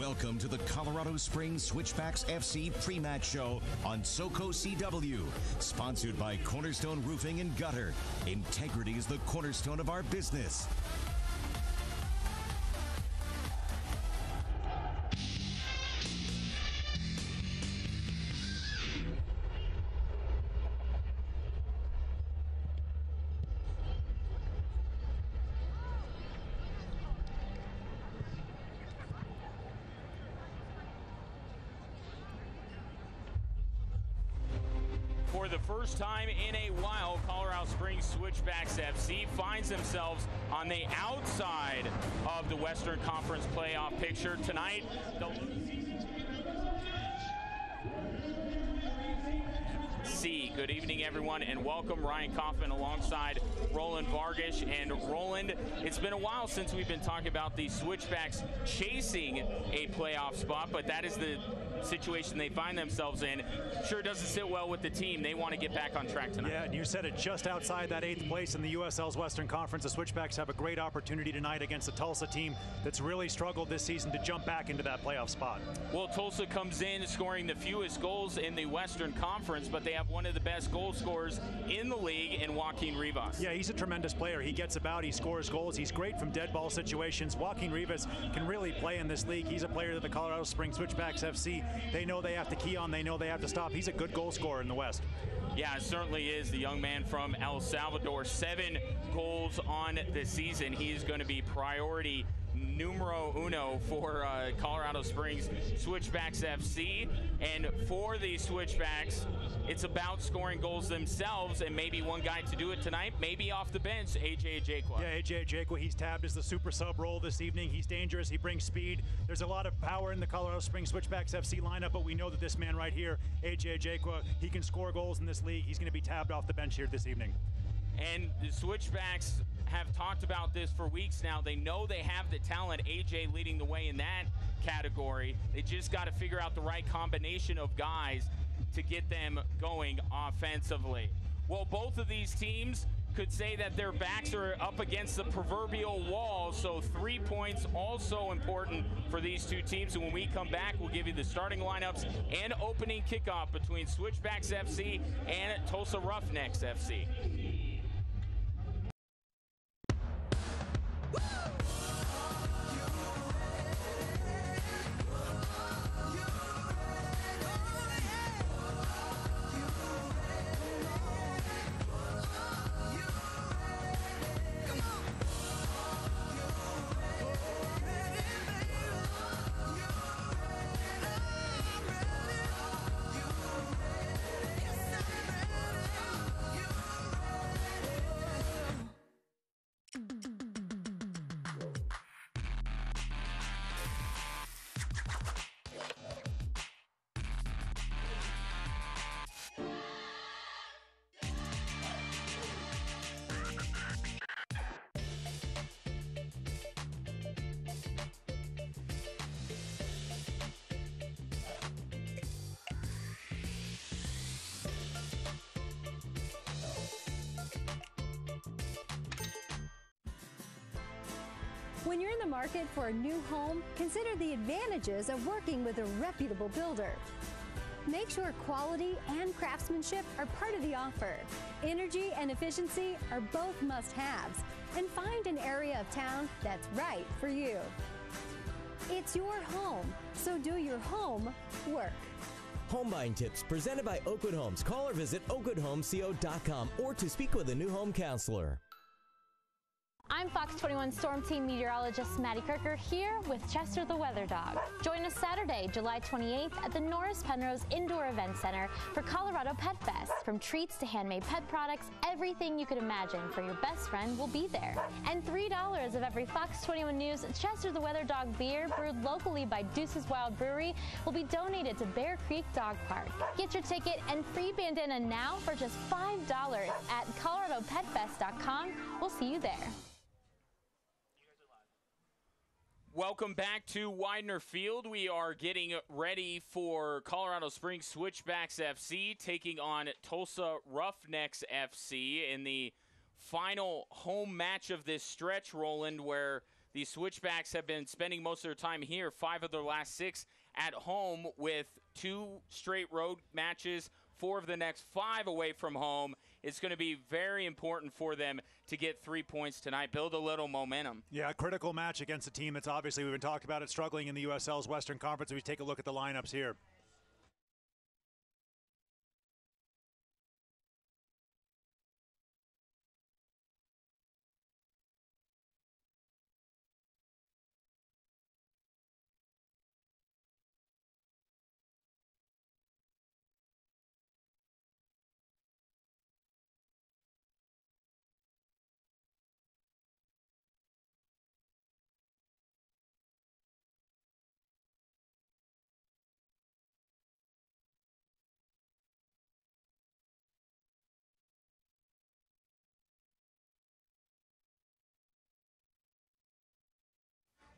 Welcome to the Colorado Springs Switchbacks FC pre-match show on SoCo CW. Sponsored by Cornerstone Roofing and Gutter. Integrity is the cornerstone of our business. For the first time in a while, Colorado Springs Switchbacks FC finds themselves on the outside of the Western Conference playoff picture tonight. Good evening, everyone, and welcome. Ryan Kaufman alongside Roland Vargas. And Roland, it's been a while since we've been talking about the Switchbacks chasing a playoff spot, but that is the situation they find themselves in. Sure doesn't sit well with the team. They want to get back on track tonight. Yeah, and you said it, just outside that 8th place in the USL's Western Conference. The Switchbacks have a great opportunity tonight against the Tulsa team that's really struggled this season to jump back into that playoff spot. Well, Tulsa comes in scoring the fewest goals in the Western Conference, but they have one of the best goal scorers in the league in Joaquin Rivas. Yeah, he's a tremendous player. He gets about, he scores goals. He's great from dead ball situations. Joaquin Rivas can really play in this league. He's a player that the Colorado Springs Switchbacks FC, they know they have to key on, they know they have to stop. He's a good goal scorer in the West. Yeah, it certainly is. The young man from El Salvador, 7 goals on the season. He is going to be priority numero uno for Colorado Springs Switchbacks FC. And for the Switchbacks, it's about scoring goals themselves, and maybe one guy to do it tonight, maybe off the bench, AJ Ajekwa. Yeah, AJ Ajekwa, he's tabbed as the super sub role this evening. He's dangerous, he brings speed. There's a lot of power in the Colorado Springs Switchbacks FC lineup, but we know that this man right here, AJ Ajekwa, he can score goals in this league. He's going to be tabbed off the bench here this evening. And the Switchbacks have talked about this for weeks now. They know they have the talent, AJ leading the way in that category. They just got to figure out the right combination of guys to get them going offensively. Well, both of these teams could say that their backs are up against the proverbial wall, so 3 points also important for these two teams. And when we come back, we'll give you the starting lineups and opening kickoff between Switchbacks FC and Tulsa Roughnecks FC. When you're in the market for a new home, consider the advantages of working with a reputable builder. Make sure quality and craftsmanship are part of the offer. Energy and efficiency are both must-haves. And find an area of town that's right for you. It's your home, so do your home work. Home buying tips presented by Oakwood Homes. Call or visit oakwoodhomesco.com or to speak with a new home counselor. I'm Fox 21 Storm Team meteorologist Maddie Kirker here with Chester the Weather Dog. Join us Saturday, July 28th at the Norris Penrose Indoor Event Center for Colorado Pet Fest. From treats to handmade pet products, everything you could imagine for your best friend will be there. And $3 of every Fox 21 News Chester the Weather Dog beer brewed locally by Deuce's Wild Brewery will be donated to Bear Creek Dog Park. Get your ticket and free bandana now for just $5 at coloradopetfest.com. We'll see you there. Welcome back to Widener Field. We are getting ready for Colorado Springs Switchbacks FC taking on Tulsa Roughnecks FC in the final home match of this stretch, Roland, where The Switchbacks have been spending most of their time here, 5 of their last 6 at home, with 2 straight road matches, 4 of the next 5 away from home. It's going to be very important for them to get 3 points tonight, build a little momentum. Yeah, critical match against a team that's obviously, we've been talking about it, struggling in the USL's Western Conference. We take a look at the lineups here.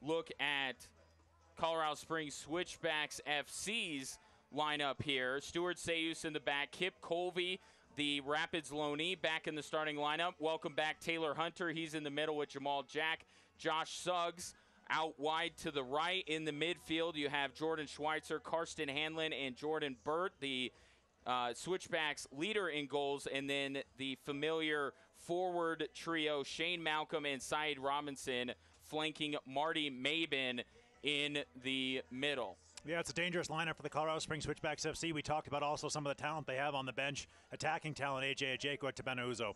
Look at Colorado Springs Switchbacks FC's lineup here. Stuart Sayus in the back, Kip Colby, the Rapids loanee, back in the starting lineup. Welcome back Taylor Hunter. He's in the middle with Jamal Jack. Josh Suggs out wide to the right. In the midfield, you have Jordan Schweitzer, Karsten Hanlon, and Jordan Burt, the Switchbacks leader in goals, and then the familiar forward trio, Shane Malcolm and Syed Robinson, flanking Marty Mabin in the middle. Yeah, it's a dangerous lineup for the Colorado Springs Switchbacks FC. We talked about also some of the talent they have on the bench, attacking talent, AJ Ajayko, Tabena Uzo.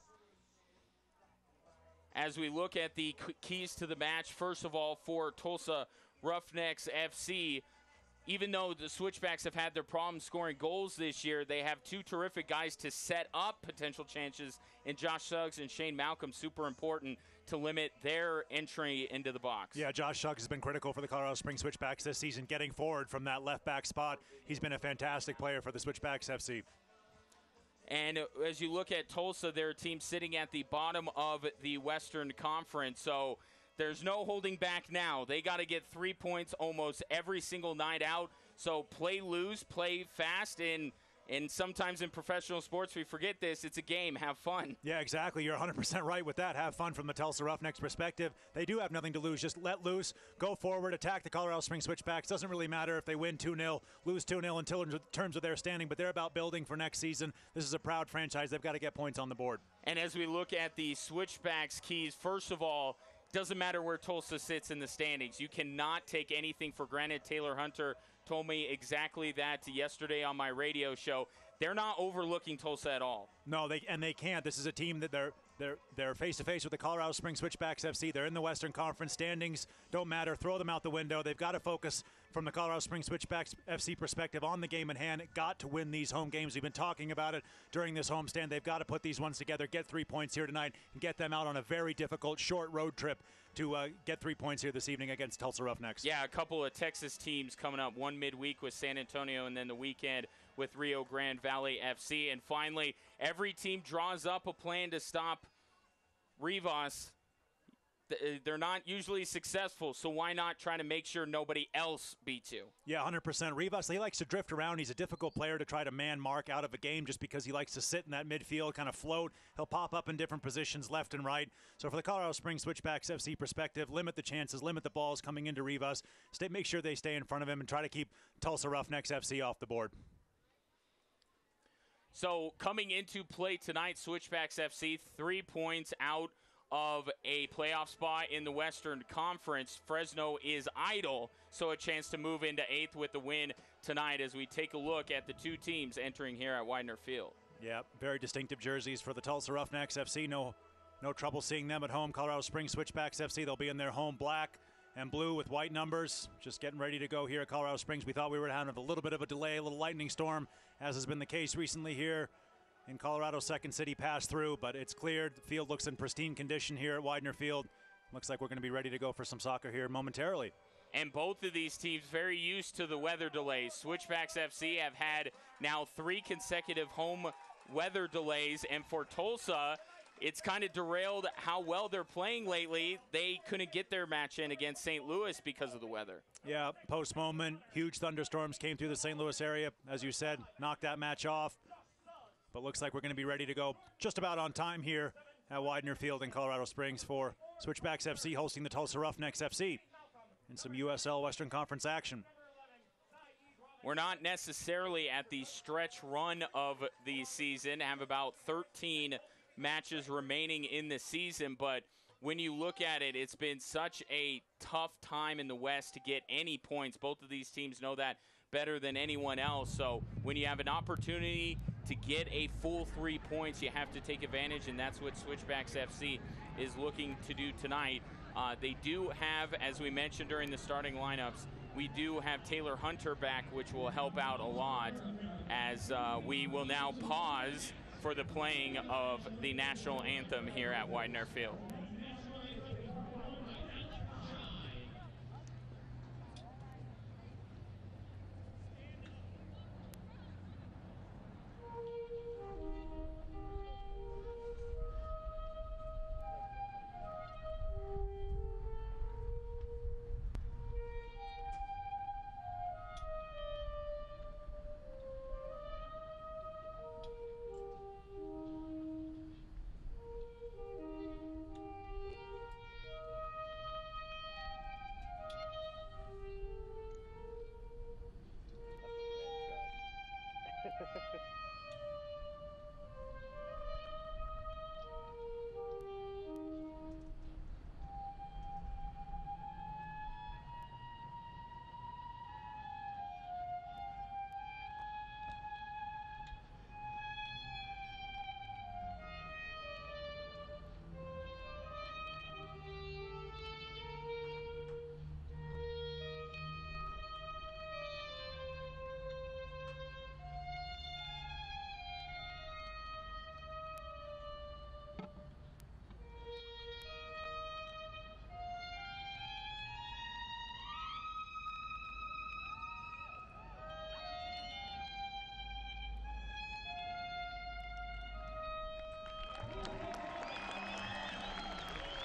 As we look at the keys to the match, first of all, for Tulsa Roughnecks FC, even though the Switchbacks have had their problems scoring goals this year, they have 2 terrific guys to set up potential chances in Josh Suggs and Shane Malcolm. Super important to limit their entry into the box. Yeah, Josh Suggs has been critical for the Colorado Springs Switchbacks this season, getting forward from that left back spot. He's been a fantastic player for the Switchbacks FC. And as you look at Tulsa, they're a team sitting at the bottom of the Western Conference, so there's no holding back now. They got to get 3 points almost every single night out. So play loose, play fast, and sometimes in professional sports we forget this. It's a game. Have fun. Yeah, exactly. You're 100% right with that. Have fun from the Tulsa Roughnecks perspective. They do have nothing to lose. Just let loose, go forward, attack the Colorado Springs Switchbacks. Doesn't really matter if they win 2-0, lose 2-0 until in terms of their standing, but they're about building for next season. This is a proud franchise. They've got to get points on the board. And as we look at the Switchbacks keys, first of all, doesn't matter where Tulsa sits in the standings. You cannot take anything for granted. Taylor Hunter told me exactly that yesterday on my radio show. They're not overlooking Tulsa at all. No, they can't. This is a team that they're face-to-face with the Colorado Springs Switchbacks FC. They're in the Western Conference. Standings don't matter. Throw them out the window. They've got to focus from the Colorado Springs Switchbacks FC perspective on the game at hand. Got to win these home games. We've been talking about it during this homestand. They've got to put these ones together, get 3 points here tonight, and get them out on a very difficult short road trip to get 3 points here this evening against Tulsa Roughnecks. Yeah, a couple of Texas teams coming up. One midweek with San Antonio, and then the weekend with Rio Grande Valley FC. And finally, every team draws up a plan to stop Rivas. They're not usually successful, so why not try to make sure nobody else beats you? Yeah, 100%. Rivas, he likes to drift around. He's a difficult player to try to man mark out of a game just because he likes to sit in that midfield, kind of float. He'll pop up in different positions left and right. So for the Colorado Springs Switchbacks FC perspective, limit the chances, limit the balls coming into Rivas. Make sure they stay in front of him and try to keep Tulsa Roughnecks FC off the board. So coming into play tonight, Switchbacks FC 3 points out of a playoff spot in the Western Conference. Fresno is idle, so a chance to move into 8th with the win tonight as we take a look at the 2 teams entering here at Widener Field. Yeah, very distinctive jerseys for the Tulsa Roughnecks FC. No trouble seeing them at home. Colorado Springs Switchbacks FC, they'll be in their home black and blue with white numbers. Just getting ready to go here at Colorado Springs. We thought we were having a little bit of a delay, a little lightning storm, as has been the case recently here in Colorado. Second City passed through, but it's cleared. The field looks in pristine condition here at Widener Field. Looks like we're going to be ready to go for some soccer here momentarily. And both of these teams very used to the weather delays. Switchbacks FC have had now 3 consecutive home weather delays, and for Tulsa, it's kind of derailed how well they're playing lately. They couldn't get their match in against St. Louis because of the weather. Yeah, post-moment, huge thunderstorms came through the St. Louis area. As you said, knocked that match off. But looks like we're going to be ready to go just about on time here at Widener Field in Colorado Springs for Switchbacks FC hosting the Tulsa Roughnecks FC in some USL Western Conference action. We're not necessarily at the stretch run of the season, have about 13 matches remaining in the season, but when you look at it, it's been such a tough time in the West to get any points. Both of these teams know that better than anyone else. So when you have an opportunity to get a full 3 points, you have to take advantage, and that's what Switchbacks FC is looking to do tonight. They do have, as we mentioned during the starting lineups, we do have Taylor Hunter back, which will help out a lot, as we will now pause for the playing of the national anthem here at Widener Field.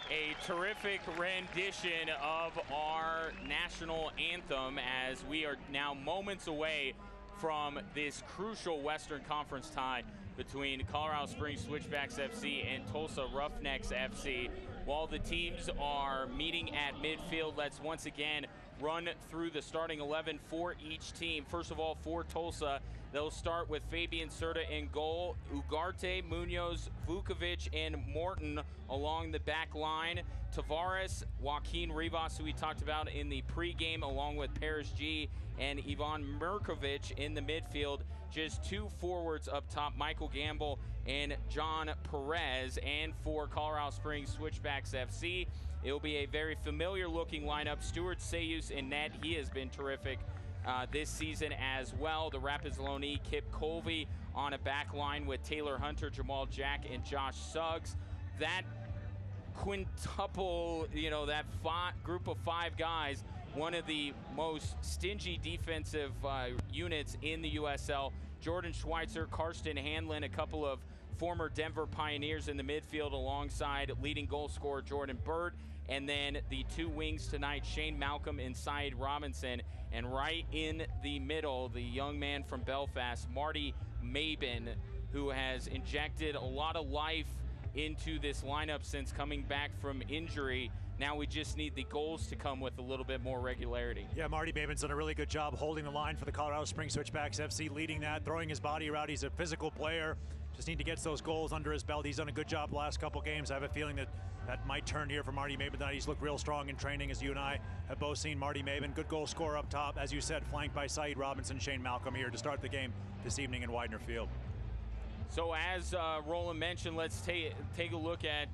A terrific rendition of our national anthem, as we are now moments away from this crucial Western Conference tie between Colorado Springs Switchbacks FC and Tulsa Roughnecks FC. While the teams are meeting at midfield, let's once again run through the starting 11 for each team. First of all, for Tulsa, they'll start with Fabian Serta in goal, Ugarte, Munoz, Vukovic, and Morton along the back line. Tavares, Joaquin Rivas, who we talked about in the pregame, along with Paris G and Ivan Mirkovic in the midfield. Just two forwards up top, Michael Gamble and John Perez. And for Colorado Springs Switchbacks FC, it will be a very familiar-looking lineup. Stuart Sayus in net. He has been terrific this season as well. The Rapids loanee, Kip Colvey, on a back line with Taylor Hunter, Jamal Jack, and Josh Suggs. That quintuple, that group of five guys, one of the most stingy defensive units in the USL. Jordan Schweitzer, Karsten Hanlon, a couple of former Denver Pioneers in the midfield alongside leading goal scorer Jordan Bird. And then the two wings tonight, Shane Malcolm and Syed Robinson. And right in the middle, the young man from Belfast, Marty Mabin, who has injected a lot of life into this lineup since coming back from injury. Now we just need the goals to come with a little bit more regularity. Yeah, Marty Mabin's done a really good job holding the line for the Colorado Springs Switchbacks FC, leading that, throwing his body around. He's a physical player. Just need to get those goals under his belt. He's done a good job the last couple games. I have a feeling that might turn here for Marty Mabin tonight. He's looked real strong in training, as you and I have both seen. Marty Mabin, good goal scorer up top. As you said, flanked by Syed Robinson, Shane Malcolm here to start the game this evening in Widener Field. So as Roland mentioned, let's take a look at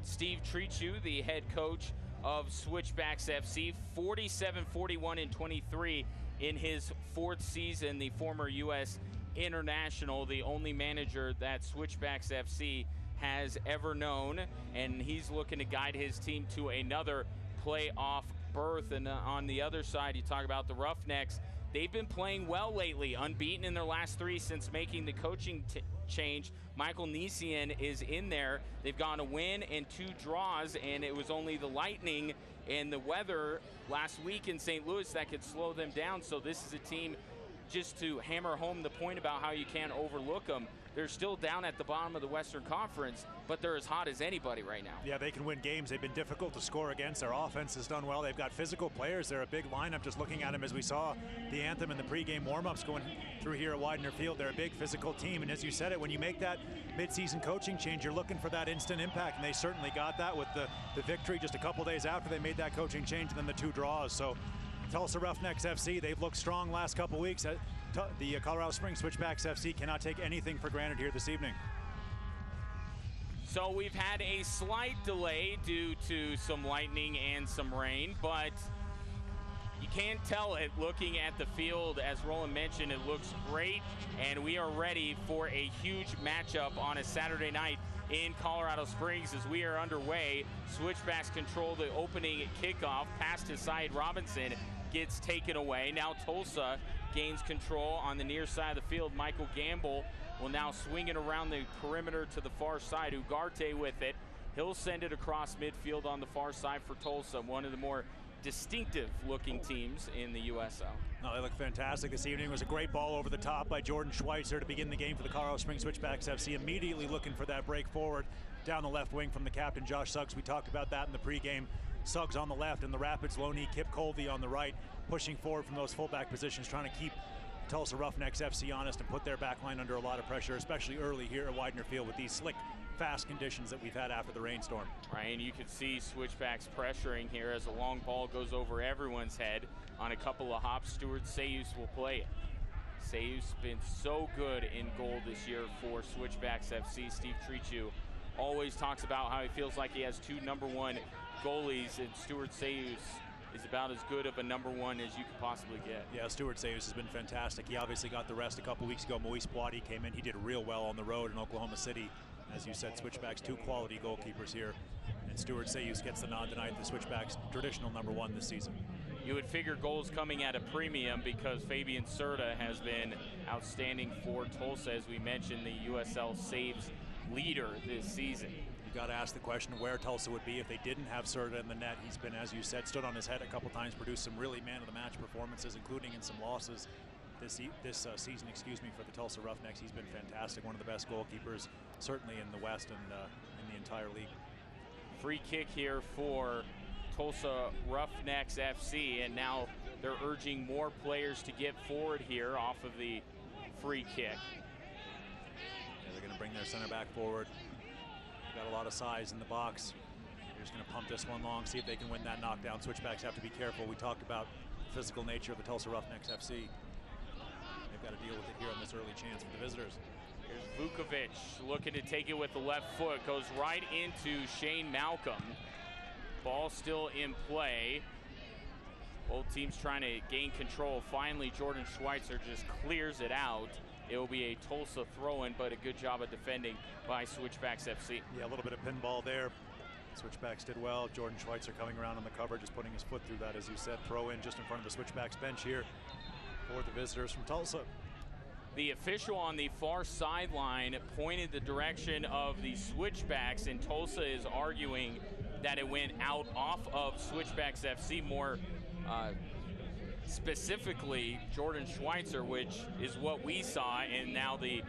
Steve Treachu, the head coach of Switchbacks FC. 47, 41, and 23 in his fourth season. The former U.S. international, the only manager that Switchbacks FC has ever known, and he's looking to guide his team to another playoff berth. And on the other side, you talk about the Roughnecks. They've been playing well lately, unbeaten in their last three since making the coaching change. Michael Nisian is in there. They've gone a win and two draws, and it was only the lightning and the weather last week in St. Louis that could slow them down. So this is a team just to hammer home the point about how you can't overlook them, they're still down at the bottom of the Western Conference, but they're as hot as anybody right now. Yeah, they can win games. They've been difficult to score against. Their offense has done well. They've got physical players. They're a big lineup. Just looking at them as we saw the anthem and the pregame warm-ups going through here at Widener Field, they're a big physical team. And as you said it, when you make that midseason coaching change, you're looking for that instant impact, and they certainly got that with the victory just a couple days after they made that coaching change and then the 2 draws. So Tulsa Roughnecks FC, they've looked strong last couple weeks. The Colorado Springs Switchbacks FC cannot take anything for granted here this evening. So we've had a slight delay due to some lightning and some rain, but you can't tell it looking at the field. As Roland mentioned, it looks great, and we are ready for a huge matchup on a Saturday night in Colorado Springs as we are underway. Switchbacks control the opening kickoff. Pass to Syed Robinson gets taken away. Now Tulsa gains control on the near side of the field. Michael Gamble will now swing it around the perimeter to the far side. Ugarte with it. He'll send it across midfield on the far side for Tulsa, one of the more distinctive looking teams in the USL. No, they look fantastic this evening. It was a great ball over the top by Jordan Schweitzer to begin the game for the Colorado Springs Switchbacks FC. Immediately looking for that break forward down the left wing from the captain, Josh Suggs. We talked about that in the pregame. Suggs on the left, and the Rapids' Loney Kip Colby on the right, pushing forward from those fullback positions, trying to keep Tulsa Roughnecks FC honest and put their back line under a lot of pressure, especially early here at Widener Field with these slick, fast conditions that we've had after the rainstorm. Right, and you can see Switchbacks pressuring here as a long ball goes over everyone's head on a couple of hops. Stuart Sayus will play it. Sayus been so good in goal this year for Switchbacks FC. Steve Trichu always talks about how he feels like he has 2 #1 goalies, and Stuart Sayus is about as good of a #1 as you could possibly get. Yeah, Stuart Sayus has been fantastic. He obviously got the rest a couple weeks ago. Moise Boiti came in. He did real well on the road in Oklahoma City. As you said, Switchbacks 2 quality goalkeepers here. And Stuart Sayus gets the nod tonight. The Switchbacks traditional #1 this season. You would figure goals coming at a premium because Fabian Serta has been outstanding for Tulsa, as we mentioned, the USL saves leader this season. You got to ask the question of where Tulsa would be if they didn't have Serta in the net. He's been, as you said, stood on his head a couple times, produced some really man-of-the-match performances, including in some losses this season, for the Tulsa Roughnecks. He's been fantastic, one of the best goalkeepers, certainly in the West and in the entire league. Free kick here for Tulsa Roughnecks FC, and now they're urging more players to get forward here off of the free kick. Yeah, they're going to bring their center back forward. Got a lot of size in the box. They're just going to pump this one long, see if they can win that knockdown. Switchbacks have to be careful. We talked about the physical nature of the Tulsa Roughnecks FC. They've got to deal with it here on this early chance for the visitors. Here's Vukovic looking to take it with the left foot. Goes right into Shane Malcolm. Ball still in play. Both teams trying to gain control. Finally, Jordan Schweitzer just clears it out. It will be a Tulsa throw-in, but a good job of defending by Switchbacks FC. Yeah, a little bit of pinball there. Switchbacks did well. Jordan Schweitzer coming around on the cover, just putting his foot through that, as you said. Throw in just in front of the Switchbacks bench here for the visitors from Tulsa. The official on the far sideline pointed the direction of the Switchbacks, and Tulsa is arguing that it went out off of Switchbacks FC, more specifically Jordan Schweitzer, which is what we saw, and now the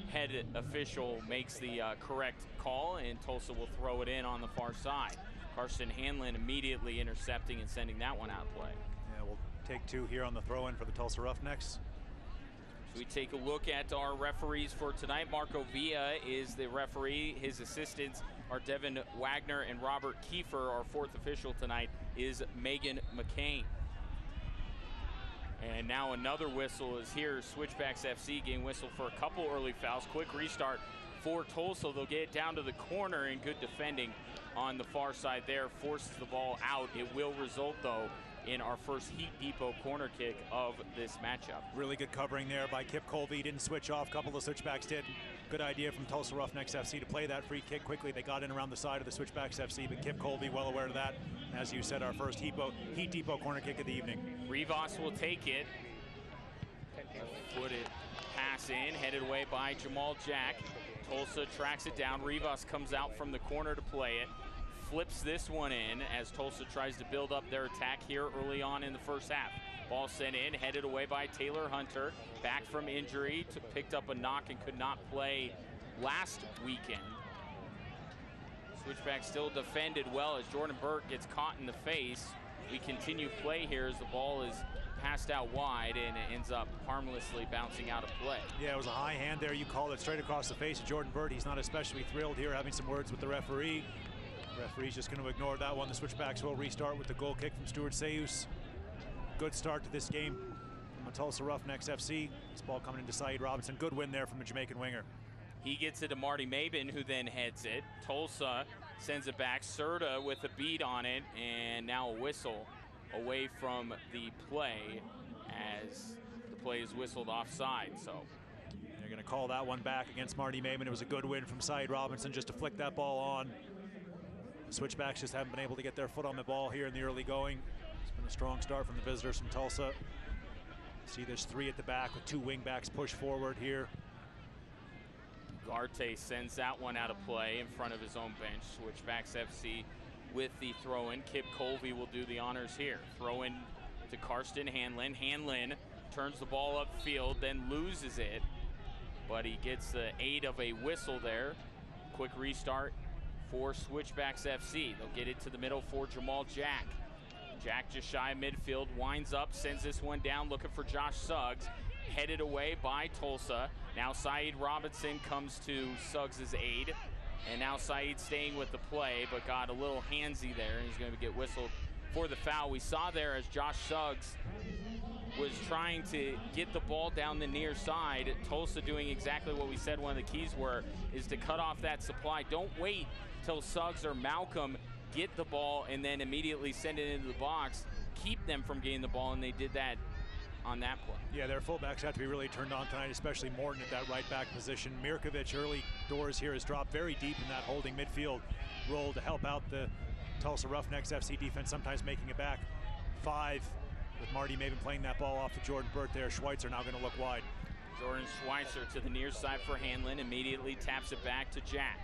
head official makes the correct call, and Tulsa will throw it in on the far side. Carson Hanlon immediately intercepting and sending that one out of play. Yeah, we'll take 2 here on the throw-in for the Tulsa Roughnecks. So we take a look at our referees for tonight. Marco Villa is the referee. His assistants are Devin Wagner and Robert Kiefer. Our 4th official tonight is Megan McCain. And now another whistle is here. Switchbacks FC getting whistle for a couple early fouls. Quick restart for Tulsa. They'll get it down to the corner, and good defending on the far side there. Forces the ball out. It will result, though, in our first Heat Depot corner kick of this matchup. Really good covering there by Kip Colby. Didn't switch off. A couple of the Switchbacks did. Good idea from Tulsa Roughnecks FC to play that free kick quickly. They got in around the side of the Switchbacks FC, but Kip Colby well aware of that. As you said, our first Heat Depot corner kick of the evening. Rivas will take it. Footed pass in, headed away by Jamal Jack. Tulsa tracks it down. Rivas comes out from the corner to play it. Flips this one in as Tulsa tries to build up their attack here early on in the first half. Ball sent in, headed away by Taylor Hunter. Back from injury, picked up a knock and could not play last weekend. Switchback still defended well as Jordan Burke gets caught in the face. We continue play here as the ball is passed out wide and it ends up harmlessly bouncing out of play. Yeah, it was a high hand there. You called it straight across the face of Jordan Burke. He's not especially thrilled here, having some words with the referee. The referee's just going to ignore that one. The Switchbacks will restart with the goal kick from Stuart Sayus. Good start to this game from Tulsa Roughnecks FC. This ball coming into Saeed Robinson. Good win there from the Jamaican winger. He gets it to Marty Mabin, who then heads it. Tulsa sends it back. Serta with a beat on it, and now a whistle away from the play as the play is whistled offside. So they're going to call that one back against Marty Mabin. It was a good win from Saeed Robinson just to flick that ball on. The Switchbacks just haven't been able to get their foot on the ball here in the early going. It's been a strong start from the visitors from Tulsa. See, there's 3 at the back with 2 wing backs push forward here. Ugarte sends that one out of play in front of his own bench. Switchbacks FC with the throw-in. Kip Colby will do the honors here. Throw-in to Karsten Hanlon. Hanlon turns the ball upfield, then loses it. But he gets the aid of a whistle there. Quick restart for Switchbacks FC. They'll get it to the middle for Jamal Jack. Jack just shy of midfield, winds up, sends this one down, looking for Josh Suggs. Headed away by Tulsa. Now Saeed Robinson comes to Suggs' aid. And now Saeed staying with the play, but got a little handsy there, and he's going to get whistled for the foul. We saw there as Josh Suggs was trying to get the ball down the near side. Tulsa doing exactly what we said one of the keys were, is to cut off that supply. Don't wait till Suggs or Malcolm get the ball and then immediately send it into the box. Keep them from getting the ball, and they did that on that play. Yeah, their fullbacks have to be really turned on tonight, especially Morton at that right back position. Mirkovic early doors here has dropped very deep in that holding midfield role to help out the Tulsa Roughnecks FC defense, sometimes making it back 5 with Marty Mabin playing that ball off to Jordan Burt there. Schweitzer now going to look wide. Jordan Schweitzer to the near side for Hanlon, immediately taps it back to Jack.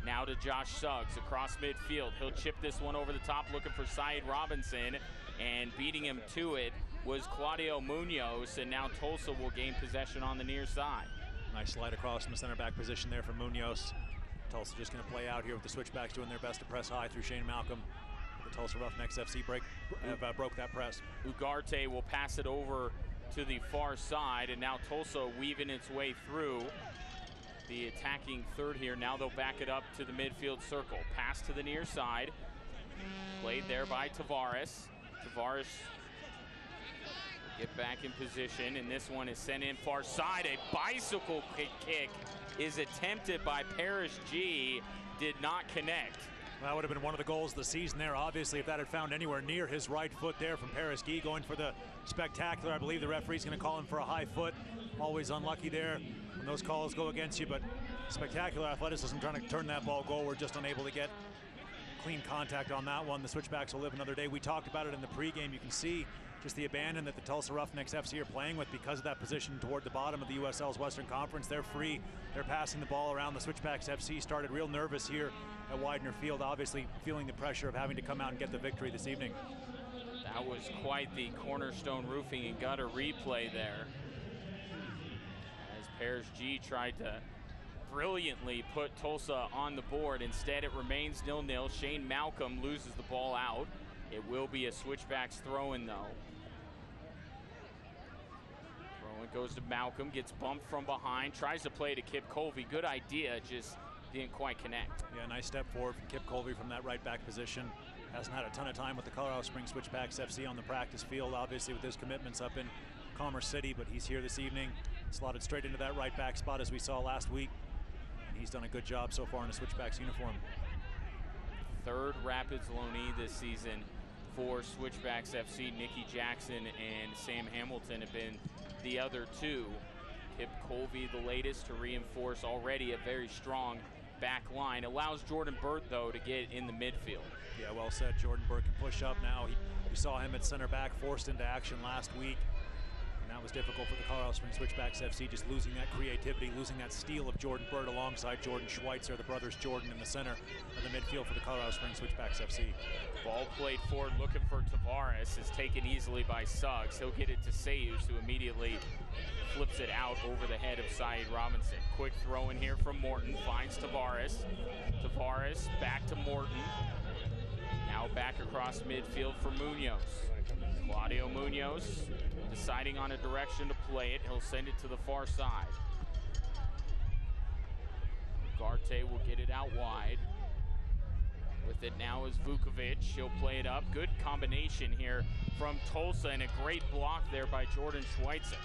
Now to Josh Suggs across midfield. He'll chip this one over the top looking for Saeed Robinson, and beating him to it was Claudio Munoz, and now Tulsa will gain possession on the near side. Nice slide across from the center back position there from Munoz. Tulsa just going to play out here with the Switchbacks doing their best to press high through Shane Malcolm. The Tulsa Roughnecks FC broke that press. Ugarte will pass it over to the far side, and now Tulsa weaving its way through the attacking third here. Now they'll back it up to the midfield circle. Pass to the near side. Played there by Tavares. Tavares get back in position, and this one is sent in far side. A bicycle kick is attempted by Parrish G. Did not connect. That would have been one of the goals of the season there. Obviously, if that had found anywhere near his right foot there from Paris Guy, going for the spectacular. I believe the referee's going to call him for a high foot. Always unlucky there when those calls go against you, but spectacular athleticism trying to turn that ball goal. We're just unable to get clean contact on that one. The Switchbacks will live another day. We talked about it in the pregame. You can see just the abandon that the Tulsa Roughnecks FC are playing with because of that position toward the bottom of the USL's Western Conference. They're free. They're passing the ball around. The Switchbacks FC started real nervous here at Widener Field, obviously feeling the pressure of having to come out and get the victory this evening. That was quite the Cornerstone Roofing and Gutter replay there, as Parrish G tried to brilliantly put Tulsa on the board. Instead, it remains 0-0. Shane Malcolm loses the ball out. It will be a Switchbacks throw-in, though. Throw-in goes to Malcolm, gets bumped from behind, tries to play to Kip Colby. Good idea, just didn't quite connect. Yeah, nice step forward from Kip Colby from that right back position. Hasn't had a ton of time with the Colorado Springs Switchbacks FC on the practice field, obviously with his commitments up in Commerce City, but he's here this evening, slotted straight into that right back spot as we saw last week. And he's done a good job so far in a Switchbacks uniform. Third Rapids loanee this season for Switchbacks FC. Nicky Jackson and Sam Hamilton have been the other two. Kip Colby the latest to reinforce already a very strong back line. Allows Jordan Burt, though, to get in the midfield. Yeah, well said. Jordan Burt can push up now. We saw him at center back, forced into action last week. Now That was difficult for the Colorado Springs Switchbacks FC, just losing that creativity, losing that steal of Jordan Bird alongside Jordan Schweitzer, the brothers Jordan in the center of the midfield for the Colorado Springs Switchbacks FC. Ball played forward, looking for Tavares, is taken easily by Suggs. He'll get it to Sayus, who immediately flips it out over the head of Saeed Robinson. Quick throw in here from Morton, finds Tavares. Tavares back to Morton. Now back across midfield for Munoz. Claudio Munoz deciding on a direction to play it. He'll send it to the far side. Ugarte will get it out wide. With it now is Vukovic. He'll play it up. Good combination here from Tulsa, and a great block there by Jordan Schweitzer.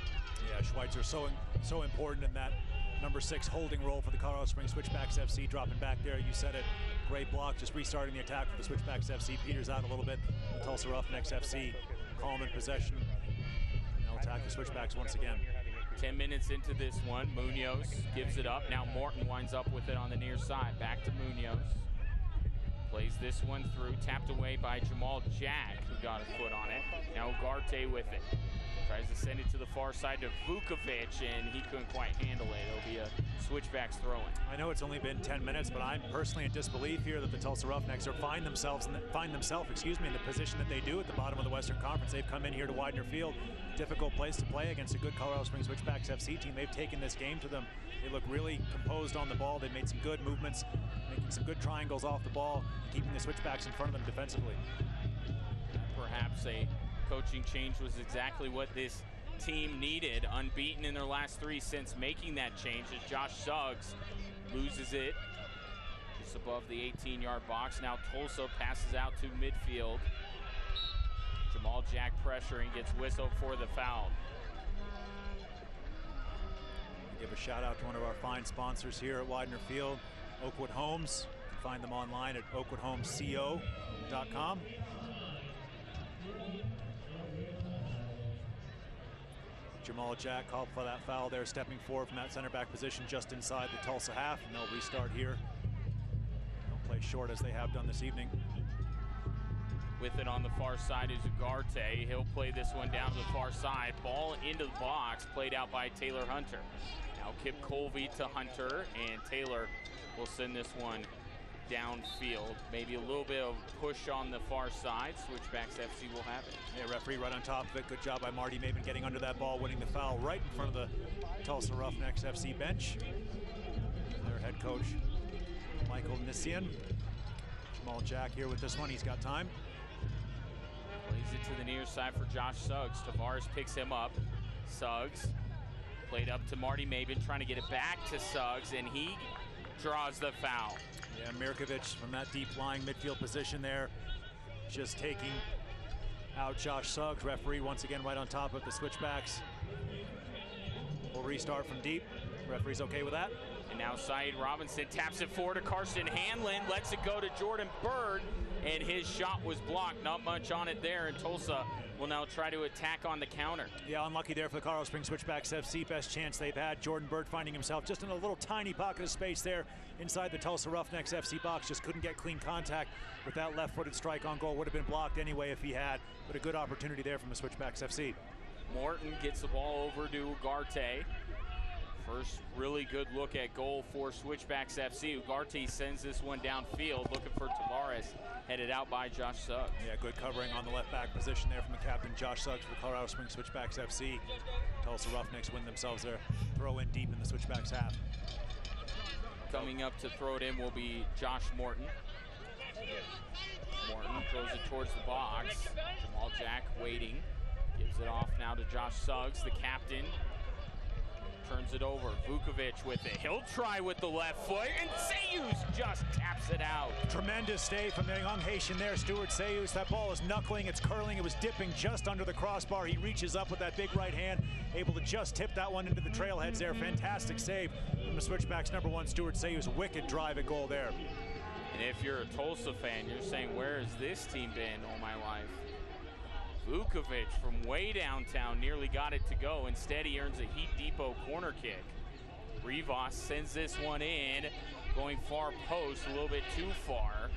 Yeah, Schweitzer so important in that number 6 holding role for the Colorado Springs Switchbacks FC, dropping back there. You said it, great block, just restarting the attack for the Switchbacks FC. Peters out a little bit. The Tulsa Roughnecks FC calm in possession. They'll attack the Switchbacks once again. 10 minutes into this one, Munoz gives it up. Now Morton winds up with it on the near side. Back to Munoz. Plays this one through, tapped away by Jamal Jack, who got a foot on it. Now Ugarte with it. Tries to send it to the far side to Vukovic, and he couldn't quite handle it. It'll be a Switchbacks throw-in. I know it's only been 10 minutes, but I'm personally in disbelief here that the Tulsa Roughnecks find themselves in the position that they do at the bottom of the Western Conference. They've come in here to widen their field. Difficult place to play against a good Colorado Springs Switchbacks FC team. They've taken this game to them. They look really composed on the ball. They've made some good movements, making some good triangles off the ball, keeping the Switchbacks in front of them defensively. Perhaps a coaching change was exactly what this team needed. Unbeaten in their last 3 since making that change, as Josh Suggs loses it just above the 18-yard box. Now Tulsa passes out to midfield. Jamal Jack pressuring, gets whistled for the foul. Give a shout out to one of our fine sponsors here at Widener Field, Oakwood Homes. You can find them online at oakwoodhomesco.com. Jamal Jack called for that foul there, stepping forward from that center back position just inside the Tulsa half, and they'll restart here. They'll play short as they have done this evening. With it on the far side is Ugarte. He'll play this one down to the far side. Ball into the box, played out by Taylor Hunter. Now Kip Colby to Hunter, and Taylor will send this one downfield. Maybe a little bit of push on the far side. Switchbacks FC will have it. Yeah, referee right on top of it. Good job by Marty Maven getting under that ball, winning the foul right in front of the Tulsa Roughnecks FC bench. Their head coach, Michael Nissian. Jamal Jack here with this one. He's got time. Plays it to the near side for Josh Suggs. Tavares picks him up. Suggs played up to Marty Maven, trying to get it back to Suggs, and he draws the foul. Yeah, Mirkovic from that deep lying midfield position there, just taking out Josh Suggs. Referee once again right on top of the Switchbacks. We'll restart from deep. Referee's okay with that. And now Saeed Robinson taps it forward to Carson Hanlon, lets it go to Jordan Bird, and his shot was blocked. Not much on it there, and Tulsa will now try to attack on the counter. Yeah, unlucky there for the Colorado Springs Switchbacks FC. Best chance they've had. Jordan Bird finding himself just in a little tiny pocket of space there inside the Tulsa Roughnecks FC box. Just couldn't get clean contact with that left-footed strike on goal. Would have been blocked anyway if he had, but a good opportunity there from the Switchbacks FC. Morton gets the ball over to Ugarte. First really good look at goal for Switchbacks FC. Ugarte sends this one downfield, looking for Tavares, headed out by Josh Suggs. Yeah, good covering on the left back position there from the captain, Josh Suggs, for the Colorado Springs Switchbacks FC. Tulsa Roughnecks win themselves their throw in deep in the Switchbacks half. Coming up to throw it in will be Josh Morton. Morton throws it towards the box. Jamal Jack waiting. Gives it off now to Josh Suggs, the captain. Turns it over. Vukovic with it. He'll try with the left foot, and Sayus just taps it out. Tremendous save from the young Haitian there, Stuart Sayus. That ball is knuckling, it's curling, it was dipping just under the crossbar. He reaches up with that big right hand, able to just tip that one into the trailheads there. Fantastic save from the Switchbacks #1, Stuart Sayus. Wicked drive at goal there. And if you're a Tulsa fan, you're saying, where has this team been all my life? Vukovic from way downtown nearly got it to go. Instead, he earns a Heat Depot corner kick. Rivas sends this one in, going far post, a little bit too far.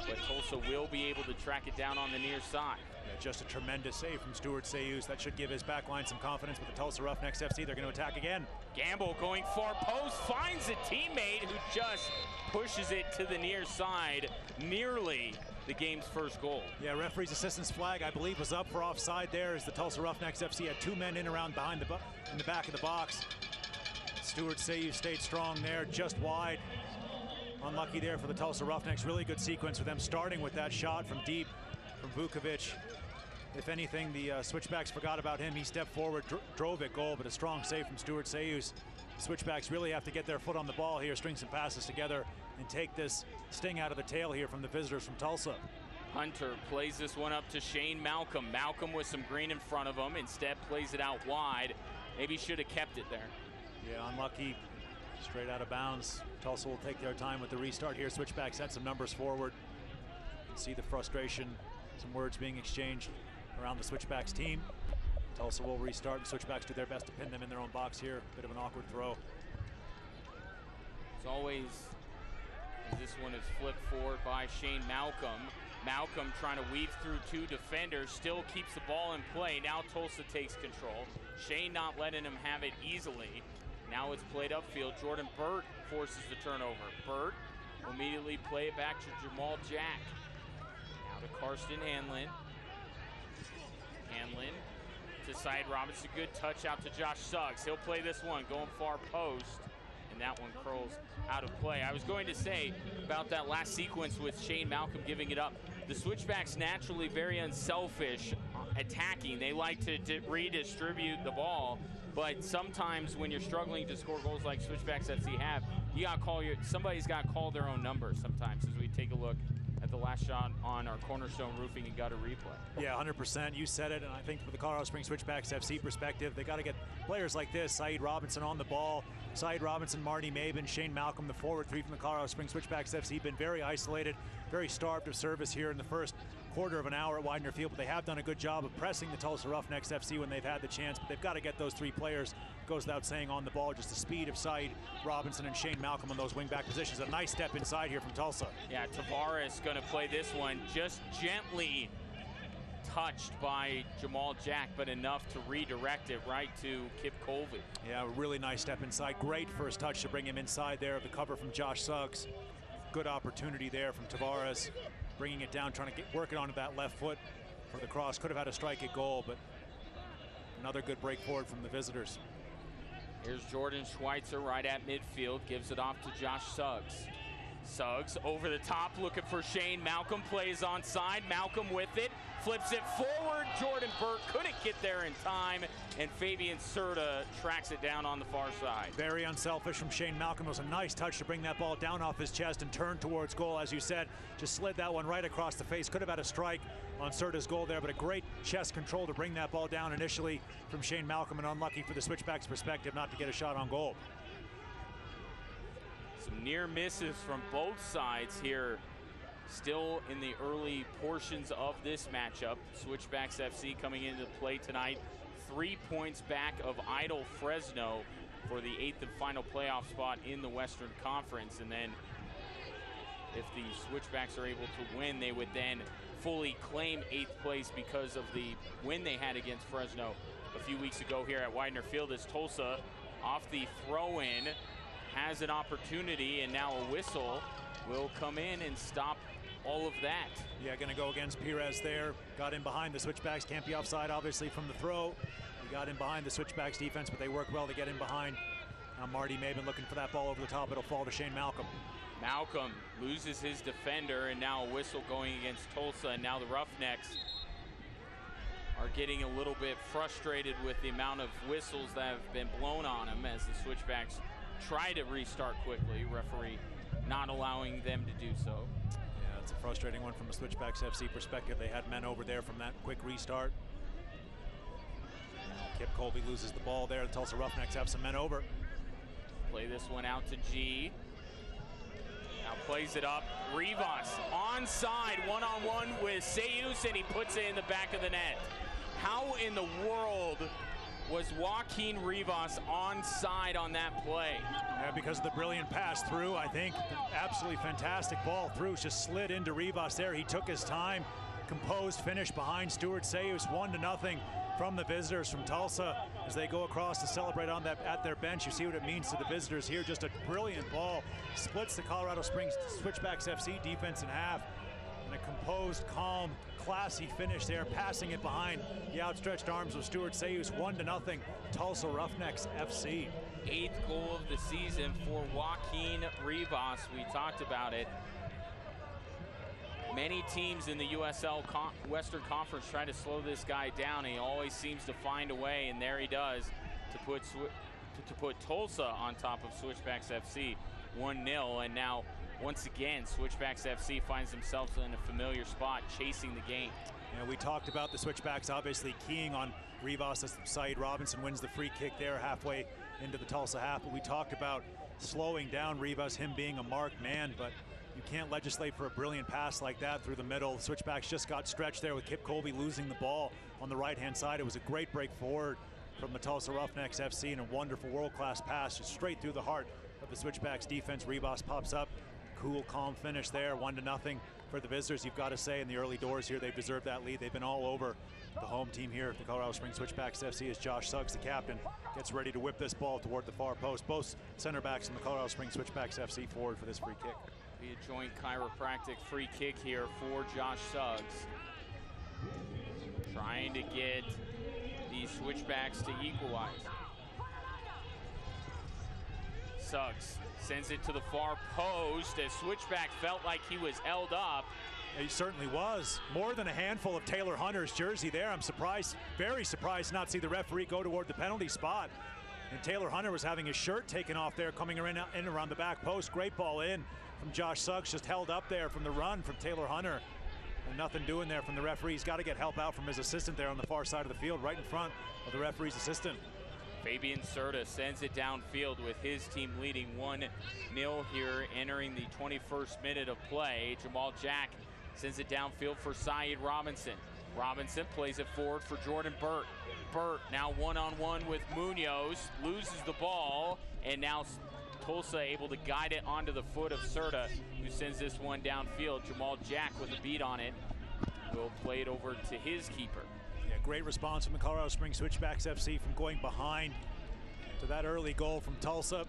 But Tulsa will be able to track it down on the near side. Yeah, just a tremendous save from Stuart Sayus. That should give his back line some confidence with the Tulsa Roughnecks FC. They're going to attack again. Gamble going far post, finds a teammate who just pushes it to the near side, nearly the game's first goal. Yeah, referee's assistance flag, I believe, was up for offside there as the Tulsa Roughnecks FC had 2 men in around behind in the back of the box. Stuart Sayus stayed strong there, just wide. Unlucky there for the Tulsa Roughnecks. Really good sequence for them, starting with that shot from deep from Vukovic. If anything, the Switchbacks forgot about him. He stepped forward, drove it goal, but a strong save from Stuart Sayus. Switchbacks really have to get their foot on the ball here, string some passes together, and take this sting out of the tail here from the visitors from Tulsa. Hunter plays this one up to Shane Malcolm. Malcolm with some green in front of him. Instead plays it out wide. Maybe should have kept it there. Yeah, unlucky. Straight out of bounds. Tulsa will take their time with the restart here. Switchbacks had some numbers forward. You can see the frustration, some words being exchanged around the Switchbacks team. Tulsa will restart, and Switchbacks do their best to pin them in their own box here. Bit of an awkward throw. As always, this one is flipped forward by Shane Malcolm. Malcolm trying to weave through 2 defenders, still keeps the ball in play. Now Tulsa takes control. Shane not letting him have it easily. Now it's played upfield. Jordan Burt forces the turnover. Burt will immediately play it back to Jamal Jack. Now to Karsten Hanlon. Hanlon to Syed Robinson. Good touch out to Josh Suggs. He'll play this one going far post, and that one curls out of play. I was going to say about that last sequence with Shane Malcolm giving it up. The Switchbacks naturally very unselfish attacking. They like to redistribute the ball, but sometimes when you're struggling to score goals like Switchbacks FC have, you got to call somebody's got to call their own number sometimes, as we take a look at the last shot on our Cornerstone Roofing and Gutter replay. Yeah, 100%. You said it, and I think from the Colorado Springs Switchbacks FC perspective, they got to get players like this, Syed Robinson on the ball. Syed Robinson, Marty Mabin, Shane Malcolm, the forward 3 from the Colorado Springs Switchbacks FC, been very isolated, very starved of service here in the first quarter of an hour at Widener Field, but they have done a good job of pressing the Tulsa Roughnecks FC when they've had the chance, but they've got to get those 3 players, goes without saying, on the ball. Just the speed of Syed Robinson and Shane Malcolm on those wing-back positions. A nice step inside here from Tulsa. Yeah, Tavares going to play this one, just gently touched by Jamal Jack, but enough to redirect it right to Kip Colby. Yeah, a really nice step inside. Great first touch to bring him inside there of the cover from Josh Suggs. Good opportunity there from Tavares, bringing it down, trying to work it onto that left foot for the cross. Could have had a strike at goal, but another good break forward from the visitors. Here's Jordan Schweitzer right at midfield, gives it off to Josh Suggs. Suggs over the top, looking for Shane Malcolm, plays onside. Malcolm with it, flips it forward. Jordan Burt couldn't get there in time, and Fabian Serta tracks it down on the far side. Very unselfish from Shane Malcolm. It was a nice touch to bring that ball down off his chest and turn towards goal. As you said, just slid that one right across the face. Could have had a strike on Serta's goal there, but a great chest control to bring that ball down initially from Shane Malcolm, and unlucky for the Switchbacks' perspective not to get a shot on goal. Some near misses from both sides here, still in the early portions of this matchup. Switchbacks FC coming into play tonight, 3 points back of Idle Fresno for the 8th and final playoff spot in the Western Conference. And then if the Switchbacks are able to win, they would then fully claim 8th place because of the win they had against Fresno a few weeks ago here at Widener Field, as Tulsa off the throw-in has an opportunity, and now a whistle will come in and stop all of that. Yeah, going to go against Perez there. Got in behind the Switchbacks. Can't be offside, obviously, from the throw. He got in behind the Switchbacks defense, but they work well to get in behind. Now Marty Mabin looking for that ball over the top. It'll fall to Shane Malcolm. Malcolm loses his defender, and now a whistle going against Tulsa, and now the Roughnecks are getting a little bit frustrated with the amount of whistles that have been blown on them as the Switchbacks try to restart quickly. Referee not allowing them to do so. Yeah, it's a frustrating one from a Switchbacks FC perspective. They had men over there from that quick restart. Kip Colby loses the ball there. The Tulsa Roughnecks have some men over. Play this one out to G. Now plays it up. Rivas onside, one-on-one with Sayus, and he puts it in the back of the net. How in the world was Joaquin Rivas onside on that play? Yeah, because of the brilliant pass through, I think. Absolutely fantastic ball through. Just slid into Rivas there. He took his time, composed finish behind Stuart Sayus, 1-0 from the visitors from Tulsa as they go across to celebrate on that at their bench. You see what it means to the visitors here. Just a brilliant ball. Splits the Colorado Springs Switchbacks FC defense in half. And a composed, calm, classy finish there, passing it behind the outstretched arms of Stuart Sayus. 1-0 Tulsa Roughnecks FC. 8th goal of the season for Joaquin Rivas. We talked about it. Many teams in the USL Western Conference try to slow this guy down. He always seems to find a way, and there he does to put Tulsa on top of Switchbacks FC 1-0. And now, once again, Switchbacks FC finds themselves in a familiar spot, chasing the game. You know, we talked about the Switchbacks obviously keying on Rivas as Saeed Robinson wins the free kick there halfway into the Tulsa half. But we talked about slowing down Rivas, him being a marked man, but you can't legislate for a brilliant pass like that through the middle. The Switchbacks just got stretched there with Kip Colby losing the ball on the right-hand side. It was a great break forward from the Tulsa Roughnecks FC and a wonderful world-class pass just straight through the heart of the Switchbacks defense. Rivas pops up. Cool, calm finish there, 1-0 for the visitors. You've got to say in the early doors here, they've deserved that lead. They've been all over the home team here, the Colorado Springs Switchbacks FC, as Josh Suggs, the captain, gets ready to whip this ball toward the far post. Both center backs in the Colorado Springs Switchbacks FC forward for this free kick. Be a joint chiropractic free kick here for Josh Suggs. Trying to get the Switchbacks to equalize. Suggs sends it to the far post as Switchback felt like he was held up. He certainly was. More than a handful of Taylor Hunter's jersey there. I'm surprised, very surprised to not see the referee go toward the penalty spot. And Taylor Hunter was having his shirt taken off there, coming in around the back post. Great ball in from Josh Suggs, just held up there from the run from Taylor Hunter. And nothing doing there from the referee. He's got to get help out from his assistant there on the far side of the field, right in front of the referee's assistant. Fabian Serta sends it downfield with his team leading 1-0 here, entering the 21st minute of play. Jamal Jack sends it downfield for Saeed Robinson. Robinson plays it forward for Jordan Burt. Burt now one-on-one with Munoz, loses the ball, and now Tulsa able to guide it onto the foot of Serta, who sends this one downfield. Jamal Jack with a beat on it will play it over to his keeper. Yeah, great response from the Colorado Springs Switchbacks FC from going behind to that early goal from Tulsa.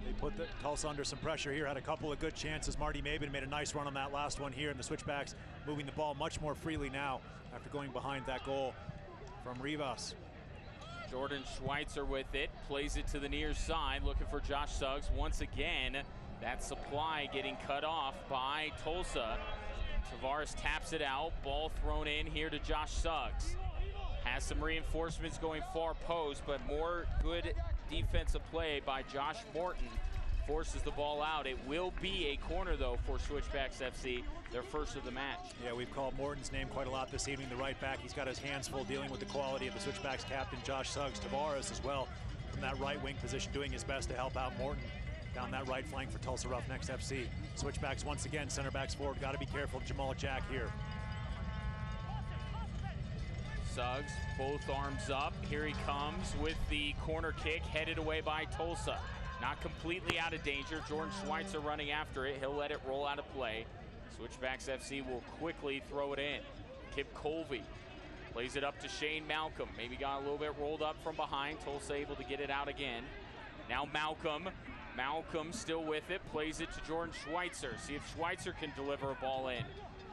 They put the Tulsa under some pressure here, had a couple of good chances. Marty Mabin made a nice run on that last one here, and the Switchbacks moving the ball much more freely now after going behind that goal from Rivas. Jordan Schweitzer with it, plays it to the near side, looking for Josh Suggs. Once again, that supply getting cut off by Tulsa. Tavares taps it out, ball thrown in here to Josh Suggs. Has some reinforcements going far post, but more good defensive play by Josh Morton forces the ball out. It will be a corner, though, for Switchbacks FC, their first of the match. Yeah, we've called Morton's name quite a lot this evening, the right back. He's got his hands full dealing with the quality of the Switchbacks captain, Josh Suggs. Tavares as well from that right wing position, doing his best to help out Morton down that right flank for Tulsa Roughnecks FC. Switchbacks once again, center backs forward. Got to be careful of Jamal Jack here. Suggs, both arms up. Here he comes with the corner kick, headed away by Tulsa. Not completely out of danger. Jordan Schweitzer running after it. He'll let it roll out of play. Switchbacks FC will quickly throw it in. Kip Colby plays it up to Shane Malcolm. Maybe got a little bit rolled up from behind. Tulsa able to get it out again. Now Malcolm. Malcolm still with it. Plays it to Jordan Schweitzer. See if Schweitzer can deliver a ball in.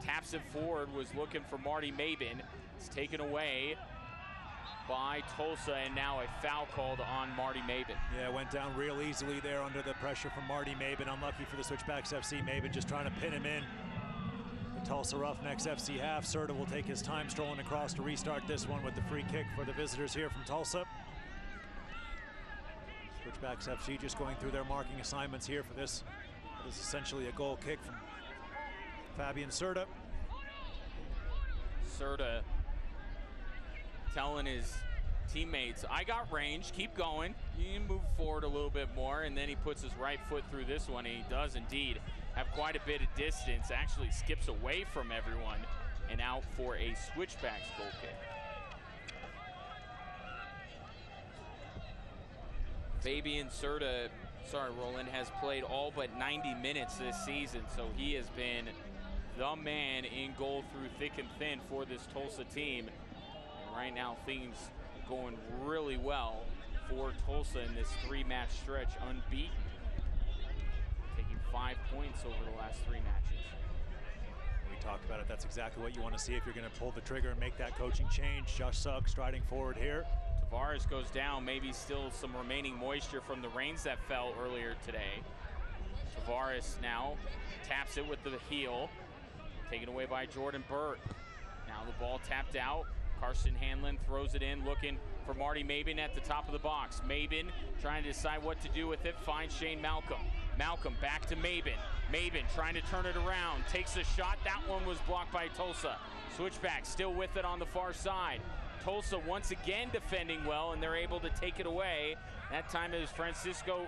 Taps it forward. Was looking for Marty Mabin. It's taken away by Tulsa, and now a foul called on Marty Mabin. Yeah, went down real easily there under the pressure from Marty Mabin. Unlucky for the Switchbacks FC. Mabin just trying to pin him in. The Tulsa Roughnecks FC half. Serta will take his time strolling across to restart this one with the free kick for the visitors here from Tulsa. Switchbacks FC just going through their marking assignments here for this. This is essentially a goal kick from Fabian Serta. Serta telling his teammates, I got range, keep going. You can move forward a little bit more, and then he puts his right foot through this one, and he does indeed have quite a bit of distance, actually skips away from everyone, and out for a Switchbacks goal kick. Fabian Serta, Roland, has played all but 90 minutes this season, so he has been the man in goal through thick and thin for this Tulsa team. And right now, things going really well for Tulsa in this 3-match stretch, unbeaten. Taking 5 points over the last 3 matches. We talked about it. That's exactly what you want to see if you're going to pull the trigger and make that coaching change. Josh Suggs striding forward here. Tavares goes down, maybe still some remaining moisture from the rains that fell earlier today. Tavares now taps it with the heel, taken away by Jordan Burt. Now the ball tapped out. Karsten Hanlon throws it in, looking for Marty Mabin at the top of the box. Mabin trying to decide what to do with it, finds Shane Malcolm. Malcolm back to Mabin. Mabin trying to turn it around, takes a shot. That one was blocked by Tulsa. Switchback still with it on the far side. Tulsa once again defending well, and they're able to take it away. That time it was Francisco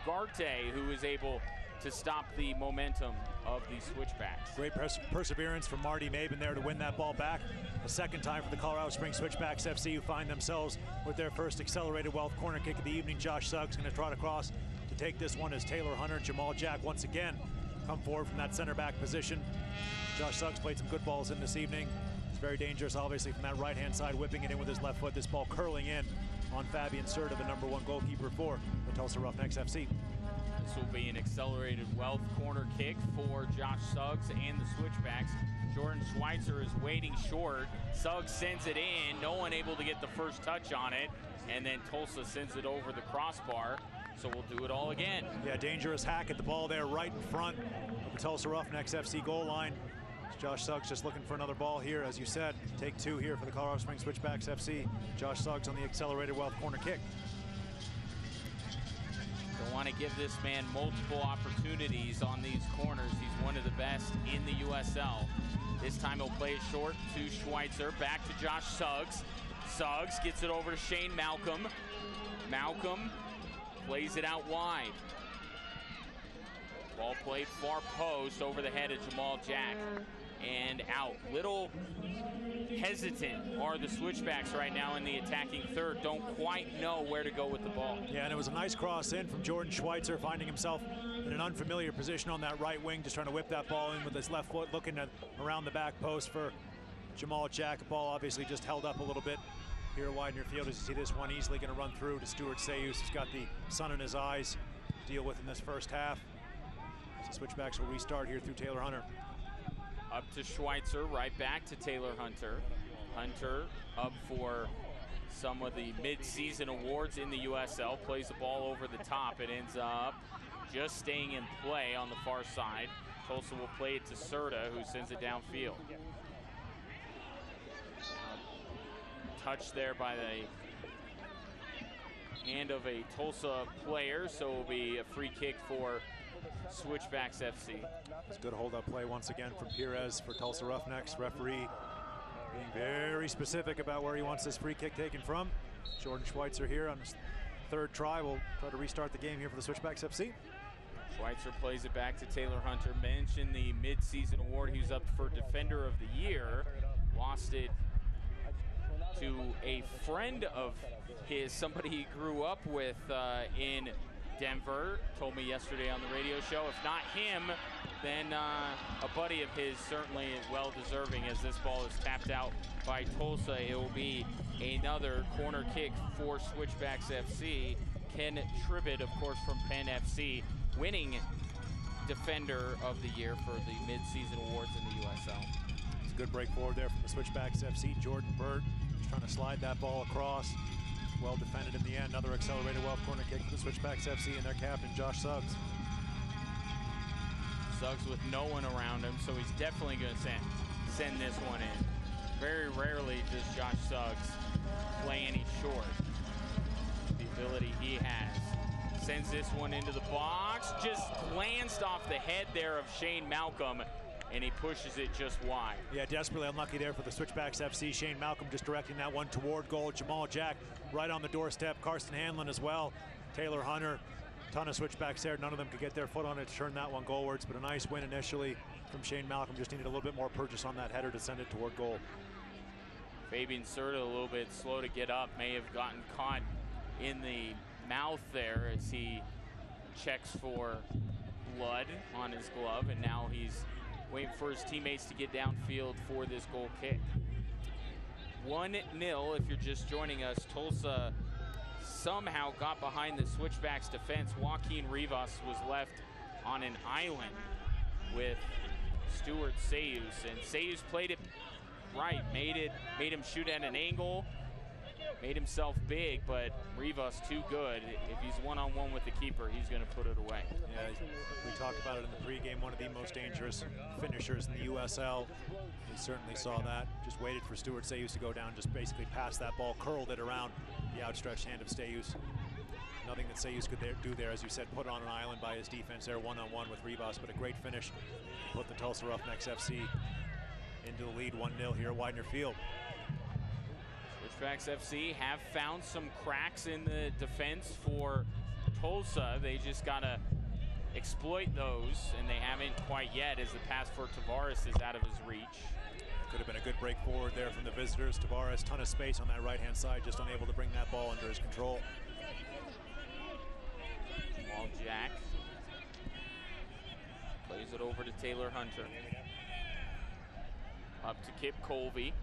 Ugarte who was able to stop the momentum of the Switchbacks. Great perseverance from Marty Mabin there to win that ball back. A second time for the Colorado Springs Switchbacks FC, who find themselves with their first accelerated wealth corner kick of the evening. Josh Suggs going to trot across to take this one as Taylor Hunter and Jamal Jack once again come forward from that center back position. Josh Suggs played some good balls in this evening. It's very dangerous, obviously, from that right-hand side, whipping it in with his left foot. This ball curling in on Fabian Serta, the #1 goalkeeper for the Tulsa Roughnecks FC. This will be an accelerated wealth corner kick for Josh Suggs and the Switchbacks. Jordan Schweitzer is waiting short. Suggs sends it in, no one able to get the first touch on it, and then Tulsa sends it over the crossbar. So we'll do it all again. Yeah, dangerous hack at the ball there right in front of the Tulsa Roughnecks FC goal line. Josh Suggs just looking for another ball here, as you said. Take 2 here for the Colorado Springs Switchbacks FC. Josh Suggs on the accelerated wealth corner kick. Don't want to give this man multiple opportunities on these corners. He's one of the best in the USL. This time he'll play it short to Schweitzer, back to Josh Suggs. Suggs gets it over to Shane Malcolm. Malcolm plays it out wide. Ball played far post over the head of Jamal Jack and out. Little hesitant are the Switchbacks right now in the attacking third. Don't quite know where to go with the ball. Yeah, and it was a nice cross in from Jordan Schweitzer, finding himself in an unfamiliar position on that right wing, just trying to whip that ball in with his left foot, looking at around the back post for Jamal Jack. The ball obviously just held up a little bit here wide near field. As you see, this one easily going to run through to Stuart Sayus. He's got the sun in his eyes to deal with in this first half. So Switchbacks will restart here through Taylor Hunter. Up to Schweitzer, right back to Taylor Hunter. Hunter up for some of the mid-season awards in the USL. Plays the ball over the top. It ends up just staying in play on the far side. Tulsa will play it to Serta, who sends it downfield. Touch there by the hand of a Tulsa player, so it will be a free kick for Switchbacks FC. It's good hold-up play once again from Perez for Tulsa Roughnecks. Referee being very specific about where he wants this free kick taken from. Jordan Schweitzer here on his 3rd try. We'll try to restart the game here for the Switchbacks FC. Schweitzer plays it back to Taylor Hunter. Mentioned the mid-season award. He was up for Defender of the Year. Lost it to a friend of his, somebody he grew up with in Denver. Told me yesterday on the radio show, if not him, then a buddy of his, certainly well deserving, as this ball is tapped out by Tulsa. It will be another corner kick for Switchbacks FC. Ken Tribbett, of course, from Penn FC, winning Defender of the Year for the mid-season awards in the USL. It's a good break forward there from the Switchbacks FC. Jordan Burt just trying to slide that ball across. Well defended in the end. Another accelerated wealth corner kick for the Switchbacks FC and their captain, Josh Suggs. Suggs with no one around him, so he's definitely going to send this one in. Very rarely does Josh Suggs play any short. The ability he has. Sends this one into the box. Just glanced off the head there of Shane Malcolm, and he pushes it just wide. Yeah, desperately unlucky there for the Switchbacks FC. Shane Malcolm just directing that one toward goal. Jamal Jack right on the doorstep. Karsten Hanlon as well. Taylor Hunter. Ton of Switchbacks there. None of them could get their foot on it to turn that one goalwards, but a nice win initially from Shane Malcolm. Just needed a little bit more purchase on that header to send it toward goal. Fabian Serta a little bit slow to get up. May have gotten caught in the mouth there as he checks for blood on his glove, and now he's waiting for his teammates to get downfield for this goal kick. 1-0 if you're just joining us. Tulsa somehow got behind the Switchbacks defense. Joaquin Rivas was left on an island with Stuart Sayus, and Sayus played it right, made him shoot at an angle, made himself big, but Rivas too good. If he's one-on-one with the keeper, he's going to put it away. Yeah, we talked about it in the pregame, one of the most dangerous finishers in the USL. He certainly saw that. Just waited for Stuart Sayus to go down, just basically passed that ball, curled it around the outstretched hand of Sayus. Nothing that Sayus could do there, as you said, put on an island by his defense there, one-on-one with Rivas, but a great finish. Put the Tulsa Roughnecks FC into the lead 1-0 here at Widener Field. Switchbacks FC have found some cracks in the defense for Tulsa. They just got to exploit those, and they haven't quite yet, as the pass for Tavares is out of his reach. Could have been a good break forward there from the visitors. Tavares, ton of space on that right-hand side, just unable to bring that ball under his control. Ball Jack plays it over to Taylor Hunter. Up to Kip Colby.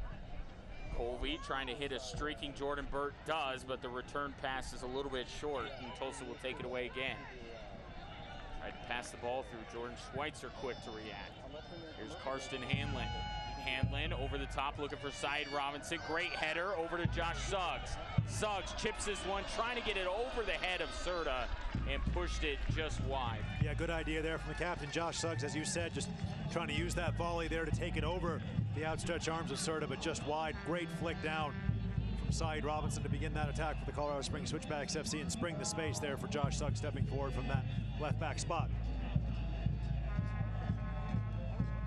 Colby trying to hit a streaking Jordan Burt does, but the return pass is a little bit short, and Tulsa will take it away again. Tried to pass the ball through. Jordan Schweitzer quick to react. Here's Karsten Hanlon. Hanlon over the top looking for Syed Robinson. Great header over to Josh Suggs. Suggs chips this one, trying to get it over the head of Serta and pushed it just wide. Yeah, good idea there from the captain, Josh Suggs, as you said, just trying to use that volley there to take it over the outstretched arms of Serta, but just wide. Great flick down from Syed Robinson to begin that attack for the Colorado Springs Switchbacks FC and spring the space there for Josh Suggs stepping forward from that left back spot.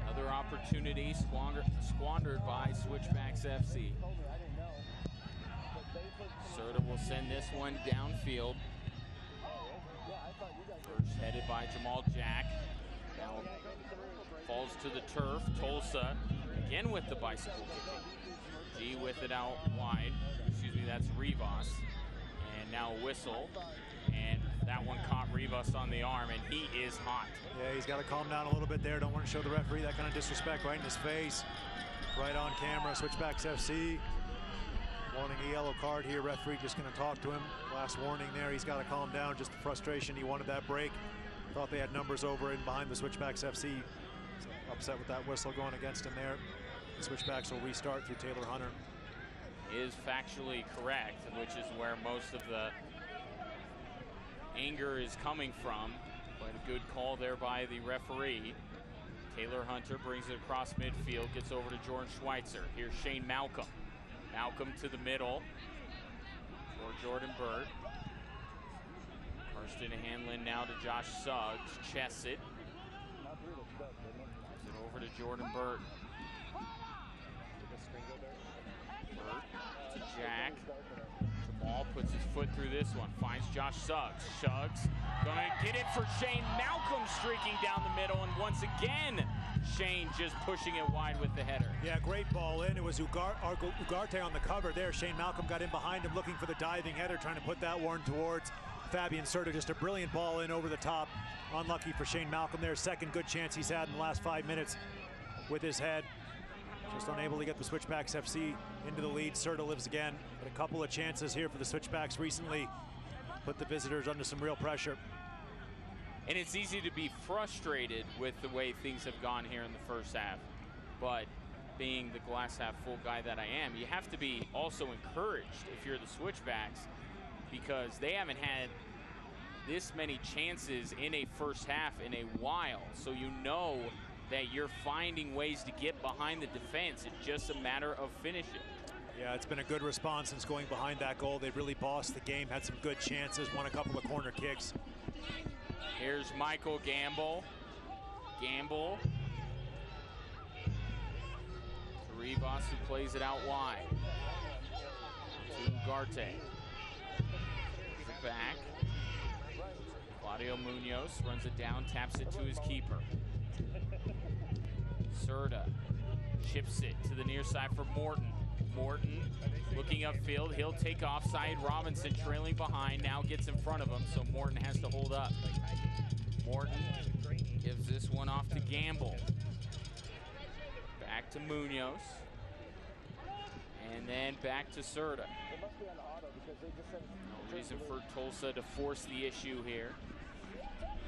Another opportunity squandered by Switchbacks FC. Serta will send this one downfield. First headed by Jamal Jack. Now falls to the turf. Tulsa again with the bicycle kicking. G with it out wide. Excuse me, that's Rivas. And now a whistle. And that one caught Rivas on the arm, and he is hot. Yeah, he's got to calm down a little bit there. Don't want to show the referee that kind of disrespect right in his face. Right on camera, Switchbacks FC. Wanting a yellow card here. Referee just going to talk to him. Last warning there. He's got to calm down. Just the frustration. He wanted that break. Thought they had numbers over and behind the Switchbacks FC. Upset with that whistle going against him there. The Switchbacks will restart through Taylor Hunter. Is factually correct, which is where most of the anger is coming from. But a good call there by the referee. Taylor Hunter brings it across midfield, gets over to Jordan Schweitzer. Here's Shane Malcolm. Malcolm to the middle for Jordan Burt. Karsten Hanlon now to Josh Suggs. Chests it. Gives it over to Jordan Burt. Burt to Jack. Jamal puts his foot through this one. Finds Josh Suggs. Suggs gonna get it for Shane Malcolm, streaking down the middle, and once again Shane just pushing it wide with the header. Yeah, great ball in. It was Ugarte on the cover there. Shane Malcolm got in behind him looking for the diving header, trying to put that one towards Fabian Serta. Just a brilliant ball in over the top. Unlucky for Shane Malcolm there. Second good chance he's had in the last 5 minutes with his head. Just unable to get the Switchbacks FC into the lead. Serta lives again, but a couple of chances here for the Switchbacks recently put the visitors under some real pressure. And it's easy to be frustrated with the way things have gone here in the first half. But being the glass half full guy that I am, you have to be also encouraged if you're the Switchbacks, because they haven't had this many chances in a first half in a while. So you know that you're finding ways to get behind the defense. It's just a matter of finishing. Yeah, it's been a good response since going behind that goal. They've really bossed the game, had some good chances, won a couple of corner kicks. Here's Michael Gamble. Gamble. To Rivas, who plays it out wide. To Ugarte. Back. Claudio Munoz runs it down, taps it to his keeper. Serta chips it to the near side for Morton. Morton looking upfield. He'll take off. Syed Robinson trailing behind. Now gets in front of him, so Morton has to hold up. Morton gives this one off to Gamble. Back to Munoz. And then back to Serta. No reason for Tulsa to force the issue here.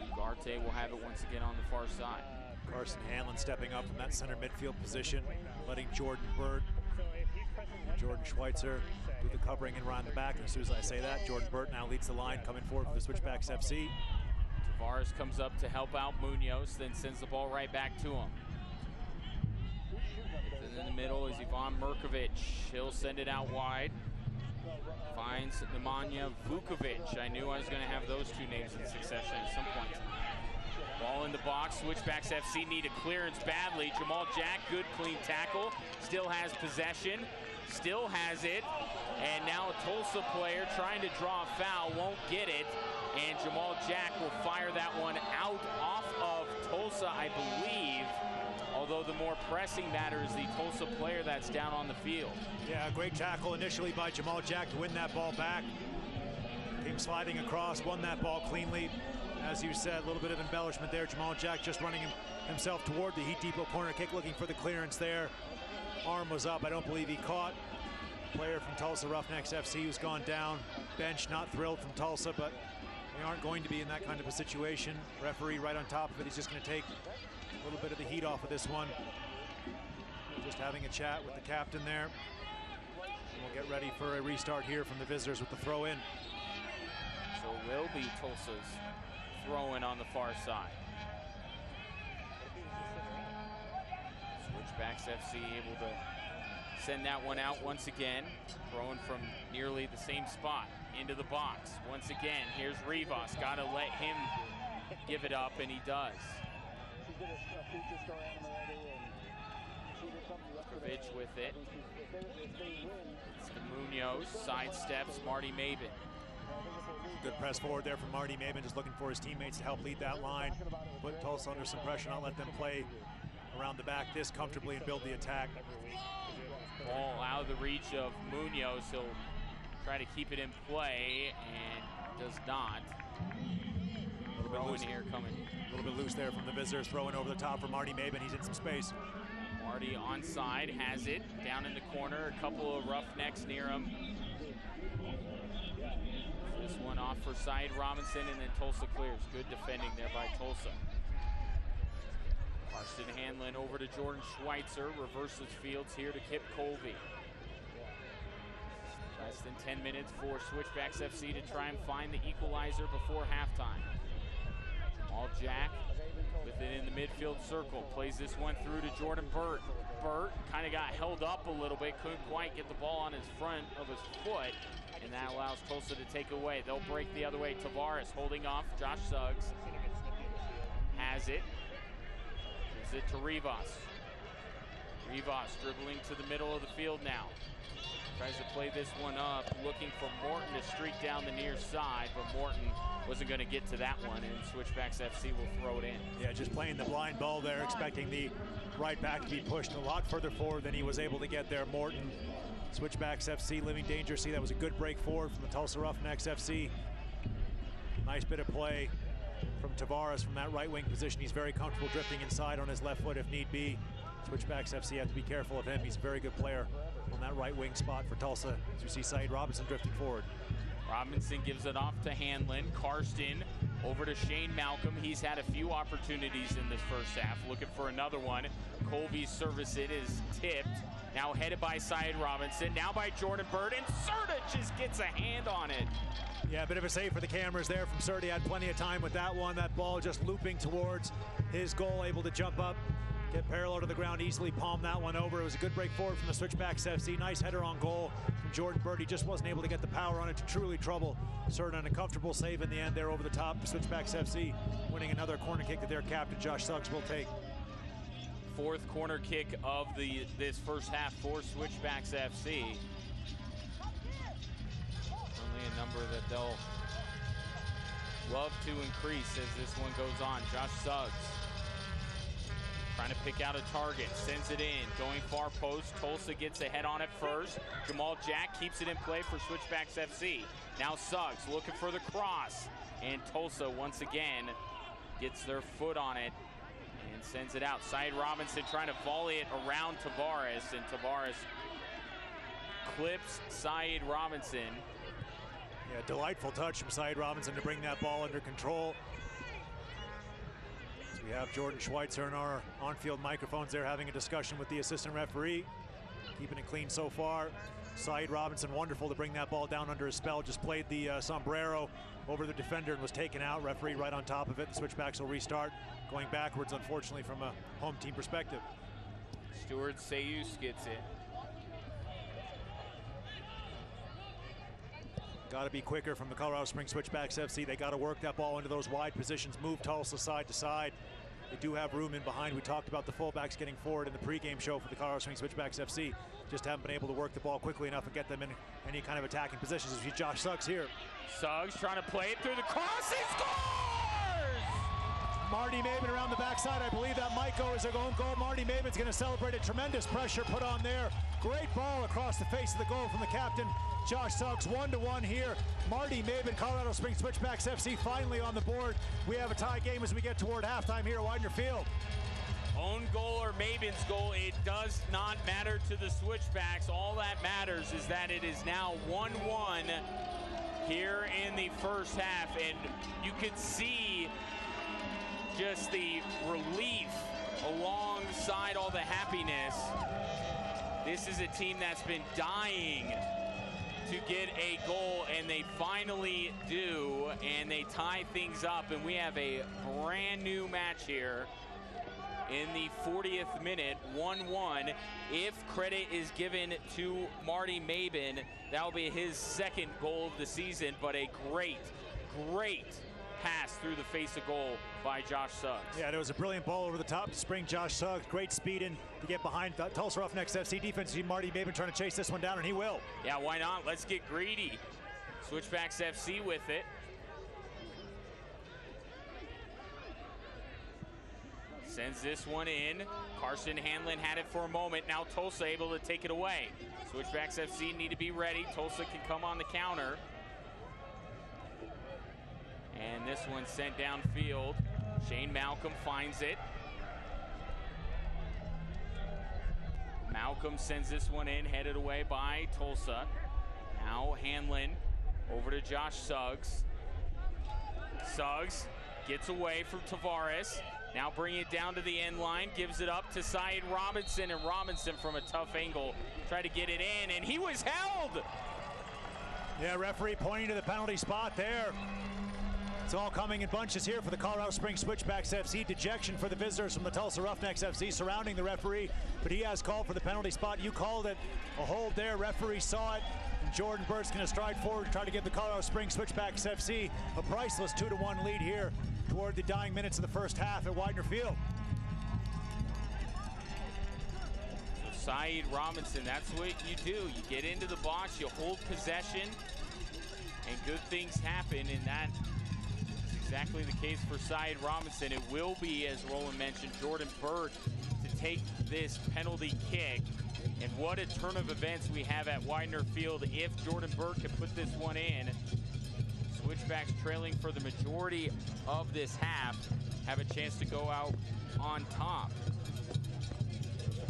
Ugarte will have it once again on the far side. Carson Hanlon stepping up from that center midfield position, letting Jordan Burt, Jordan Schweitzer do the covering and run the back. And as soon as I say that, Jordan Burt now leads the line coming forward for the Switchbacks FC. Tavares comes up to help out Munoz, then sends the ball right back to him. And in the middle is Ivan Mirkovic. He'll send it out wide. Finds Nemanja Vukovic. I knew I was going to have those two names in succession at some point. Ball in the box. Switchbacks FC need a clearance badly. Jamal Jack, good clean tackle. Still has possession. Still has it. And now a Tulsa player trying to draw a foul. Won't get it. And Jamal Jack will fire that one out off of Tulsa, I believe. Although the more pressing matter is the Tulsa player that's down on the field. Yeah, great tackle initially by Jamal Jack to win that ball back. Came sliding across, won that ball cleanly. As you said, a little bit of embellishment there. Jamal Jack just running himself toward the Heat Depot corner kick, looking for the clearance there. Arm was up. I don't believe he caught. Player from Tulsa Roughnecks FC who's gone down. Bench not thrilled from Tulsa, but they aren't going to be in that kind of a situation. Referee right on top of it. He's just going to take a little bit of the heat off of this one. Just having a chat with the captain there. And we'll get ready for a restart here from the visitors with the throw in. So it will be Tulsa's throw in on the far side. Switchbacks FC able to send that one out once again. Throwing from nearly the same spot into the box. Once again, here's Rivas. Got to let him give it up, and he does. Vukovic with it. It's the Munoz. Sidesteps Marty Maben. Good press forward there from Marty Maben, just looking for his teammates to help lead that line. Put Tulsa under some pressure, not let them play around the back this comfortably and build the attack. Ball out of the reach of Munoz. He'll try to keep it in play and does not. A little bit loose here coming. A little bit loose there from the visitors, throwing over the top for Marty Maben. He's in some space. Marty onside, has it down in the corner. A couple of Roughnecks near him. This one off for Syed Robinson, and then Tulsa clears. Good defending there by Tulsa. Carson Hanlon over to Jordan Schweitzer. Reverses fields here to Kip Colby. Less than 10 minutes for Switchbacks FC to try and find the equalizer before halftime. Jamal Jack with it in the midfield circle. Plays this one through to Jordan Burt. Burt kind of got held up a little bit. Couldn't quite get the ball on his front of his foot. And that allows Tulsa to take away. They'll break the other way. Tavares holding off Josh Suggs. Has it. Gives it to Rivas. Rivas dribbling to the middle of the field now. Tries to play this one up, looking for Morton to streak down the near side, but Morton wasn't going to get to that one, and Switchbacks FC will throw it in. Yeah, just playing the blind ball there, expecting the right back to be pushed a lot further forward than he was able to get there. Morton, Switchbacks FC living dangerously. That was a good break forward from the Tulsa Roughnecks FC. Nice bit of play from Tavares from that right wing position. He's very comfortable drifting inside on his left foot if need be. Switchbacks FC have to be careful of him. He's a very good player on that right wing spot for Tulsa. As you see Syed Robinson drifting forward. Robinson gives it off to Hanlon. Karsten over to Shane Malcolm. He's had a few opportunities in this first half. Looking for another one. Colby's service it is tipped. Now headed by Syed Robinson. Now by Jordan Burt. And Serta just gets a hand on it. Yeah, a bit of a save for the cameras there from Serta. He had plenty of time with that one. That ball just looping towards his goal, able to jump up, get parallel to the ground, easily palm that one over. It was a good break forward from the Switchbacks FC. Nice header on goal from Jordan Burt. He just wasn't able to get the power on it to truly trouble Serta, and a comfortable save in the end there over the top. Switchbacks FC winning another corner kick that their captain Josh Suggs will take. Fourth corner kick of this first half for Switchbacks FC. Only a number that they'll love to increase as this one goes on. Josh Suggs trying to pick out a target, sends it in, going far post. Tulsa gets a head on it first. Jamal Jack keeps it in play for Switchbacks FC. Now Suggs looking for the cross, and Tulsa once again gets their foot on it. And and sends it out. Syed Robinson trying to volley it around Tavares, and Tavares clips Syed Robinson. Yeah, delightful touch from Syed Robinson to bring that ball under control. So we have Jordan Schweitzer in our on-field microphones there having a discussion with the assistant referee. Keeping it clean so far. Syed Robinson, wonderful to bring that ball down under his spell. Just played the sombrero over the defender and was taken out. Referee right on top of it. The Switchbacks will restart. Going backwards, unfortunately, from a home team perspective. Stuart Sayus gets it. Got to be quicker from the Colorado Springs Switchbacks FC. They got to work that ball into those wide positions, move Tulsa side to side. They do have room in behind. We talked about the fullbacks getting forward in the pregame show for the Colorado Springs Switchbacks FC. Just haven't been able to work the ball quickly enough and get them in any kind of attacking positions. As we see Josh Suggs here. Suggs trying to play it through the cross. He scores! Marty Maben around the backside. I believe that might go as a own goal. Marty Maben's going to celebrate it. Tremendous pressure put on there. Great ball across the face of the goal from the captain, Josh Suggs. 1-1 here. Marty Maben, Colorado Springs Switchbacks FC finally on the board. We have a tie game as we get toward halftime here at Widener Field. Own goal or Maben's goal, it does not matter to the Switchbacks. All that matters is that it is now 1-1 here in the first half, and you could see just the relief alongside all the happiness. This is a team that's been dying to get a goal, and they finally do, and they tie things up, and we have a brand new match here in the 40th minute, 1-1. If credit is given to Marty Maben, that'll be his second goal of the season, but a great pass through the face of goal by Josh Suggs. Yeah, there was a brilliant ball over the top to spring Josh Suggs. Great speed in to get behind the Tulsa Roughnecks FC defense. See Marty Maben trying to chase this one down, and he will. Yeah, why not? Let's get greedy. Switchbacks FC with it. Sends this one in. Carson Hanlon had it for a moment. Now Tulsa able to take it away. Switchbacks FC need to be ready. Tulsa can come on the counter. And this one sent downfield. Shane Malcolm finds it. Malcolm sends this one in, headed away by Tulsa. Now Hanlon over to Josh Suggs. Suggs gets away from Tavares. Now bringing it down to the end line, gives it up to Syed Robinson, and Robinson from a tough angle tried to get it in, and he was held. Yeah, referee pointing to the penalty spot there. It's all coming in bunches here for the Colorado Springs Switchbacks FC. Dejection for the visitors from the Tulsa Roughnecks FC surrounding the referee, but he has called for the penalty spot. You called it a hold there. Referee saw it, and Jordan Burt's going to stride forward to try to give the Colorado Springs Switchbacks FC a priceless 2-1 lead here toward the dying minutes of the first half at Widener Field. So Syed Robinson, that's what you do. You get into the box, you hold possession, and good things happen, and that exactly the case for Syed Robinson. It will be, as Roland mentioned, Jordan Burt to take this penalty kick. And what a turn of events we have at Widener Field if Jordan Burt can put this one in. Switchbacks trailing for the majority of this half have a chance to go out on top.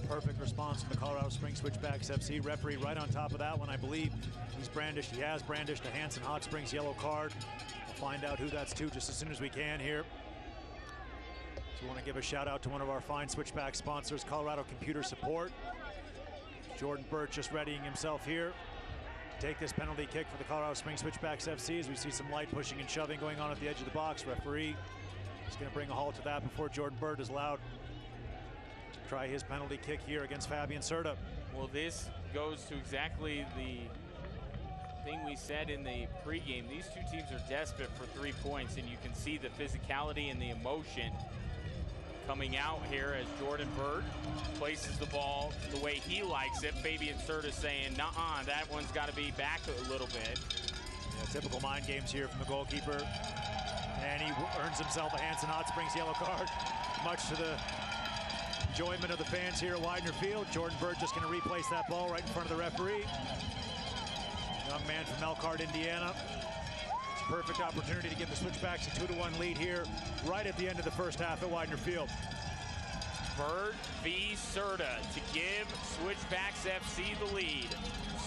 Perfect response from the Colorado Springs Switchbacks FC. Referee right on top of that one. I believe he has brandished a Hanson Hot Springs yellow card. We'll find out who that's to just as soon as we can here. So we want to give a shout out to one of our fine Switchback sponsors, Colorado Computer Support. Jordan Burt just readying himself here to take this penalty kick for the Colorado Springs Switchbacks FC as we see some light pushing and shoving going on at the edge of the box. Referee is going to bring a halt to that before Jordan Burt is allowed to try his penalty kick here against Fabian Serta. Well, this goes to exactly the thing we said in the pregame. These two teams are desperate for 3 points, and you can see the physicality and the emotion coming out here as Jordan Burt places the ball the way he likes it. Fabian Serta saying, nuh-uh, that one's got to be back a little bit. Yeah, typical mind games here from the goalkeeper. And he earns himself a Hanson Hot Springs yellow card, much to the enjoyment of the fans here at Widener Field. Jordan Burt just going to replace that ball right in front of the referee. Young man from Elkhart, Indiana. It's a perfect opportunity to give the Switchbacks a 2-1 lead here right at the end of the first half at Widener Field. Bird v. Serta to give Switchbacks FC the lead.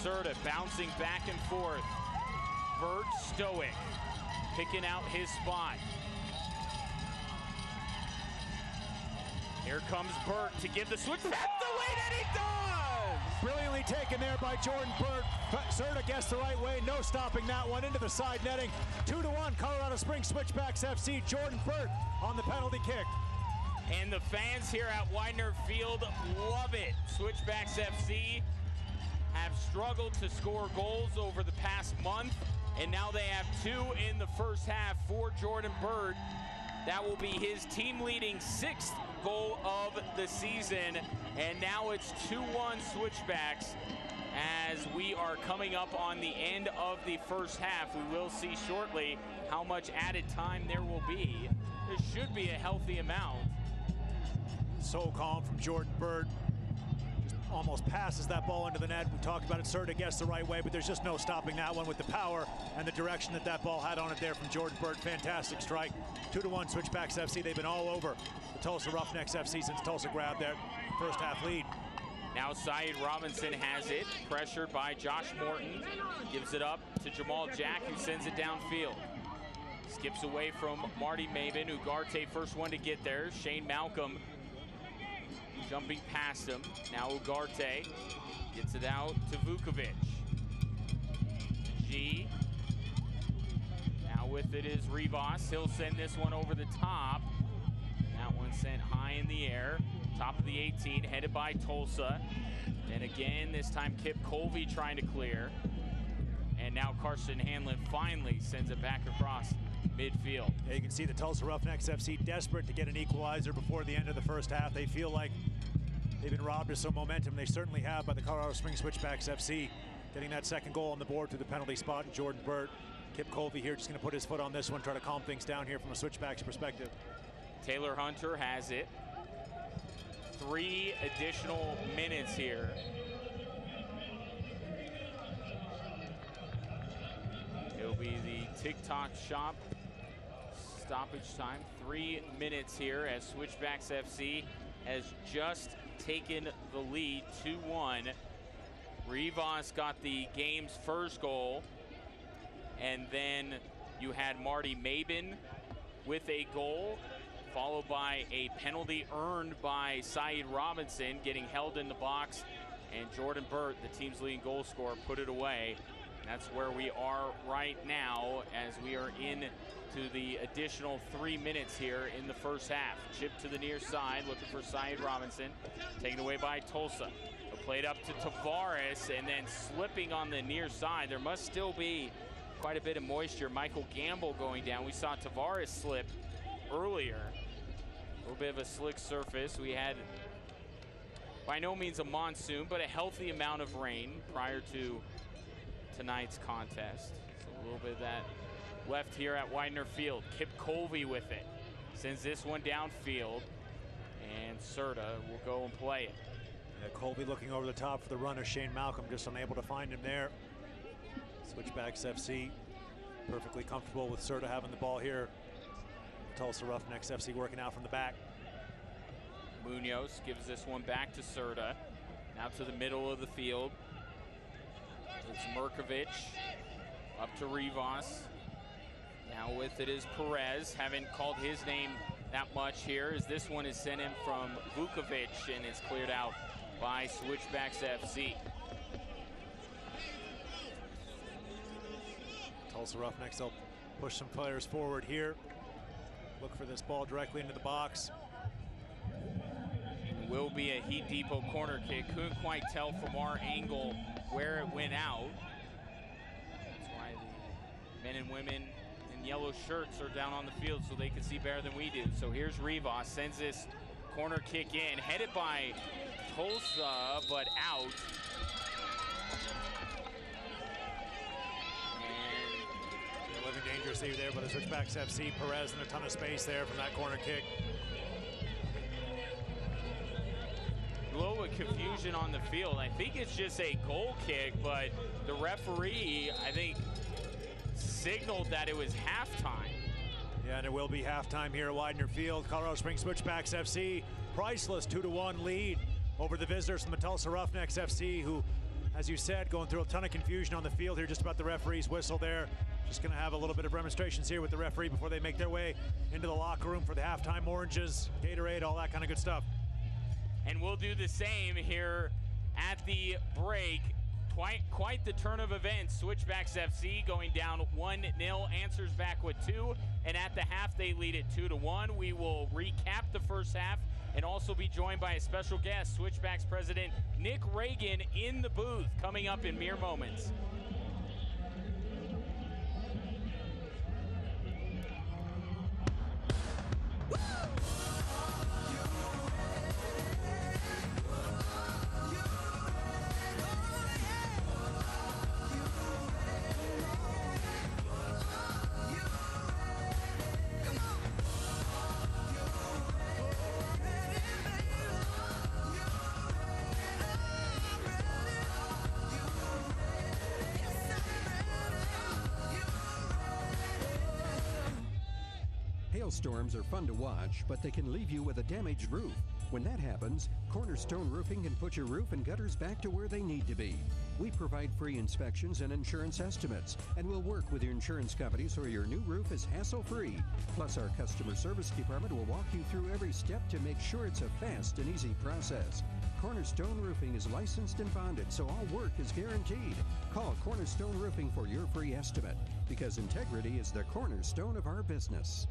Serta bouncing back and forth. Bird stoic, picking out his spot. Here comes Burt to give the Switchbacks the lead, and he does! Brilliantly taken there by Jordan Burt. Serta gets the right way, no stopping that one into the side netting. 2-1 Colorado Springs Switchbacks FC. Jordan Burt on the penalty kick. And the fans here at Widener Field love it. Switchbacks FC have struggled to score goals over the past month, and now they have 2 in the first half for Jordan Burt. That will be his team-leading 6th goal of the season, and now it's 2-1 Switchbacks as we are coming up on the end of the first half. We will see shortly how much added time there will be. There should be a healthy amount. So calm from Jordan Burt. Just almost passes that ball into the net. We talked about it. Serta gets the right way, but there's just no stopping that one with the power and the direction that that ball had on it there from Jordan Burt. Fantastic strike. 2-1 Switchbacks FC. They've been all over the Tulsa Roughnecks FC since Tulsa grabbed their first half lead. Now Syed Robinson has it, pressured by Josh Morton. Gives it up to Jamal Jack, who sends it downfield. Skips away from Marty Maben. Ugarte first one to get there. Shane Malcolm jumping past him. Now Ugarte gets it out to Vukovic. G. Now with it is Rivas. He'll send this one over the top. That one sent high in the air. Top of the 18, headed by Tulsa. And again, this time Kip Colby trying to clear. And now Carson Hanlon finally sends it back across midfield. Yeah, you can see the Tulsa Roughnecks FC desperate to get an equalizer before the end of the first half. They feel like they've been robbed of some momentum. They certainly have by the Colorado Springs Switchbacks FC. Getting that second goal on the board through the penalty spot. And Jordan Burt, Kip Colby here just going to put his foot on this one, try to calm things down here from a Switchbacks perspective. Taylor Hunter has it. 3 additional minutes here. It'll be the TikTok shop stoppage time. 3 minutes here as Switchbacks FC has just taken the lead 2-1. Rivas got the game's first goal, and then you had Marty Maben with a goal, followed by a penalty earned by Syed Robinson, getting held in the box, and Jordan Burt, the team's leading goal scorer, put it away. That's where we are right now as we are in to the additional 3 minutes here in the first half. Chip to the near side, looking for Syed Robinson, taken away by Tulsa. Played up to Tavares, and then slipping on the near side. There must still be quite a bit of moisture. Michael Gamble going down. We saw Tavares slip earlier. A little bit of a slick surface. We had by no means a monsoon, but a healthy amount of rain prior to tonight's contest. So a little bit of that left here at Widener Field. Kip Colby with it. Sends this one downfield, and Serta will go and play it. Yeah, Colby looking over the top for the runner. Shane Malcolm just unable to find him there. Switchbacks FC perfectly comfortable with Serta having the ball here. Tulsa Roughnecks FC working out from the back. Munoz gives this one back to Serta. Now to the middle of the field. It's Merkovich up to Rivas. Now with it is Perez. Haven't called his name that much here as this one is sent in from Vukovic, and it's cleared out by Switchbacks FC. Tulsa Roughnecks, they'll push some players forward here. Look for this ball directly into the box. It will be a Heat Depot corner kick. Couldn't quite tell from our angle where it went out. That's why the men and women in yellow shirts are down on the field so they can see better than we do. So here's Rivas, sends this corner kick in, headed by Tulsa, but out. And they're living dangerously there by the Switchbacks FC. Perez in a ton of space there from that corner kick. A little bit of confusion on the field. I think it's just a goal kick, but the referee, I think, signaled that it was halftime. Yeah, and it will be halftime here at Widener Field. Colorado Springs Switchbacks FC, priceless 2-1 lead over the visitors from the Tulsa Roughnecks FC, who, as you said, going through a ton of confusion on the field here, just about the referee's whistle there. Just going to have a little bit of demonstrations here with the referee before they make their way into the locker room for the halftime oranges, Gatorade, all that kind of good stuff. And we'll do the same here at the break. Quite the turn of events. Switchbacks FC going down 1-0, answers back with 2, and at the half they lead it 2-1. We will recap the first half and also be joined by a special guest, Switchbacks president Nick Reagan, in the booth, coming up in mere moments. Hailstorms are fun to watch, but they can leave you with a damaged roof. When that happens, Cornerstone Roofing can put your roof and gutters back to where they need to be. We provide free inspections and insurance estimates, and we'll work with your insurance company so your new roof is hassle-free. Plus, our customer service department will walk you through every step to make sure it's a fast and easy process. Cornerstone Roofing is licensed and bonded, so all work is guaranteed. Call Cornerstone Roofing for your free estimate, because integrity is the cornerstone of our business.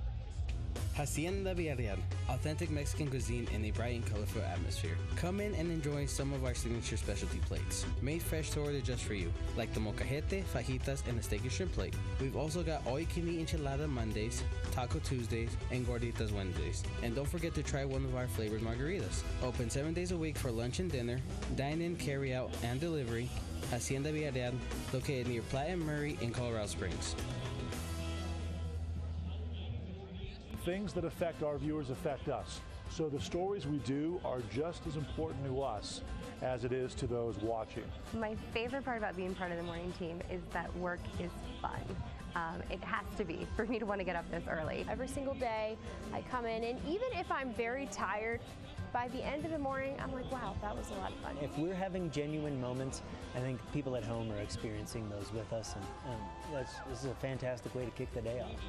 Hacienda Villarreal, authentic Mexican cuisine in a bright and colorful atmosphere. Come in and enjoy some of our signature specialty plates, made fresh to order just for you, like the molcajete, fajitas, and the steak and shrimp plate. We've also got all-you-can-eat enchilada Mondays, Taco Tuesdays, and Gorditas Wednesdays. And don't forget to try one of our flavored margaritas. Open 7 days a week for lunch and dinner, dine-in, carry-out, and delivery. Hacienda Villarreal, located near Platt and Murray in Colorado Springs. Things that affect our viewers affect us. So the stories we do are just as important to us as it is to those watching. My favorite part about being part of the morning team is that work is fun. It has to be for me to want to get up this early. Every single day I come in, and even if I'm very tired, by the end of the morning, I'm like, wow, that was a lot of fun. If we're having genuine moments, I think people at home are experiencing those with us, and this is a fantastic way to kick the day off.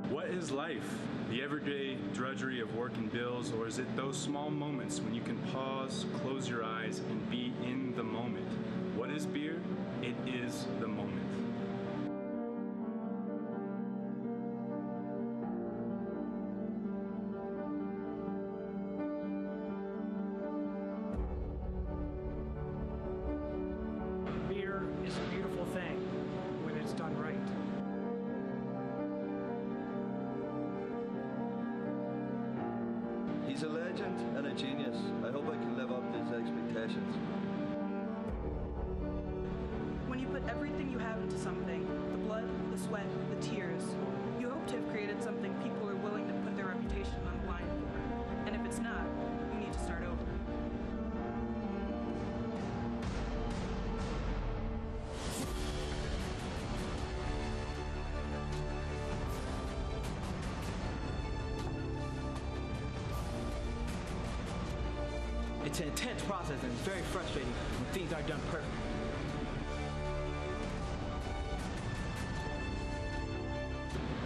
What is life? The everyday drudgery of working bills, or is it those small moments when you can pause, close your eyes, and be in the moment? What is beer? It is the moment. Beer is a beautiful thing when it's done right. He's a legend and a genius. I hope I can live up to his expectations. When you put everything you have into something, the blood, the sweat, the tears, you hope to have created something people are willing to put their reputation on the line for. And if it's not, you need to start over. It's an intense process and it's very frustrating when things aren't done perfectly.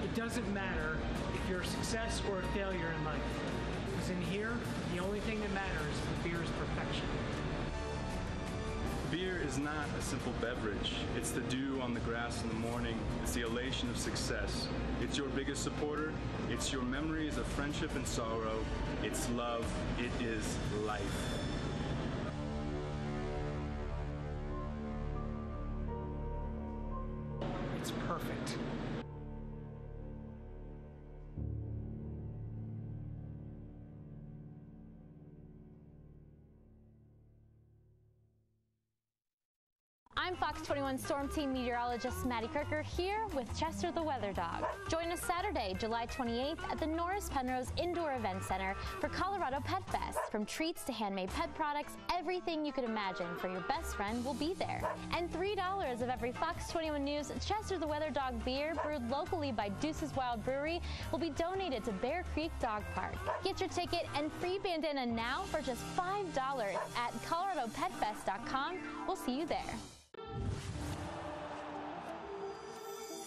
It doesn't matter if you're a success or a failure in life, because in here, the only thing that matters is the beer's perfection. Beer is not a simple beverage. It's the dew on the grass in the morning. It's the elation of success. It's your biggest supporter. It's your memories of friendship and sorrow. It's love. It is life. That's perfect. I'm Fox 21 Storm Team meteorologist Maddie Kirker here with Chester the Weather Dog. Join us Saturday, July 28th at the Norris Penrose Indoor Event Center for Colorado Pet Fest. From treats to handmade pet products, everything you could imagine for your best friend will be there. And $3 of every Fox 21 News Chester the Weather Dog beer brewed locally by Deuce's Wild Brewery will be donated to Bear Creek Dog Park. Get your ticket and free bandana now for just $5 at coloradopetfest.com. We'll see you there.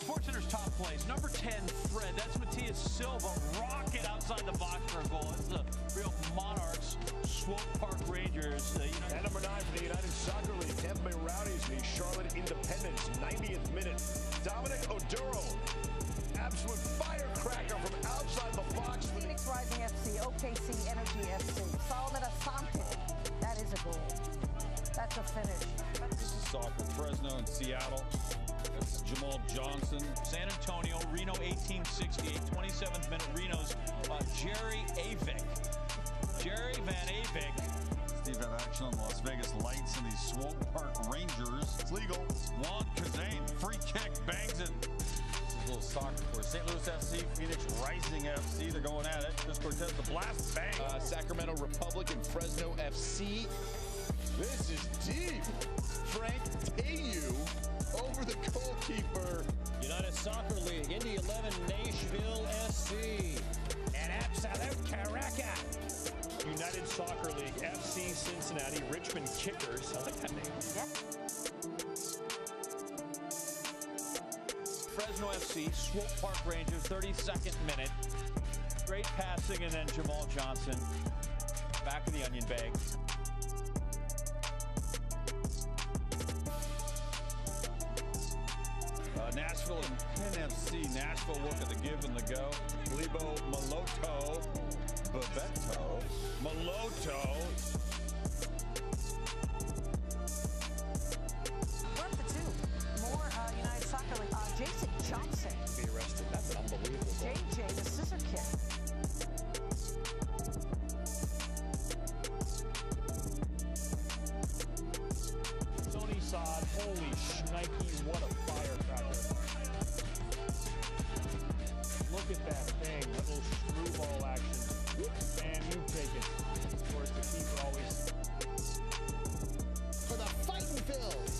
SportsCenter's top plays. Number 10, Fred. That's Matias Silva. Rocket outside the box for a goal. It's the real Monarchs, Swope Park Rangers. And number 9 for the United Soccer League, Tampa Bay Rowdies, the Charlotte Independents, 90th minute. Dominic Oduro. Absolute firecracker from outside the box. Phoenix Rising FC, OKC Energy FC. Solomon Asante. That is a goal. That's a finish. This is soccer. Fresno and Seattle. That's Jamal Johnson. San Antonio, Reno 1868, 27th minute. Reno's Jerry Avik. Jerry Van Avik. Steve have action on Las Vegas Lights and the Swope Park Rangers. It's legal. Juan Kazane, free kick, bangs it. A little soccer for St. Louis FC, Phoenix Rising FC. They're going at it. Chris Cortez, the blast, bang. Sacramento Republic and Fresno FC. This is deep. Frank Tayu over the goalkeeper. United Soccer League, Indy 11, Nashville SC. And Absolute Caraca. United Soccer League, FC Cincinnati, Richmond Kickers. I like that name. Yeah. Fresno FC, Swope Park Rangers, 32nd minute. Great passing, and then Jamal Johnson back of the onion bag. Nashville and Penn FC. Nashville work at the give and the go. Glebo Maloto. Bebeto. Maloto. We're up to 2. More United Soccer League. Jason Johnson. Be arrested. That's an unbelievable goal. JJ, the scissor kick. Tony Sod. Holy shnikey. What a firecracker. Look at that thing. That little screwball action. Man, you take it. Of course, the keeper always. For the Fighting Phils.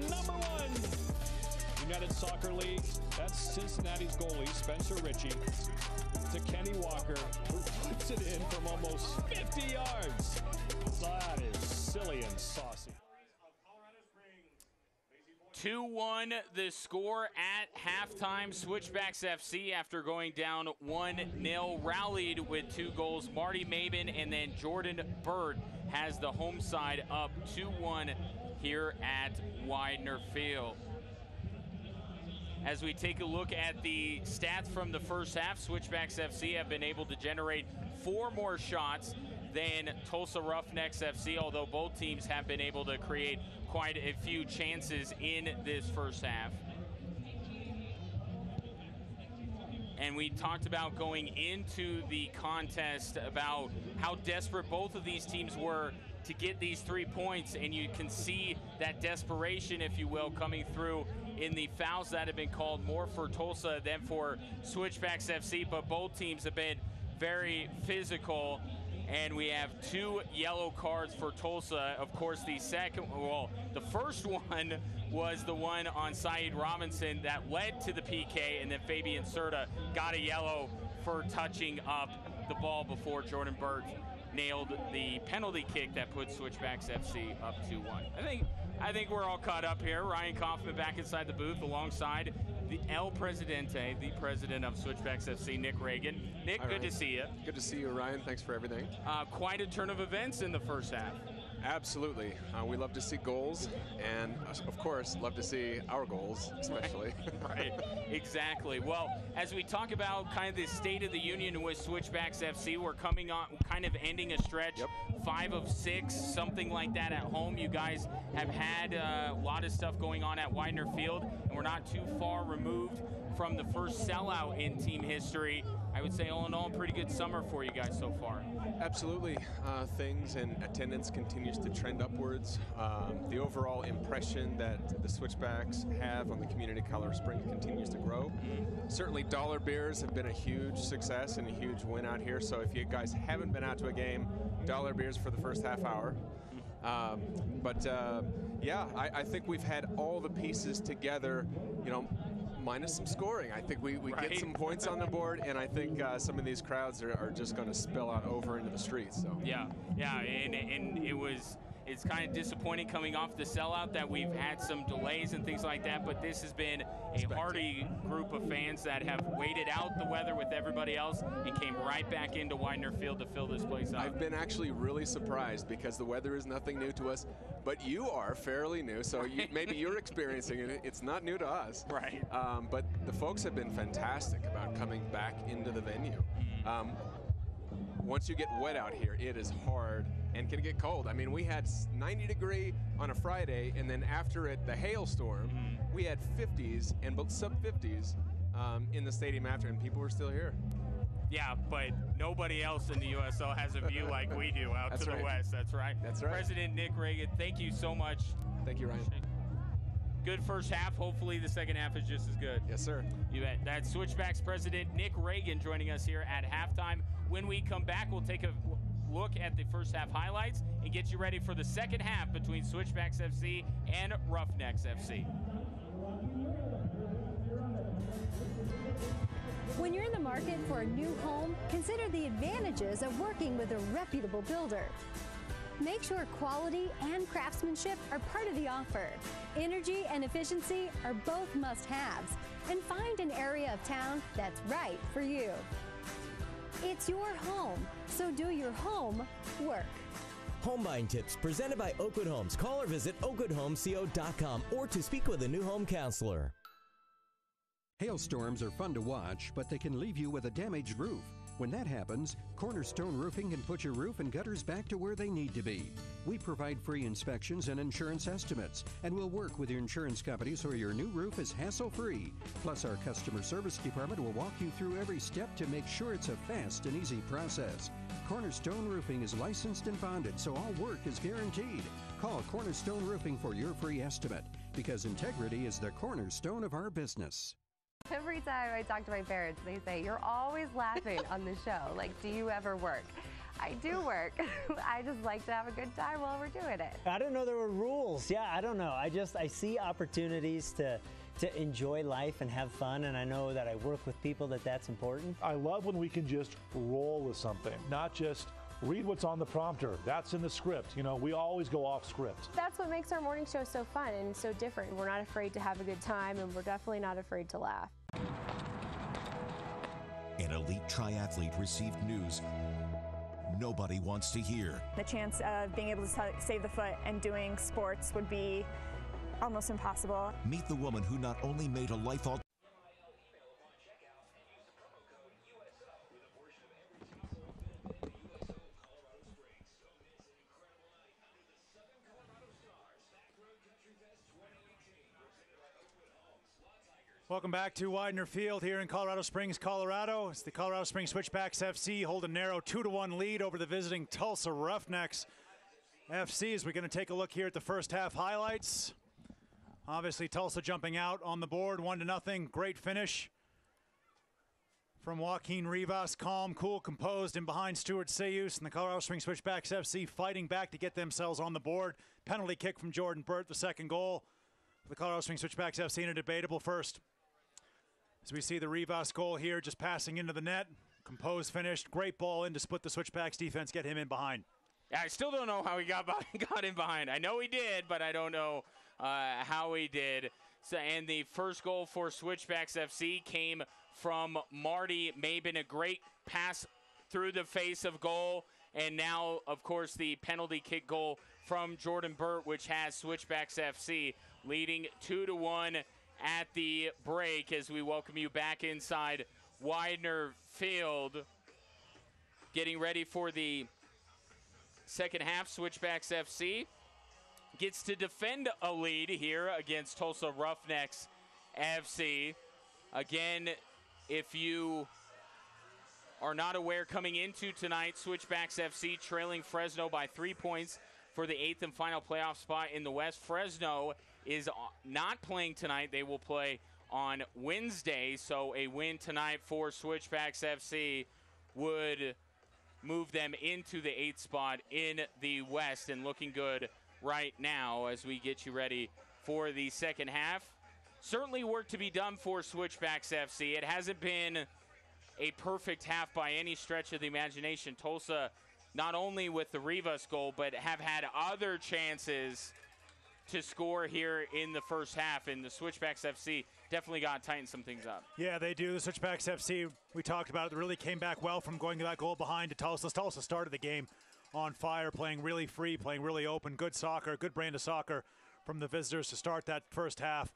Number 1. United Soccer League. That's Cincinnati's goalie, Spencer Ritchie. To Kenny Walker, who puts it in from almost 50 yards. That is silly and saucy. 2-1 the score at halftime. Switchbacks FC, after going down 1-0, rallied with 2 goals. Marty Maben and then Jordan Bird has the home side up 2-1 here at Widener Field. As we take a look at the stats from the first half, Switchbacks FC have been able to generate 4 more shots than Tulsa Roughnecks FC, although both teams have been able to create quite a few chances in this first half. And we talked about going into the contest about how desperate both of these teams were to get these 3 points, and you can see that desperation, if you will, coming through in the fouls that have been called, more for Tulsa than for Switchbacks FC, but both teams have been very physical. And we have 2 yellow cards for Tulsa. Of course, the first one was the one on Saeed Robinson that led to the PK, and then Fabian Serta got a yellow for touching up the ball before Jordan Bird nailed the penalty kick that put Switchbacks FC up 2-1. I think we're all caught up here. Ryan Kaufman back inside the booth alongside the El Presidente, the president of Switchbacks FC, Nick Reagan. Nick, good to see you. Good to see you, Ryan. Thanks for everything. Quite a turn of events in the first half. Absolutely. We love to see goals, and of course, love to see our goals, especially. Right, exactly. Well, as we talk about kind of the state of the union with Switchbacks FC, we're coming on, kind of ending a stretch, 5 of 6, something like that at home. You guys have had a lot of stuff going on at Widener Field, and we're not too far removed from the first sellout in team history. I would say all in all, pretty good summer for you guys so far. Absolutely. Things and attendance continues to trend upwards. The overall impression that the Switchbacks have on the community of Colorado Springs continues to grow. Certainly dollar beers have been a huge success and a huge win out here. So if you guys haven't been out to a game, dollar beers for the first half hour. Yeah, I think we've had all the pieces together, you know, minus some scoring. I think we get some points on the board, and I think some of these crowds are just going to spill out over into the streets. So yeah, and it's kind of disappointing coming off the sellout that we've had some delays and things like that, but this has been a hearty group of fans that have waited out the weather with everybody else and came right back into Widener Field to fill this place up. I've been actually really surprised because the weather is nothing new to us, but you are fairly new, so maybe you're experiencing it. It's not new to us. Right. But the folks have been fantastic about coming back into the venue. Once you get wet out here, it is hard and can get cold. I mean, we had 90 degree on a Friday, and then after it, the hailstorm, we had 50s and sub 50s in the stadium after, and people were still here. Yeah, but nobody else in the USL has a view like we do out to the west. That's right. That's right. President Nick Reagan, thank you so much. Thank you, Ryan. Good first half. Hopefully the second half is just as good. Yes, sir. You bet. That's Switchbacks President Nick Reagan joining us here at halftime. When we come back, we'll take a look at the first half highlights and get you ready for the second half between Switchbacks FC and Roughnecks FC. When you're in the market for a new home, consider the advantages of working with a reputable builder. Make sure quality and craftsmanship are part of the offer. Energy and efficiency are both must-haves. And find an area of town that's right for you. It's your home, so do your home work. Home buying tips presented by Oakwood Homes. Call or visit oakwoodhomesco.com or to speak with a new home counselor. Hailstorms are fun to watch, but they can leave you with a damaged roof. When that happens, Cornerstone Roofing can put your roof and gutters back to where they need to be. We provide free inspections and insurance estimates, and we'll work with your insurance company so your new roof is hassle-free. Plus, our customer service department will walk you through every step to make sure it's a fast and easy process. Cornerstone Roofing is licensed and bonded, so all work is guaranteed. Call Cornerstone Roofing for your free estimate, because integrity is the cornerstone of our business. Every time I talk to my parents, they say, you're always laughing on the show. Like, do you ever work? I do work. I just like to have a good time while we're doing it. I didn't know there were rules. Yeah, I don't know. I see opportunities to enjoy life and have fun, and I know that I work with people that's important. I love when we can just roll with something, not just read what's on the prompter. That's in the script. You know, we always go off script. That's what makes our morning show so fun and so different. We're not afraid to have a good time, and we're definitely not afraid to laugh. An elite triathlete received news nobody wants to hear. The chance of being able to save the foot and doing sports would be almost impossible. Meet the woman who not only made a life altering. Welcome back to Widener Field here in Colorado Springs, Colorado. It's the Colorado Springs Switchbacks FC hold a narrow 2-1 lead over the visiting Tulsa Roughnecks FC as we're going to take a look here at the first half highlights. Obviously, Tulsa jumping out on the board, 1-0. Great finish from Joaquin Rivas. Calm, cool, composed, and behind Stuart Sayus. And the Colorado Springs Switchbacks FC fighting back to get themselves on the board. Penalty kick from Jordan Burt, the second goal. The Colorado Springs Switchbacks FC in a debatable first. As we see the Rivas goal here, just passing into the net. Composed finish. Great ball in to split the Switchbacks defense, get him in behind. Yeah, I still don't know how he got in behind. I know he did, but I don't know how he did. So, and the first goal for Switchbacks FC came from Marty Mabin. A great pass through the face of goal. And now, of course, the penalty kick goal from Jordan Burt, which has Switchbacks FC leading 2-1 at the break as we welcome you back inside Widener Field. Getting ready for the second half, Switchbacks FC gets to defend a lead here against Tulsa Roughnecks FC. Again, if you are not aware, coming into tonight, Switchbacks FC trailing Fresno by 3 points for the 8th and final playoff spot in the West. Fresno is not playing tonight. They will play on Wednesday, so a win tonight for Switchbacks FC would move them into the 8th spot in the West, and looking good right now as we get you ready for the second half. Certainly work to be done for Switchbacks FC. It hasn't been a perfect half by any stretch of the imagination. Tulsa, not only with the Rivas goal, but have had other chances to score here in the first half, and the Switchbacks FC definitely got to tighten some things up. Yeah, they do. The Switchbacks FC, we talked about it, really came back well from going to that goal behind to Tulsa. Tulsa started the game on fire, playing really free, playing really open, good soccer, good brand of soccer from the visitors to start that first half.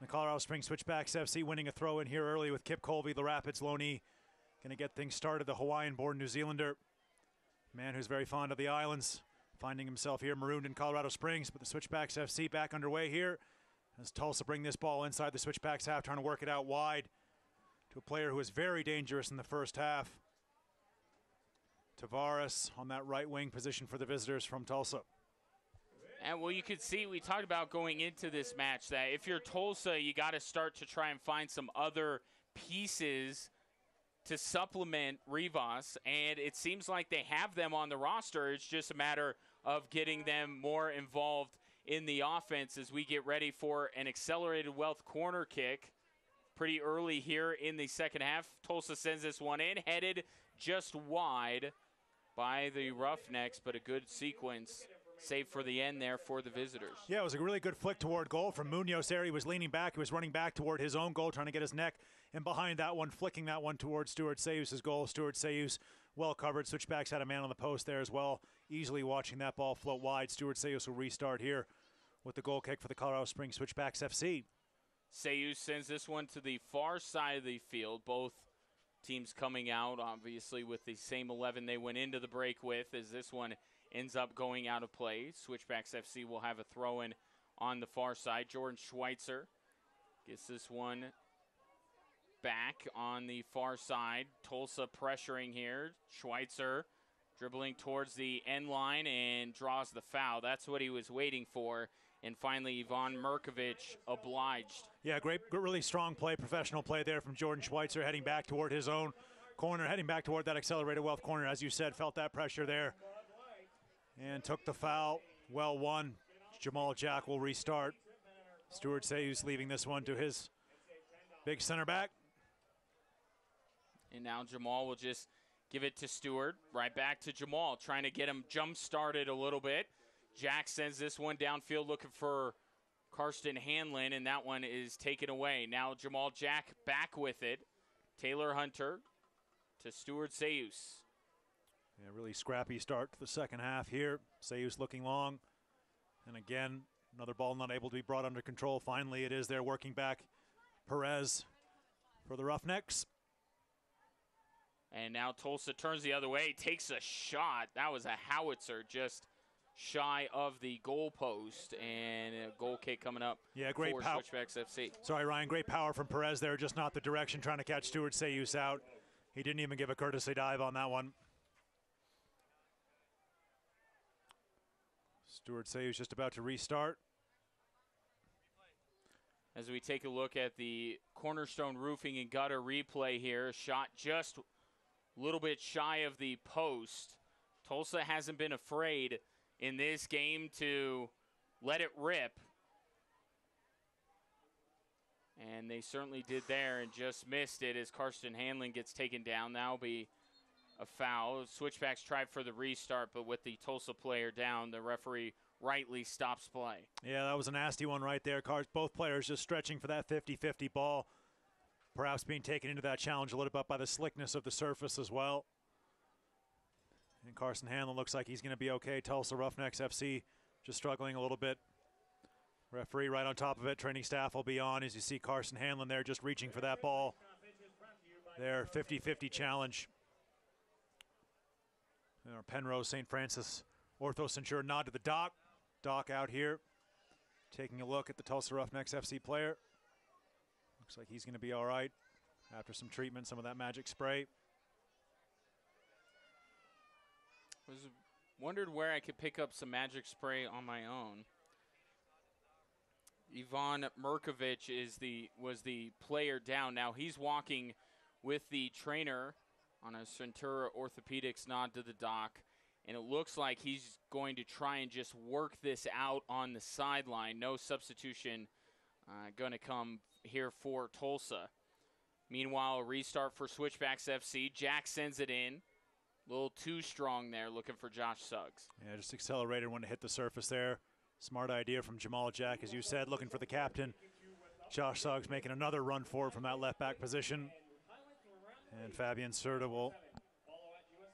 The Colorado Springs Switchbacks FC winning a throw in here early with Kip Colby, the Rapids loanee. Going to get things started. The Hawaiian-born New Zealander, man who's very fond of the islands, finding himself here marooned in Colorado Springs. But the Switchbacks FC back underway here as Tulsa bring this ball inside the Switchbacks half, trying to work it out wide to a player who was very dangerous in the first half. Tavares on that right wing position for the visitors from Tulsa. And well, you could see, we talked about going into this match that if you're Tulsa, you got to start to try and find some other pieces to supplement Rivas, and it seems like they have them on the roster. It's just a matter of getting them more involved in the offense as we get ready for an accelerated Wealth corner kick pretty early here in the second half. Tulsa sends this one in, headed just wide by the Roughnecks, but a good sequence. Save for the end there for the visitors. Yeah, it was a really good flick toward goal from Munoz there. He was leaning back. He was running back toward his own goal, trying to get his neck and behind that one, flicking that one towards Stuart Sayus' goal. Stuart Sayus well covered. Switchbacks had a man on the post there as well, easily watching that ball float wide. Stuart Sayus will restart here with the goal kick for the Colorado Springs Switchbacks FC. Sayus sends this one to the far side of the field. Both teams coming out, obviously, with the same 11 they went into the break with, as this one ends up going out of play. Switchbacks FC will have a throw-in on the far side. Jordan Schweitzer gets this one back on the far side. Tulsa pressuring here. Schweitzer dribbling towards the end line and draws the foul. That's what he was waiting for. And finally, Ivan Merkovich obliged. Yeah, great, really strong play, professional play there from Jordan Schweitzer, heading back toward his own corner, heading back toward that accelerated Wealth corner. As you said, felt that pressure there and took the foul. Well won. Jamal Jack will restart. Stuart Sayus leaving this one to his big center back. And now Jamal will just give it to Stewart. Right back to Jamal, trying to get him jump-started a little bit. Jack sends this one downfield looking for Karsten Hanlon, and that one is taken away. Now Jamal Jack back with it. Taylor Hunter to Stuart Sayus. Yeah, really scrappy start to the second half here. Sayus looking long. And again, another ball not able to be brought under control. Finally, it is there working back. Perez for the Roughnecks. And now Tulsa turns the other way, takes a shot. That was a howitzer just shy of the goal post, and a goal kick coming up. Yeah, great for power. Switchbacks FC. Sorry, Ryan, great power from Perez there, just not the direction, trying to catch Stuart Sayus out. He didn't even give a courtesy dive on that one. Stuart Sayus just about to restart. As we take a look at the Cornerstone Roofing and Gutter replay here, shot just a little bit shy of the post. Tulsa hasn't been afraid in this game to let it rip. And they certainly did there and just missed it as Karsten Hanlon gets taken down. That'll be a foul. Switchbacks tried for the restart, but with the Tulsa player down, the referee rightly stops play. Yeah, that was a nasty one right there. Both players just stretching for that 50-50 ball. Perhaps being taken into that challenge a little bit by the slickness of the surface as well. And Karsten Hanlon looks like he's going to be okay. Tulsa Roughnecks FC just struggling a little bit. Referee right on top of it. Training staff will be on as you see Carson Hanlon there just reaching for that ball. Their 50-50 challenge. And our Penrose St. Francis Ortho Censure nod to the doc. Doc out here taking a look at the Tulsa Roughnecks FC player. Looks like he's going to be all right after some treatment, some of that magic spray. Wondered where I could pick up some magic spray on my own. Ivan Merkovich was the player down. Now he's walking with the trainer on a Centura Orthopedics nod to the doc, and it looks like he's going to try and just work this out on the sideline. No substitution going to come here for Tulsa. Meanwhile, a restart for Switchbacks FC. Jack sends it in. A little too strong there, looking for Josh Suggs. Yeah, just accelerated when it hit the surface there. Smart idea from Jamal Jack, as you said, looking for the captain. Josh Suggs making another run forward from that left back position. And Fabian Serta will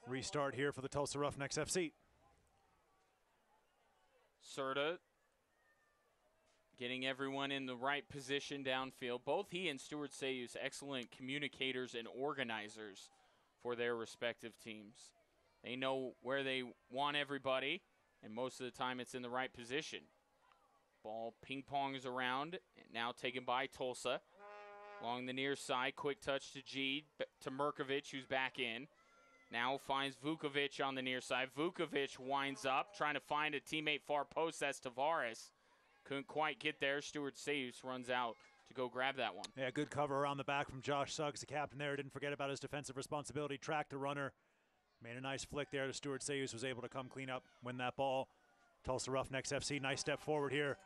restart here for the Tulsa Roughnecks FC. Serta getting everyone in the right position downfield. Both he and Stuart Sayus, excellent communicators and organizers for their respective teams. They know where they want everybody, and most of the time it's in the right position. Ball ping-pongs around, now taken by Tulsa. Along the near side, quick touch to G, to Merkovich, who's back in. Now finds Vukovic on the near side. Vukovic winds up, trying to find a teammate far post. That's Tavares. Couldn't quite get there. Stuart Sayus runs out to go grab that one. Yeah, good cover around the back from Josh Suggs, the captain there. Didn't forget about his defensive responsibility. Tracked the runner. Made a nice flick there to Stuart Sayus, was able to come clean up, win that ball. Tulsa Roughnecks FC, nice step forward here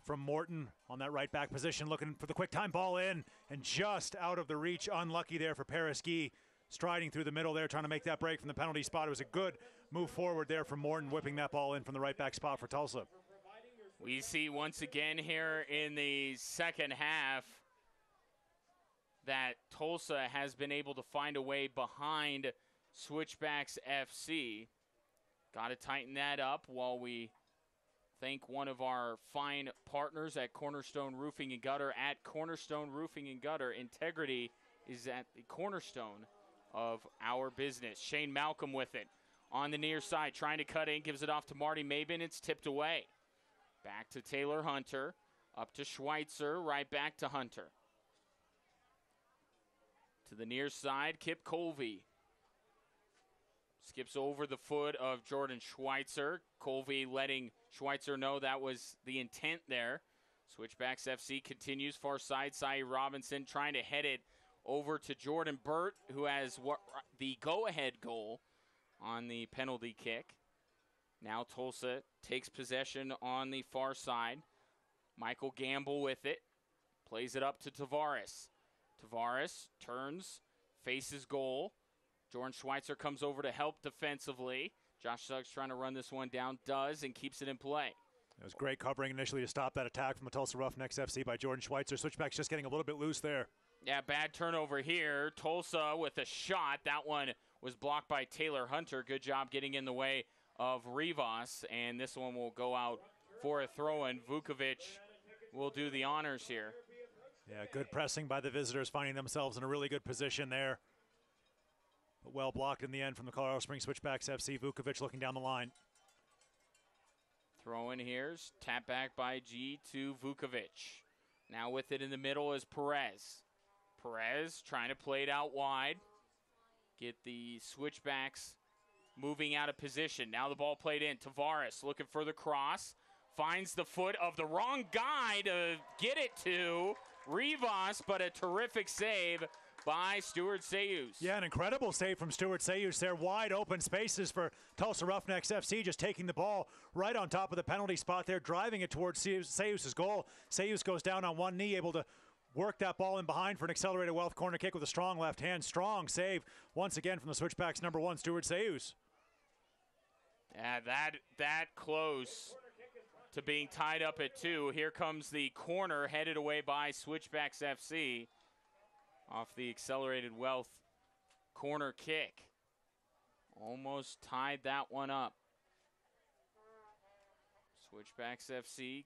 from Morton on that right back position, looking for the quick time ball in, and just out of the reach. Unlucky there for Paraski, striding through the middle there, trying to make that break from the penalty spot. It was a good move forward there from Morton, whipping that ball in from the right back spot for Tulsa. We see once again here in the second half that Tulsa has been able to find a way behind Switchbacks FC. Got to tighten that up while we thank one of our fine partners at Cornerstone Roofing and Gutter. At Cornerstone Roofing and Gutter, integrity is at the cornerstone of our business. Shane Malcolm with it on the near side, trying to cut in, gives it off to Marty Maben. It's tipped away. Back to Taylor Hunter, up to Schweitzer, right back to Hunter. To the near side, Kip Colvey. Skips over the foot of Jordan Schweitzer. Colvey letting Schweitzer know that was the intent there. Switchbacks FC continues far side. Cy Robinson trying to head it over to Jordan Burt, who has the go-ahead goal on the penalty kick. Now Tulsa takes possession on the far side. Michael Gamble with it. Plays it up to Tavares. Tavares turns, faces goal. Jordan Schweitzer comes over to help defensively. Josh Suggs trying to run this one down, does, and keeps it in play. It was great covering initially to stop that attack from the Tulsa Roughnecks FC by Jordan Schweitzer. Switchbacks just getting a little bit loose there. Yeah, bad turnover here. Tulsa with a shot. That one was blocked by Taylor Hunter. Good job getting in the way of Rivas, and this one will go out for a throw-in. Vukovic will do the honors here. Yeah, good pressing by the visitors, finding themselves in a really good position there. But well blocked in the end from the Colorado Springs Switchbacks FC. Vukovic looking down the line. Throw in here, tap back by G to Vukovic. Now with it in the middle is Perez. Perez trying to play it out wide. Get the Switchbacks moving out of position. Now the ball played in. Tavares looking for the cross. Finds the foot of the wrong guy to get it to Rivas, but a terrific save by Stuart Sayus. Yeah, an incredible save from Stuart Sayus there. Wide open spaces for Tulsa Roughnecks FC, just taking the ball right on top of the penalty spot there, driving it towards Sayus' goal. Sayus goes down on one knee, able to work that ball in behind for an accelerated Wealth corner kick with a strong left hand. Strong save once again from the Switchbacks number one, Stuart Sayus. Yeah, that close to being tied up at 2. Here comes the corner headed away by Switchbacks FC off the accelerated Wealth corner kick. Almost tied that one up. Switchbacks FC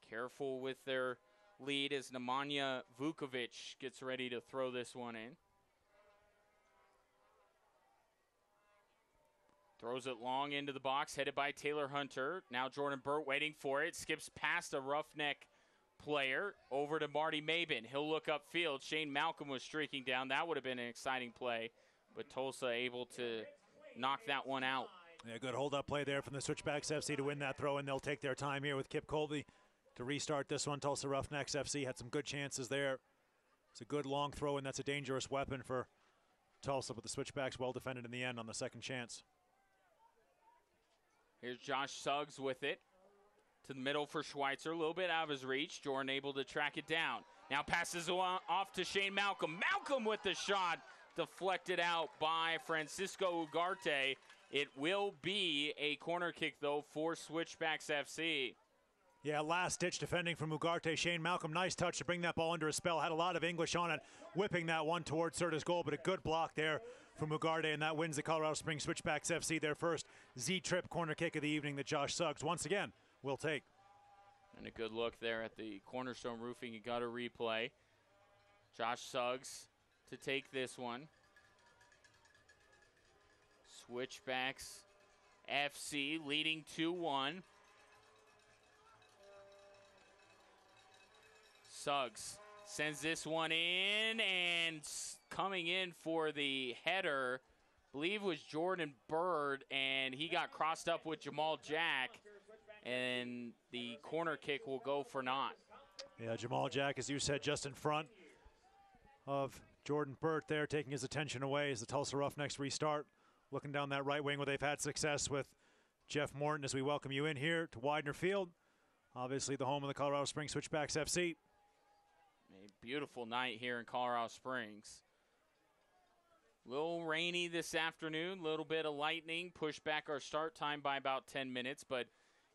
careful with their lead as Nemanja Vukovic gets ready to throw this one in. Throws it long into the box, headed by Taylor Hunter. Now Jordan Burt waiting for it. Skips past a Roughneck player over to Marty Mabin. He'll look upfield. Shane Malcolm was streaking down. That would have been an exciting play, but Tulsa able to knock that one out. Yeah, good hold-up play there from the Switchbacks FC to win that throw, and they'll take their time here with Kip Colby to restart this one. Tulsa Roughnecks FC had some good chances there. It's a good long throw, and that's a dangerous weapon for Tulsa, but the Switchbacks well defended in the end on the second chance. Here's Josh Suggs with it. To the middle for Schweitzer. A little bit out of his reach. Jordan able to track it down. Now passes off to Shane Malcolm. Malcolm with the shot. Deflected out by Francisco Ugarte. It will be a corner kick, though, for Switchbacks FC. Yeah, last-ditch defending from Ugarte. Shane Malcolm, nice touch to bring that ball under a spell. Had a lot of English on it, whipping that one towards Serta's goal, but a good block there from Ugarte, and that wins the Colorado Springs Switchbacks FC their first Z-Trip corner kick of the evening that Josh Suggs, once again, will take. And a good look there at the Cornerstone Roofing. You got a replay. Josh Suggs to take this one. Switchbacks FC leading 2-1. Suggs sends this one in, and coming in for the header, I believe was Jordan Bird, and he got crossed up with Jamal Jack, and the corner kick will go for naught. Yeah, Jamal Jack, as you said, just in front of Jordan Burt there, taking his attention away as the Tulsa Roughnecks restart. Looking down that right wing where they've had success with Jeff Morton as we welcome you in here to Widener Field. Obviously the home of the Colorado Springs Switchbacks FC. A beautiful night here in Colorado Springs. A little rainy this afternoon, a little bit of lightning, pushed back our start time by about 10 minutes, but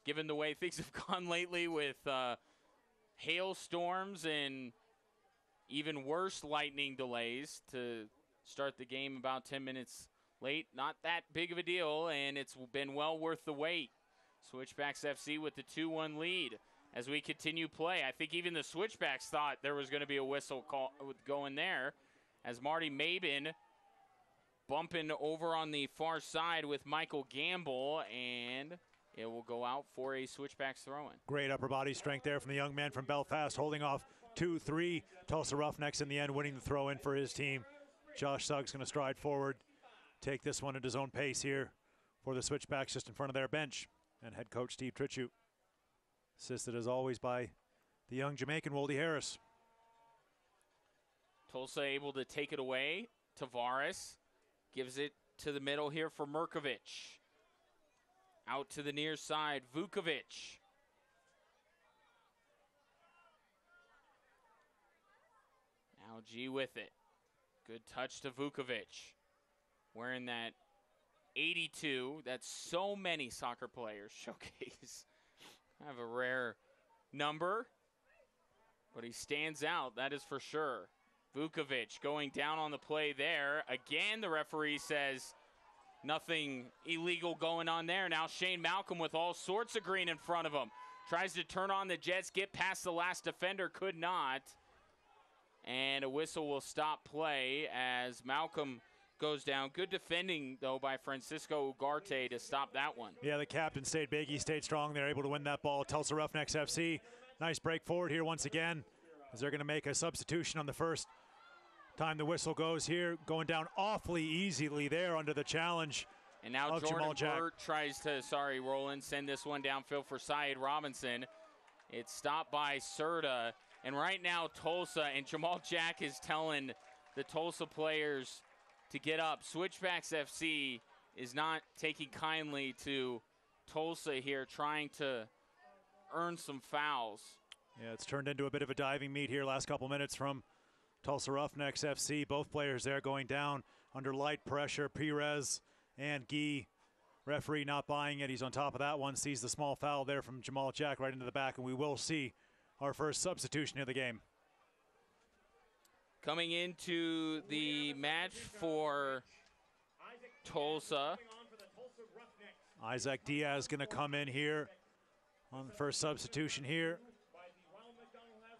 given the way things have gone lately with hailstorms and even worse lightning delays to start the game about 10 minutes late, not that big of a deal, and it's been well worth the wait. Switchbacks FC with the 2-1 lead as we continue play. I think even the Switchbacks thought there was going to be a whistle call going there as Marty Mabin bumping over on the far side with Michael Gamble, and it will go out for a Switchbacks throw-in. Great upper body strength there from the young man from Belfast, holding off 2-3. Tulsa Roughnecks in the end winning the throw-in for his team. Josh Suggs going to stride forward, take this one at his own pace here for the Switchbacks just in front of their bench. And head coach Steve Tritchut, assisted as always by the young Jamaican Woldy Harris. Tulsa able to take it away. Tavares gives it to the middle here for Merkovic. Out to the near side, Vukovic. Now G with it. Good touch to Vukovic. Wearing that 82 that so many soccer players showcase. Have a rare number, but he stands out, that is for sure. Vukovic going down on the play there. Again, the referee says nothing illegal going on there. Now Shane Malcolm with all sorts of green in front of him. Tries to turn on the Jets, get past the last defender, could not. And a whistle will stop play as Malcolm goes down. Good defending, though, by Francisco Ugarte to stop that one. Yeah, the captain stayed big. He stayed strong. They're able to win that ball. Tulsa Roughnecks FC. Nice break forward here once again as they're going to make a substitution on the first time the whistle goes here. Going down awfully easily there under the challenge. And now Jordan Burt tries to, Roland, send this one downfield for Syed Robinson. It's stopped by Serta. And right now, Tulsa and Jamal Jack is telling the Tulsa players to get up. Switchbacks FC is not taking kindly to Tulsa here, trying to earn some fouls. Yeah, it's turned into a bit of a diving meet here last couple minutes from Tulsa Roughnecks FC. Both players there going down under light pressure. Perez and Guy. Referee not buying it. He's on top of that one. Sees the small foul there from Jamal Jack right into the back, and we will see our first substitution of the game. Coming into the match for Tulsa. Isaac Diaz going to come in here On the first substitution here,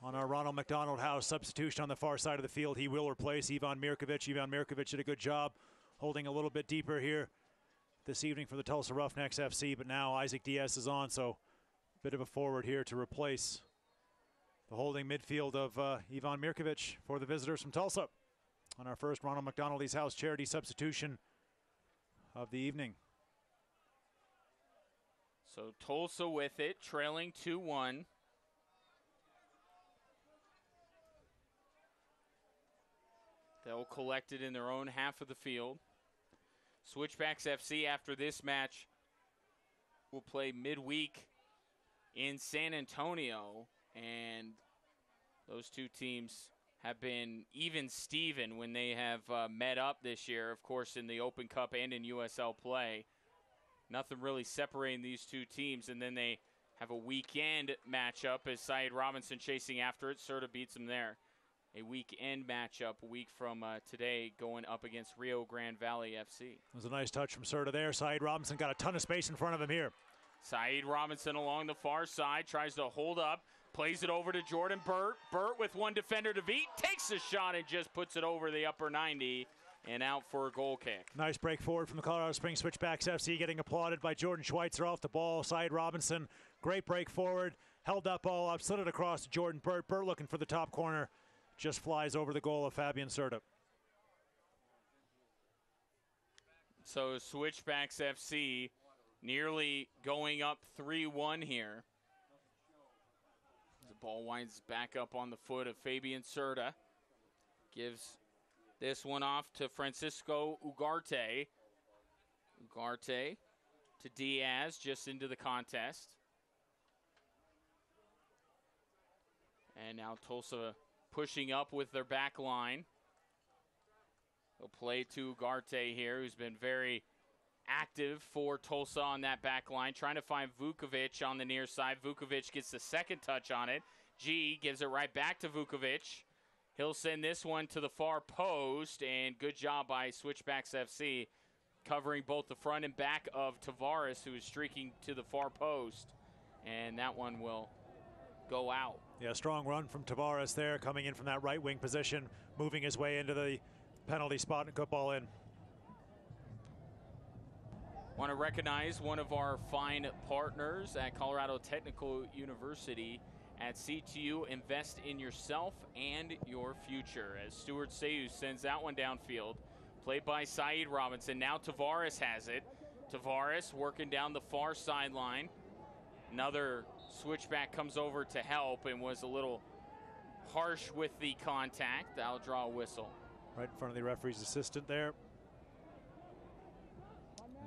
on our Ronald McDonald House substitution on the far side of the field, he will replace Ivan Mirkovic. Ivan Mirkovic did a good job holding a little bit deeper here this evening for the Tulsa Roughnecks FC, but now Isaac Diaz is on, so a bit of a forward here to replace the holding midfield of Ivan Mirkovic for the visitors from Tulsa on our first Ronald McDonald House charity substitution of the evening. So Tulsa with it, trailing 2-1. They'll collect it in their own half of the field. Switchbacks FC, after this match, will play midweek in San Antonio, and those two teams have been even Steven when they have met up this year, of course, in the Open Cup and in USL play. Nothing really separating these two teams, and then they have a weekend matchup as Saeed Robinson chasing after it. Serta beats them there. A weekend matchup a week from today, going up against Rio Grande Valley FC. It was a nice touch from Serta there. Saeed Robinson got a ton of space in front of him here. Saeed Robinson along the far side, tries to hold up, plays it over to Jordan Burt. Burt with one defender to beat, takes a shot and just puts it over the upper 90 and out for a goal kick. Nice break forward from the Colorado Springs Switchbacks FC, getting applauded by Jordan Schweitzer off the ball. Saeed Robinson, great break forward, held that ball up, slid it across to Jordan Burt. Burt looking for the top corner, just flies over the goal of Fabian Serta. So Switchbacks FC nearly going up 3-1 here. The ball winds back up on the foot of Fabian Serta. Gives this one off to Francisco Ugarte. Ugarte to Diaz, just into the contest. And now Tulsa pushing up with their back line. They'll play to Ugarte here, who's been very active for Tulsa on that back line, trying to find Vukovic on the near side. Vukovic gets the second touch on it. G gives it right back to Vukovic. He'll send this one to the far post, and good job by Switchbacks FC covering both the front and back of Tavares, who is streaking to the far post, and that one will go out. Yeah, strong run from Tavares there, coming in from that right wing position, moving his way into the penalty spot and good ball in. Want to recognize one of our fine partners at Colorado Technical University. At CTU, invest in yourself and your future. As Stuart Sayus sends that one downfield, played by Saeed Robinson. Now Tavares has it. Tavares working down the far sideline. Another switchback comes over to help and was a little harsh with the contact. That'll draw a whistle. Right in front of the referee's assistant there.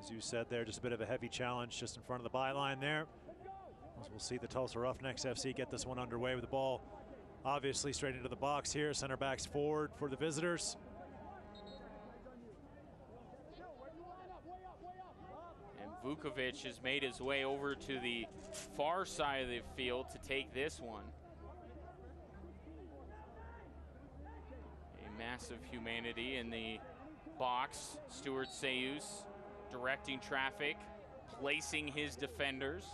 As you said there, just a bit of a heavy challenge just in front of the byline there. As we'll see the Tulsa Roughnecks FC get this one underway with the ball obviously straight into the box here. Center backs forward for the visitors. And Vukovic has made his way over to the far side of the field to take this one. A massive humanity in the box. Stuart Sayus directing traffic, placing his defenders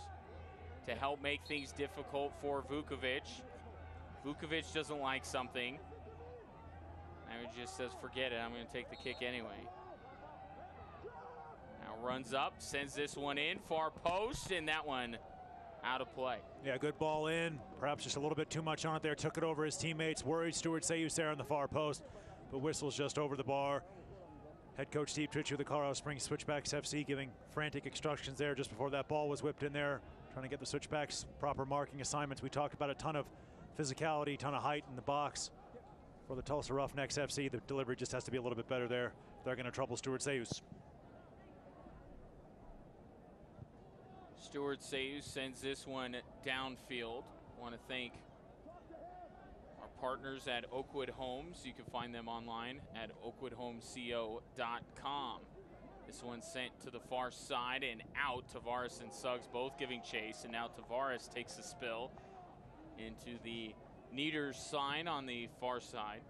to help make things difficult for Vukovic. Vukovic doesn't like something. And he just says, forget it, I'm going to take the kick anyway. Now runs up, sends this one in, far post, and that one out of play. Yeah, good ball in. Perhaps just a little bit too much on it there. Took it over his teammates. Worried Stuart Sayus there on the far post, but whistles just over the bar. Head coach Steve Tritchie of the Colorado Springs Switchbacks FC giving frantic instructions there just before that ball was whipped in there, trying to get the Switchbacks proper marking assignments. We talked about a ton of physicality, ton of height in the box for the Tulsa Roughnecks FC. The delivery just has to be a little bit better there. They're going to trouble Stuart Sayus. Stuart Sayus sends this one downfield. Want to thank our partners at Oakwood Homes. You can find them online at oakwoodhomesco.com. This one sent to the far side and out. Tavares and Suggs both giving chase, and now Tavares takes a spill into the Nieder's sign on the far side.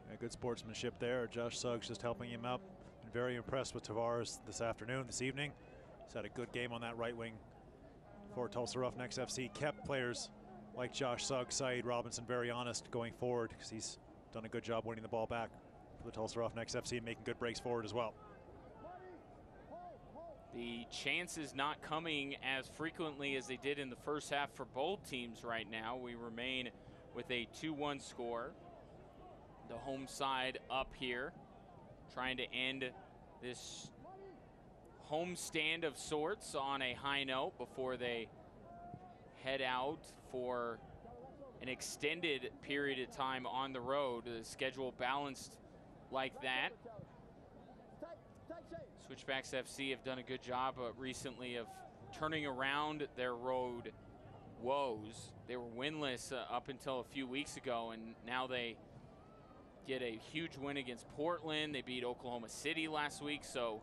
Yeah, good sportsmanship there. Josh Suggs just helping him up. Been very impressed with Tavares this evening. He's had a good game on that right wing for Tulsa Roughnecks FC kept players like Josh Sugg, Saeed Robinson very honest going forward, because he's done a good job winning the ball back for the Tulsa Roughnecks FC and making good breaks forward as well. The chances not coming as frequently as they did in the first half for both teams right now. We remain with a 2-1 score. The home side up here, trying to end this home stand of sorts on a high note before they head out for an extended period of time on the road. The schedule balanced like that. Switchbacks FC have done a good job recently of turning around their road woes. They were winless up until a few weeks ago, and now they get a huge win against Portland. They beat Oklahoma City last week, so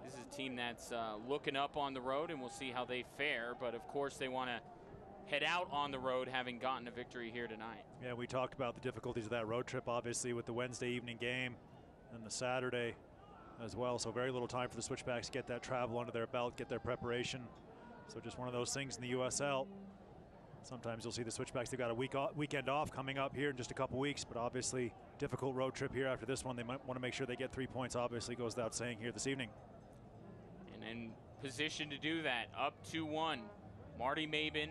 this is a team that's looking up on the road, and we'll see how they fare. But of course, they want to head out on the road, having gotten a victory here tonight. Yeah, we talked about the difficulties of that road trip, obviously, with the Wednesday evening game and the Saturday as well. So very little time for the Switchbacks to get that travel under their belt, get their preparation. So just one of those things in the USL. Sometimes you'll see the Switchbacks, they've got a weekend off coming up here in just a couple weeks, but obviously difficult road trip here after this one. They might want to make sure they get 3 points, obviously goes without saying here this evening. And in position to do that, up 2-1. Marty Maben,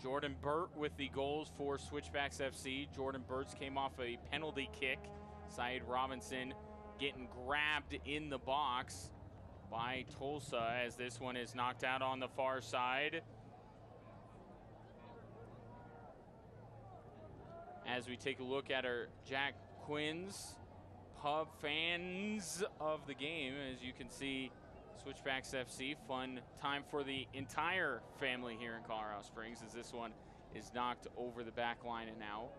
Jordan Burt with the goals for Switchbacks FC. Jordan Burt's came off a penalty kick. Saeed Robinson getting grabbed in the box by Tulsa as this one is knocked out on the far side. As we take a look at our Jack Quinn's pub fans of the game, as you can see, Switchbacks FC, fun time for the entire family here in Colorado Springs, as this one is knocked over the back line and out.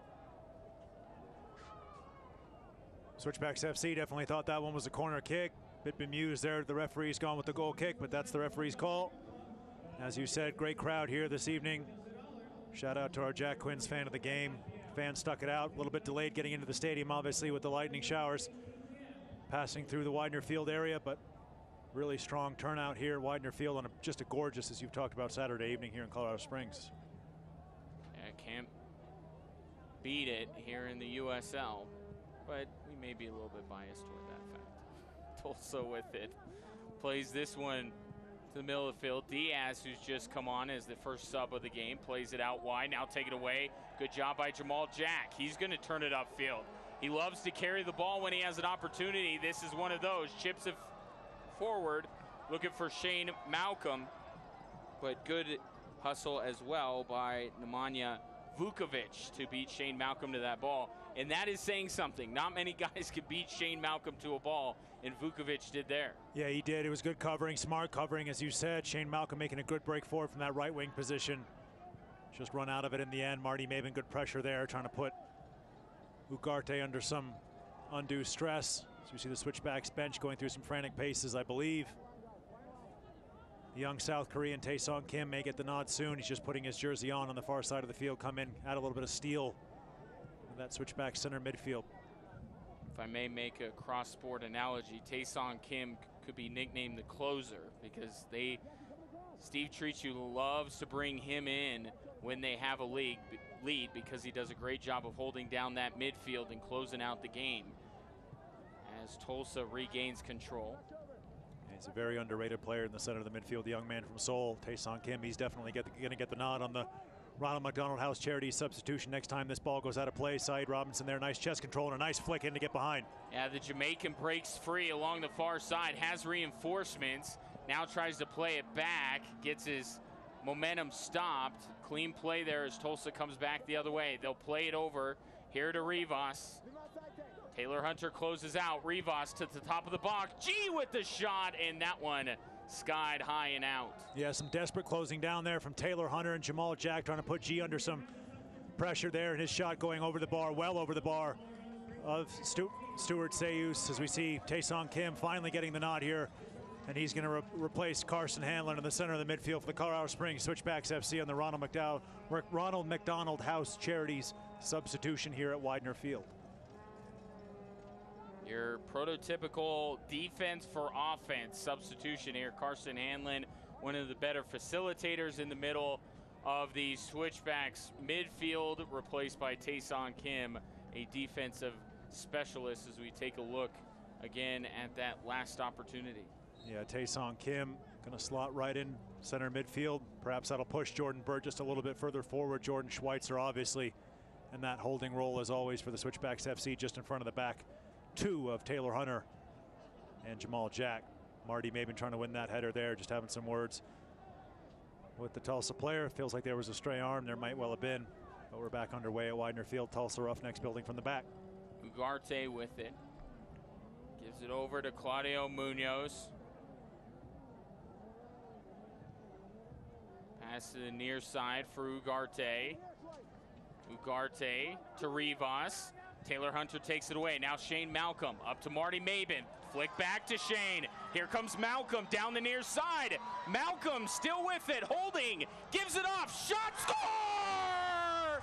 Switchbacks FC definitely thought that one was a corner kick. Bit bemused there. The referee's gone with the goal kick, but that's the referee's call. As you said, great crowd here this evening. Shout out to our Jack Quinn's fan of the game. Fans stuck it out. A little bit delayed getting into the stadium, obviously, with the lightning showers passing through the Widener Field area, but really strong turnout here at Widener Field on just a gorgeous, as you've talked about, Saturday evening here in Colorado Springs. Yeah, can't beat it here in the USL, but we may be a little bit biased toward that fact. Tulsa with it. Plays this one to the middle of the field. Diaz, who's just come on as the first sub of the game, plays it out wide. Now take it away. Good job by Jamal Jack. He's going to turn it upfield. He loves to carry the ball when he has an opportunity. This is one of those. Chips it forward, looking for Shane Malcolm. But good hustle as well by Nemanja Vukovic to beat Shane Malcolm to that ball. And that is saying something. Not many guys can beat Shane Malcolm to a ball, and Vukovic did there. Yeah, he did. It was good covering, smart covering, as you said. Shane Malcolm making a good break forward from that right wing position. Just run out of it in the end. Marty Maben, good pressure there, trying to put Ugarte under some undue stress. So you see the Switchbacks bench going through some frantic paces, I believe. The young South Korean Tae-Song Kim may get the nod soon. He's just putting his jersey on the far side of the field, come in, add a little bit of steel in that Switchback center midfield. If I may make a cross-sport analogy, Tae-Song Kim could be nicknamed the closer because Steve Treachu loves to bring him in when they have a lead because he does a great job of holding down that midfield and closing out the game as Tulsa regains control. He's a very underrated player in the center of the midfield, the young man from Seoul, Tae-Song Kim. He's definitely going to get the nod on the Ronald McDonald House Charity substitution next time this ball goes out of play. Saeed Robinson there, nice chest control and a nice flick in to get behind. Yeah, the Jamaican breaks free along the far side, has reinforcements, now tries to play it back, gets his momentum stopped. Clean play there as Tulsa comes back the other way. They'll play it over here to Rivas. Taylor Hunter closes out. Rivas to the top of the box. G with the shot, and that one skied high and out. Yeah, some desperate closing down there from Taylor Hunter and Jamal Jack trying to put G under some pressure there, and his shot going over the bar, well over the bar of Stuart Sayus, as we see Tae-Song Kim finally getting the nod here, and he's going to replace Carson Hanlon in the center of the midfield for the Colorado Springs Switchbacks FC on the Ronald McDonald House Charities substitution here at Widener Field. Your prototypical defense for offense substitution here. Carson Hanlon one of the better facilitators in the middle of the Switchbacks midfield, replaced by Taeson Kim, a defensive specialist, as we take a look again at that last opportunity. Yeah, Taeson Kim going to slot right in center midfield. Perhaps that'll push Jordan Burt just a little bit further forward. Jordan Schweitzer obviously in that holding role as always for the Switchbacks FC, just in front of the back two of Taylor Hunter and Jamal Jack. Marty Maben trying to win that header there, just having some words with the Tulsa player. Feels like there was a stray arm. There might well have been, but we're back underway at Widener Field. Tulsa Roughnecks building from the back. Ugarte with it. Gives it over to Claudio Munoz. Pass to the near side for Ugarte. Ugarte to Rivas. Taylor Hunter takes it away. Now Shane Malcolm up to Marty Maben. Flick back to Shane. Here comes Malcolm down the near side. Malcolm still with it, holding, gives it off. Shot, score!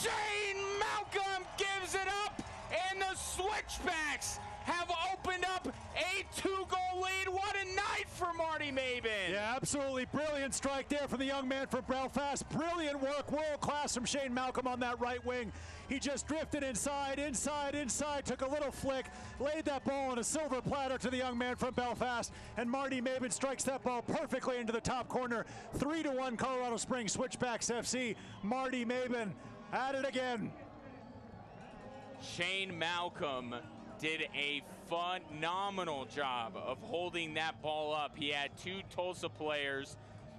Shane Malcolm gives it up, and the Switchbacks have opened up a 2-goal lead. What a night for Marty Maben. Yeah, absolutely brilliant strike there from the young man from Belfast. Brilliant work, world class from Shane Malcolm on that right wing. He just drifted inside, took a little flick, laid that ball on a silver platter to the young man from Belfast, and Marty Maben strikes that ball perfectly into the top corner. 3-1 Colorado Springs Switchbacks FC. Marty Maben at it again. Shane Malcolm did a phenomenal job of holding that ball up. He had two Tulsa players.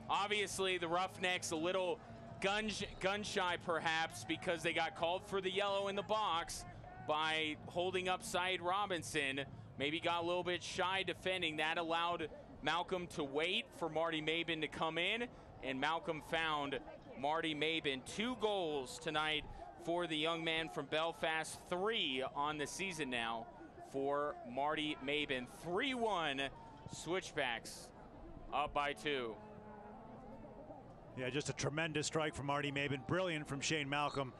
Obviously, the Roughnecks a little gun shy perhaps because they got called for the yellow in the box by holding up Syed Robinson. Maybe got a little bit shy defending. That allowed Malcolm to wait for Marty Maben to come in, and Malcolm found Marty Maben. 2 goals tonight for the young man from Belfast, 3 on the season now for Marty Maben. 3-1 Switchbacks up by 2. Yeah, just a tremendous strike from Marty Maben. Brilliant from Shane Malcolm,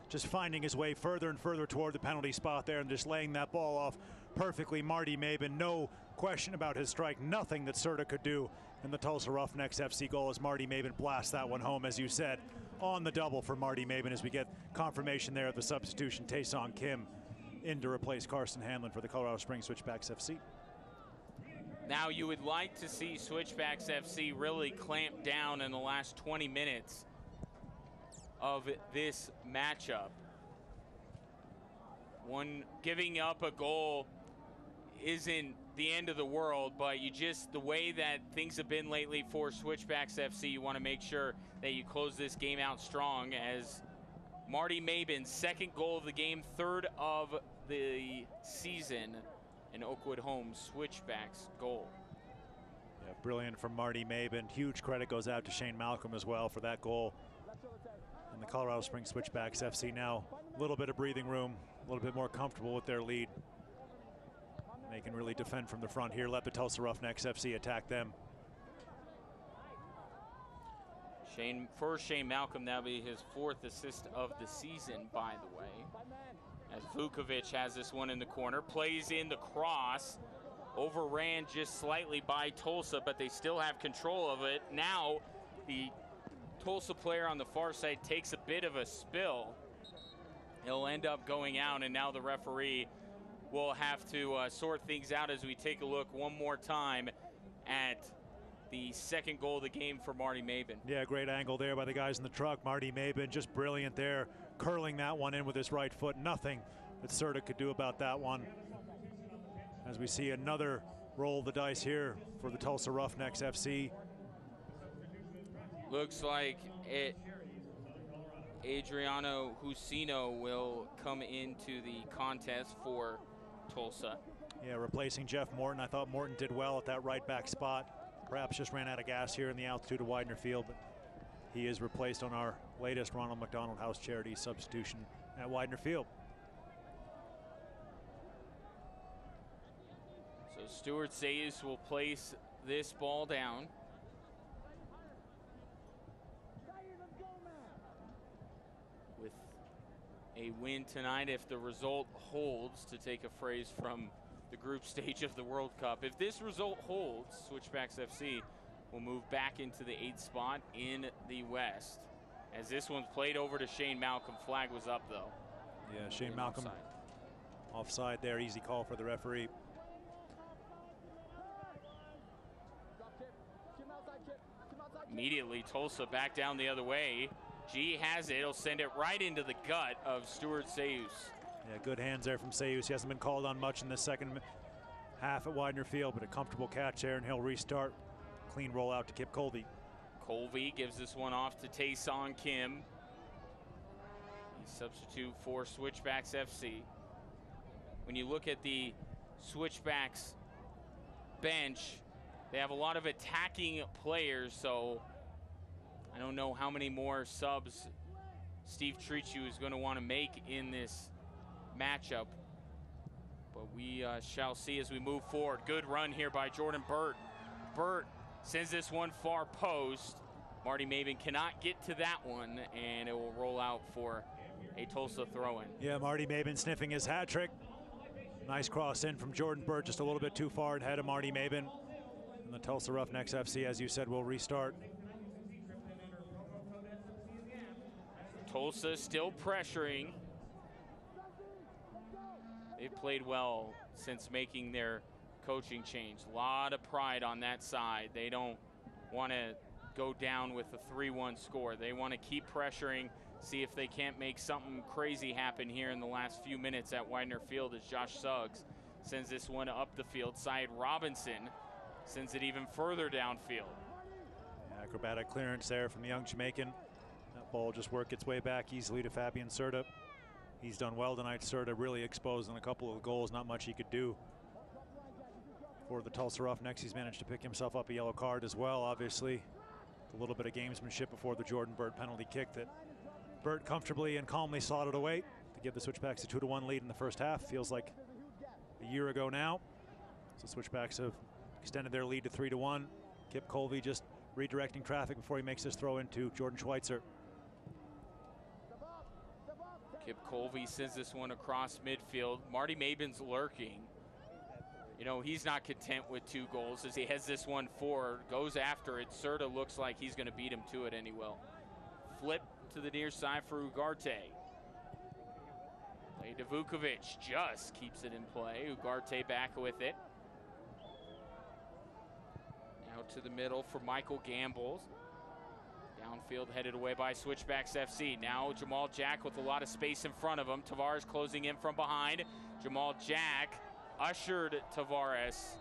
just finding his way further and further toward the penalty spot there and just laying that ball off perfectly. Marty Maben, no question about his strike. Nothing that Serta could do in the Tulsa Roughnecks FC goal as Marty Maben blasts that one home, as you said, on the double for Marty Maben as we get confirmation there of the substitution. Taeson Kim in to replace Carson Hanlon for the Colorado Springs Switchbacks FC. Now you would like to see Switchbacks FC really clamp down in the last 20 minutes of this matchup. Giving up a goal isn't the end of the world, but the way that things have been lately for Switchbacks FC, you want to make sure that you close this game out strong, as Marty Maben's 2nd goal of the game, 3rd of the season, an Oakwood home Switchbacks goal. Yeah, brilliant from Marty Maben. Huge credit goes out to Shane Malcolm as well for that goal. And the Colorado Springs Switchbacks FC now a little bit of breathing room, a little bit more comfortable with their lead. They can really defend from the front here, let the Tulsa Roughnecks FC attack them. Shane Malcolm, that'll be his 4th assist of the season, by the way. As Vukovic has this one in the corner, plays in the cross, overran just slightly by Tulsa, but they still have control of it. Now the Tulsa player on the far side takes a bit of a spill. He'll end up going out, and now the referee will have to sort things out as we take a look one more time at the 2nd goal of the game for Marty Maben. Yeah, great angle there by the guys in the truck. Marty Maben just brilliant there, curling that one in with his right foot. Nothing that Serta could do about that one. As we see another roll of the dice here for the Tulsa Roughnecks FC. Looks like Adriano Husino will come into the contest for Tulsa. Yeah, replacing Jeff Morton. I thought Morton did well at that right back spot. Perhaps just ran out of gas here in the altitude of Widener Field, but he is replaced on our latest Ronald McDonald House Charity substitution at Widener Field. So Stuart Zayas will place this ball down. With a win tonight, if the result holds, to take a phrase from the group stage of the World Cup, if this result holds, Switchbacks FC will move back into the 8th spot in the West. As this one's played over to Shane Malcolm. Flag was up, though. Yeah, Shane Malcolm offside there. Easy call for the referee. Immediately, Tulsa back down the other way. G has it. He'll send it right into the gut of Stuart Sayus. Yeah, good hands there from Sayus. He hasn't been called on much in the second half at Widener Field, but a comfortable catch there, and he'll restart. Clean rollout to Kip Colby. Colby gives this one off to Tae-Son Kim. He's substitute for Switchbacks FC. When you look at the Switchbacks bench, they have a lot of attacking players, so I don't know how many more subs Steve Trichu is going to want to make in this matchup, but we shall see as we move forward. Good run here by Jordan Burt. Burt sends this one far post. Marty Maben cannot get to that one, and it will roll out for a Tulsa throw-in. Yeah, Marty Maben sniffing his hat trick. Nice cross in from Jordan Burt, just a little bit too far ahead of Marty Maben. And the Tulsa Roughnecks FC, as you said, will restart. Tulsa still pressuring. They've played well since making their coaching change. A lot of pride on that side. They don't want to go down with a 3-1 score. They want to keep pressuring, see if they can't make something crazy happen here in the last few minutes at Widener Field as Josh Suggs sends this one up the field. Syed Robinson sends it even further downfield. Acrobatic clearance there from the young Jamaican. That ball just worked its way back easily to Fabian Serta. He's done well tonight. Serta really exposed in a couple of goals. Not much he could do. For the Tulsa Roughnecks, he's managed to pick himself up a yellow card as well, obviously. A little bit of gamesmanship before the Jordan Burt penalty kick that Burt comfortably and calmly slotted away to give the Switchbacks a 2-1 lead in the first half. Feels like a year ago now. So Switchbacks have extended their lead to 3-1. Kip Colby just redirecting traffic before he makes this throw into Jordan Schweitzer. Kip Colby sends this one across midfield. Marty Maben's lurking. You know, he's not content with 2 goals as he heads this one forward, goes after it. Serta looks like he's going to beat him to it, and he will. Flip to the near side for Ugarte. Play to Vukovic, just keeps it in play. Ugarte back with it. Now to the middle for Michael Gambles. Downfield headed away by Switchbacks FC. Now Jamal Jack with a lot of space in front of him. Tavares closing in from behind. Jamal Jack ushered Tavares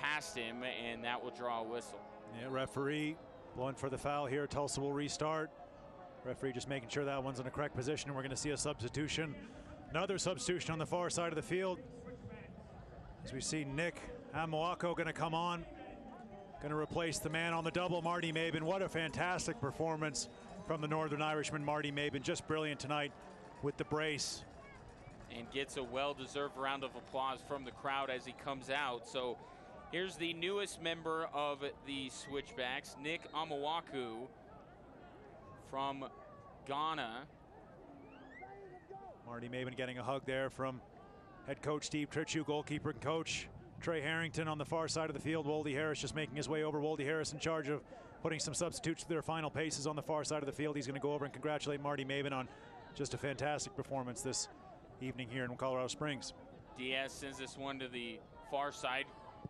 past him, and that will draw a whistle. Yeah, referee blowing for the foul here. Tulsa will restart. Referee just making sure that one's in the correct position, and we're going to see a substitution. Another substitution on the far side of the field. As we see Nick Amoako going to come on. Going to replace the man on the double, Marty Maben. What a fantastic performance from the Northern Irishman, Marty Maben. Just brilliant tonight with the brace. And gets a well-deserved round of applause from the crowd as he comes out. So here's the newest member of the Switchbacks, Nick Amoako from Ghana. Marty Maben getting a hug there from head coach Steve Trichu, goalkeeper and coach Trey Harrington on the far side of the field. Woldy Harris just making his way over. Woldy Harris in charge of putting some substitutes to their final paces on the far side of the field. He's going to go over and congratulate Marty Maben on just a fantastic performance this evening here in Colorado Springs. Diaz sends this one to the far side.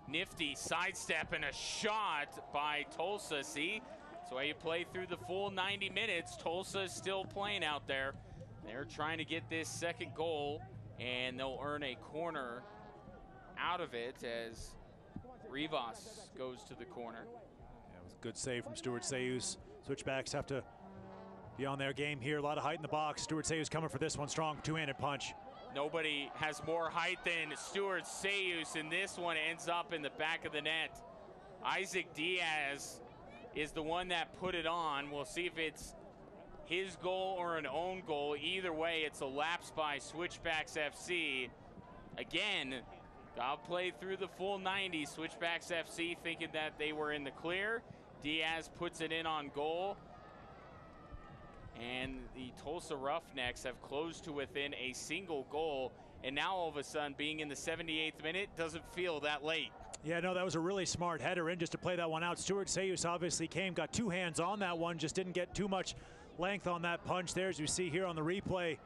Nifty sidestep and a shot by Tulsa. See, that's why you play through the full 90 minutes. Tulsa is still playing out there. They're trying to get this second goal, and they'll earn a corner out of it as Rivas goes to the corner. Yeah, it was a good save from Stuart Sayus. Switchbacks have to be on their game here. A lot of height in the box. Stuart Sayus coming for this one. Strong two-handed punch. Nobody has more height than Stuart Sayus, and this one ends up in the back of the net. Isaac Diaz is the one that put it on. We'll see if it's his goal or an own goal. Either way, it's a lapse by Switchbacks FC. Again, got played through the full 90. Switchbacks FC thinking that they were in the clear. Diaz puts it in on goal. And the Tulsa Roughnecks have closed to within a single goal. And now all of a sudden, being in the 78th minute doesn't feel that late. Yeah, no, that was a really smart header in just to play that one out. Stuart Sayus obviously got 2 hands on that one, just didn't get too much length on that punch there, as you see here on the replay.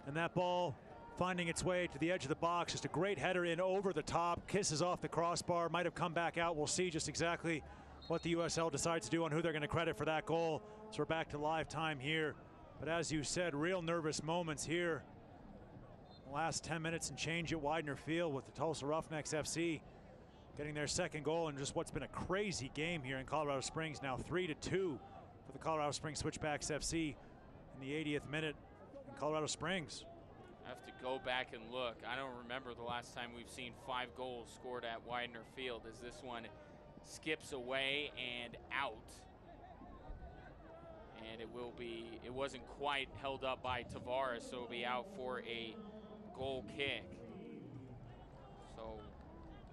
And that ball finding its way to the edge of the box, just a great header in over the top, kisses off the crossbar, might have come back out. We'll see just exactly what the USL decides to do on who they're going to credit for that goal. So we're back to live time here. But as you said, real nervous moments here. The last 10 minutes and change at Widener Field with the Tulsa Roughnecks FC getting their second goal in just what's been a crazy game here in Colorado Springs. Now 3-2 for the Colorado Springs Switchbacks FC in the 80th minute in Colorado Springs. I have to go back and look. I don't remember the last time we've seen 5 goals scored at Widener Field, as this one skips away and out. And it wasn't quite held up by Tavares, so it'll be out for a goal kick. So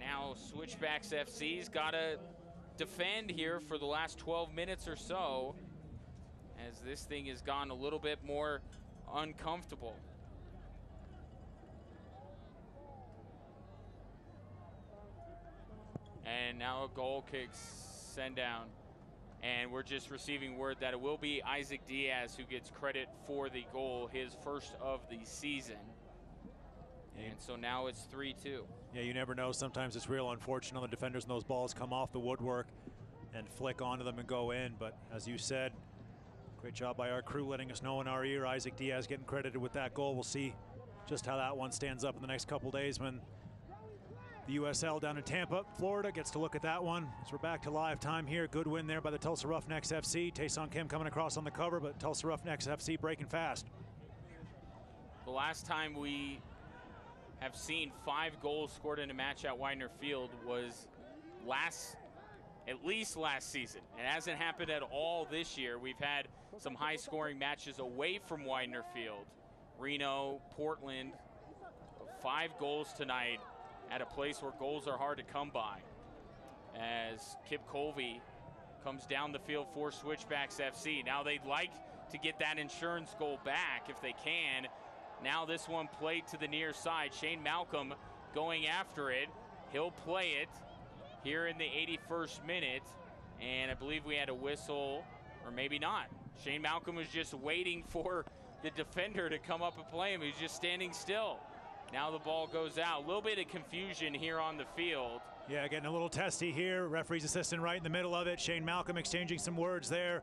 now Switchbacks FC's got to defend here for the last 12 minutes or so, as this thing has gone a little bit more uncomfortable. And now a goal kick send down. And we're just receiving word that it will be Isaac Diaz who gets credit for the goal, his first of the season. And so now it's 3-2. Yeah, you never know. Sometimes it's real unfortunate. The defenders and those balls come off the woodwork and flick onto them and go in. But as you said, great job by our crew letting us know in our ear. Isaac Diaz getting credited with that goal. We'll see just how that one stands up in the next couple days when the USL down in Tampa, Florida, gets to look at that one. As we're back to live time here. Good win there by the Tulsa Roughnecks FC. Tae-Sung Kim coming across on the cover, but Tulsa Roughnecks FC breaking fast. The last time we have seen 5 goals scored in a match at Widener Field was at least last season. It hasn't happened at all this year. We've had some high-scoring matches away from Widener Field. Reno, Portland, 5 goals tonight at a place where goals are hard to come by. As Kip Colby comes down the field for Switchbacks FC. Now they'd like to get that insurance goal back if they can. Now this one played to the near side. Shane Malcolm going after it. He'll play it here in the 81st minute. And I believe we had a whistle, or maybe not. Shane Malcolm was just waiting for the defender to come up and play him. He was just standing still. Now the ball goes out. A little bit of confusion here on the field. Yeah, getting a little testy here. Referee's assistant right in the middle of it. Shane Malcolm exchanging some words there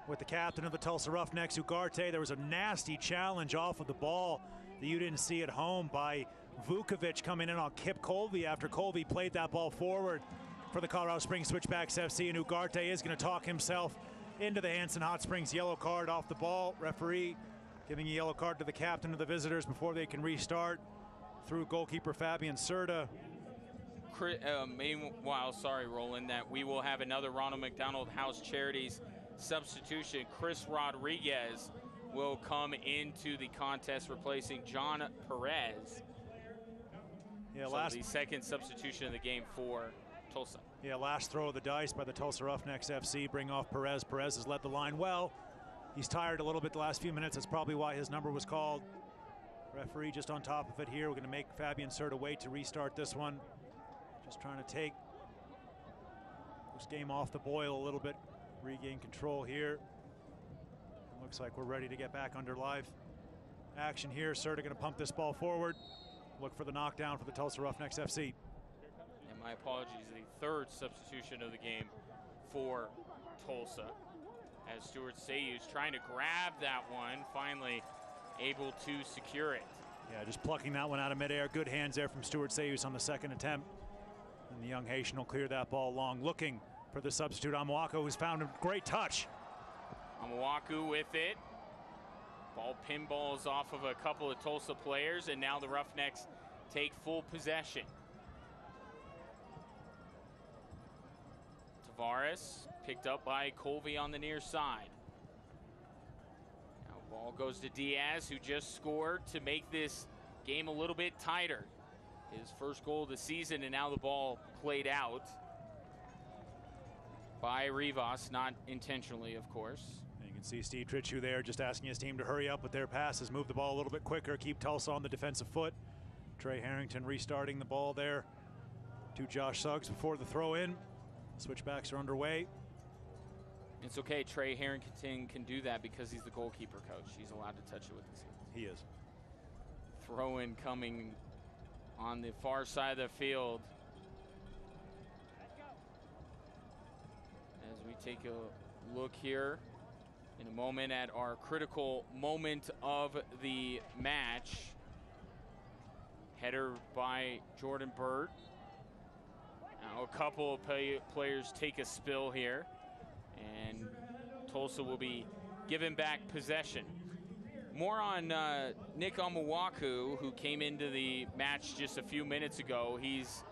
with the captain of the Tulsa Roughnecks, Ugarte. There was a nasty challenge off of the ball that you didn't see at home by Vukovic coming in on Kip Colby after Colby played that ball forward for the Colorado Springs Switchbacks FC, and Ugarte is going to talk himself into the Hanson Hot Springs yellow card off the ball. Referee giving a yellow card to the captain of the visitors before they can restart through goalkeeper Fabian Serta. Meanwhile, sorry, Roland, that we will have another Ronald McDonald House Charities substitution. Chris Rodriguez will come into the contest replacing John Perez. Yeah, so the second substitution of the game for Tulsa. Yeah, last throw of the dice by the Tulsa Roughnecks FC. Bring off Perez. Perez has led the line well. He's tired a little bit the last few minutes. That's probably why his number was called. Referee just on top of it here. We're going to make Fabian Serta wait to restart this one. Just trying to take this game off the boil a little bit. Regain control here. Looks like we're ready to get back under live action here. Serta going to pump this ball forward. Look for the knockdown for the Tulsa Roughnecks FC. And my apologies, the third substitution of the game for Tulsa. As Stuart Sayus trying to grab that one, finally able to secure it. Yeah, just plucking that one out of midair. Good hands there from Stuart Sayus on the second attempt. And the young Haitian will clear that ball long, looking for the substitute, Amawaku, who's found a great touch. Amawaku with it. Ball pinballs off of a couple of Tulsa players, and now the Roughnecks take full possession. Tavares picked up by Colby on the near side. Now ball goes to Diaz, who just scored to make this game a little bit tighter. His first goal of the season, and now the ball played out by Rivas, not intentionally, of course. And you can see Steve Tritchu there just asking his team to hurry up with their passes, move the ball a little bit quicker, keep Tulsa on the defensive foot. Trey Harrington restarting the ball there to Josh Suggs before the throw in. Switchbacks are underway. It's okay. Trey Harrington can do that because he's the goalkeeper coach. He's allowed to touch it with his hands. He is. Throw in coming on the far side of the field. As we take a look here in a moment at our critical moment of the match. Header by Jordan Burt. Now a couple of players take a spill here, and Tulsa will be given back possession. More on Nick Omuwaku, who came into the match just a few minutes ago. He's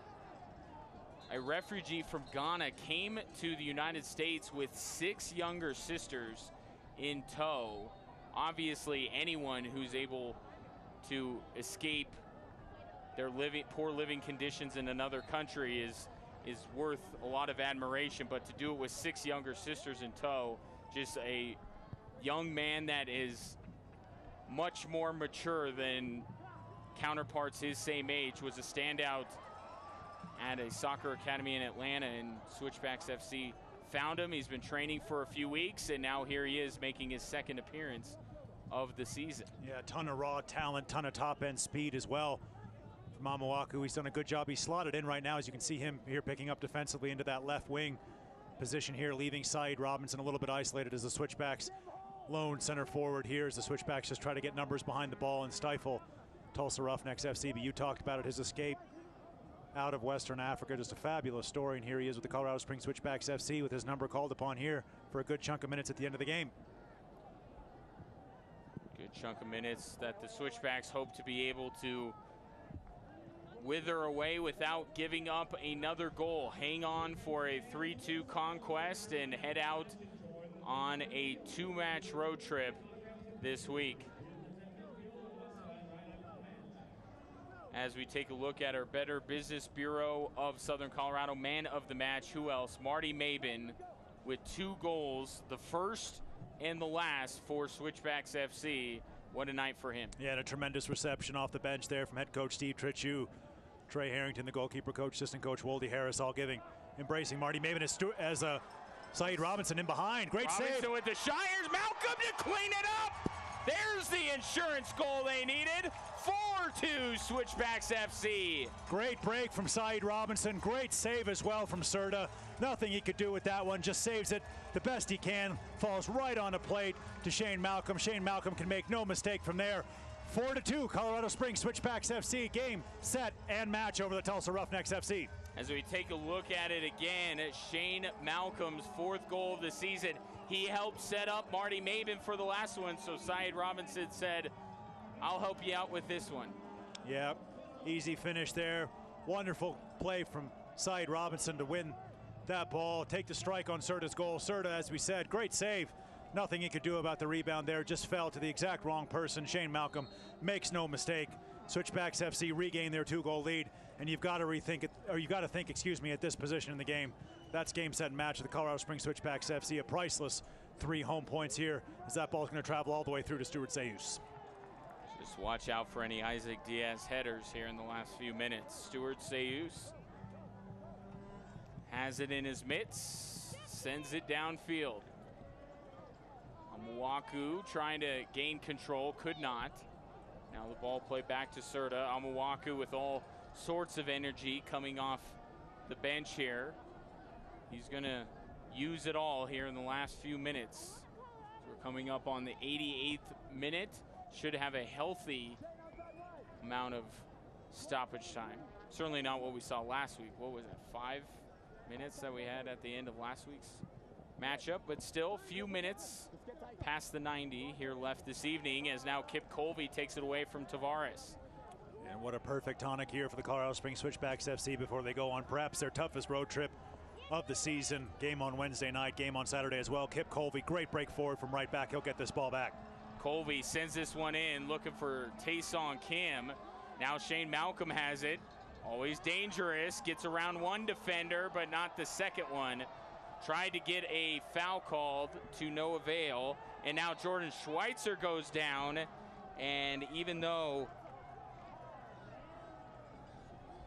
a refugee from Ghana, came to the United States with 6 younger sisters in tow. Obviously, anyone who's able to escape their poor living conditions in another country is worth a lot of admiration, but to do it with 6 younger sisters in tow, just a young man that is much more mature than counterparts his same age, was a standout at a soccer academy in Atlanta, and Switchbacks FC found him. He's been training for a few weeks, and now here he is making his 2nd appearance of the season. Yeah, a ton of raw talent, ton of top-end speed as well from Omuwaku. He's done a good job. He's slotted in right now, as you can see him here picking up defensively into that left wing position here, leaving Saeed Robinson a little bit isolated as the Switchbacks lone center forward here, as the Switchbacks just try to get numbers behind the ball and stifle Tulsa Roughnecks FC. But you talked about it, his escape out of Western Africa, just a fabulous story, and here he is with the Colorado Springs Switchbacks FC with his number called upon here for a good chunk of minutes at the end of the game. Good chunk of minutes that the Switchbacks hope to be able to wither away without giving up another goal. Hang on for a 3-2 conquest and head out on a 2-match road trip this week. As we take a look at our Better Business Bureau of Southern Colorado man of the match, who else? Marty Mabin with 2 goals, the first and the last for Switchbacks FC. What a night for him. Yeah, and a tremendous reception off the bench there from head coach Steve Trichu, Trey Harrington, the goalkeeper coach, assistant coach Woldy Harris, all embracing Marty Mabin as Saeed Robinson in behind. Great Robinson save. with the Shires. Malcolm to clean it up. There's the insurance goal they needed. 4-2 Switchbacks FC. Great break from Saeed Robinson. Great save as well from Serta. Nothing he could do with that one. Just saves it the best he can. Falls right on the plate to Shane Malcolm. Shane Malcolm can make no mistake from there. 4-2 Colorado Springs Switchbacks FC. Game, set, and match over the Tulsa Roughnecks FC. As we take a look at it again, Shane Malcolm's 4th goal of the season. He helped set up Marty Mabin for the last one, so Saeed Robinson said, I'll help you out with this one. Yeah, easy finish there. Wonderful play from Saeed Robinson to win that ball. Take the strike on Serta's goal. Serta, as we said, great save. Nothing he could do about the rebound there. Just fell to the exact wrong person. Shane Malcolm makes no mistake. Switchbacks FC regain their 2-goal lead, and you've got to rethink it, or you've got to think, at this position in the game. That's game, set, and match of the Colorado Springs Switchbacks FC. A priceless 3 home points here, as that ball's going to travel all the way through to Stuart Sayus. Just watch out for any Isaac Diaz headers here in the last few minutes. Stuart Sayus has it in his mitts, sends it downfield. Omuwaku trying to gain control, could not. Now the ball played back to Serta. Omuwaku with all sorts of energy coming off the bench here. He's going to use it all here in the last few minutes. So we're coming up on the 88th minute. Should have a healthy amount of stoppage time. Certainly not what we saw last week. What was it, 5 minutes that we had at the end of last week's matchup? But still, few minutes past the 90 here left this evening, as now Kip Colby takes it away from Tavares. And what a perfect tonic here for the Colorado Springs Switchbacks FC before they go on perhaps their toughest road trip of the season. Game on Wednesday night, game on Saturday as well. Kip Colby, great break forward from right back. He'll get this ball back. Colby sends this one in, looking for Taysong Kim. Now Shane Malcolm has it. Always dangerous. Gets around one defender, but not the second one. Tried to get a foul called to no avail. And now Jordan Schweitzer goes down. And even though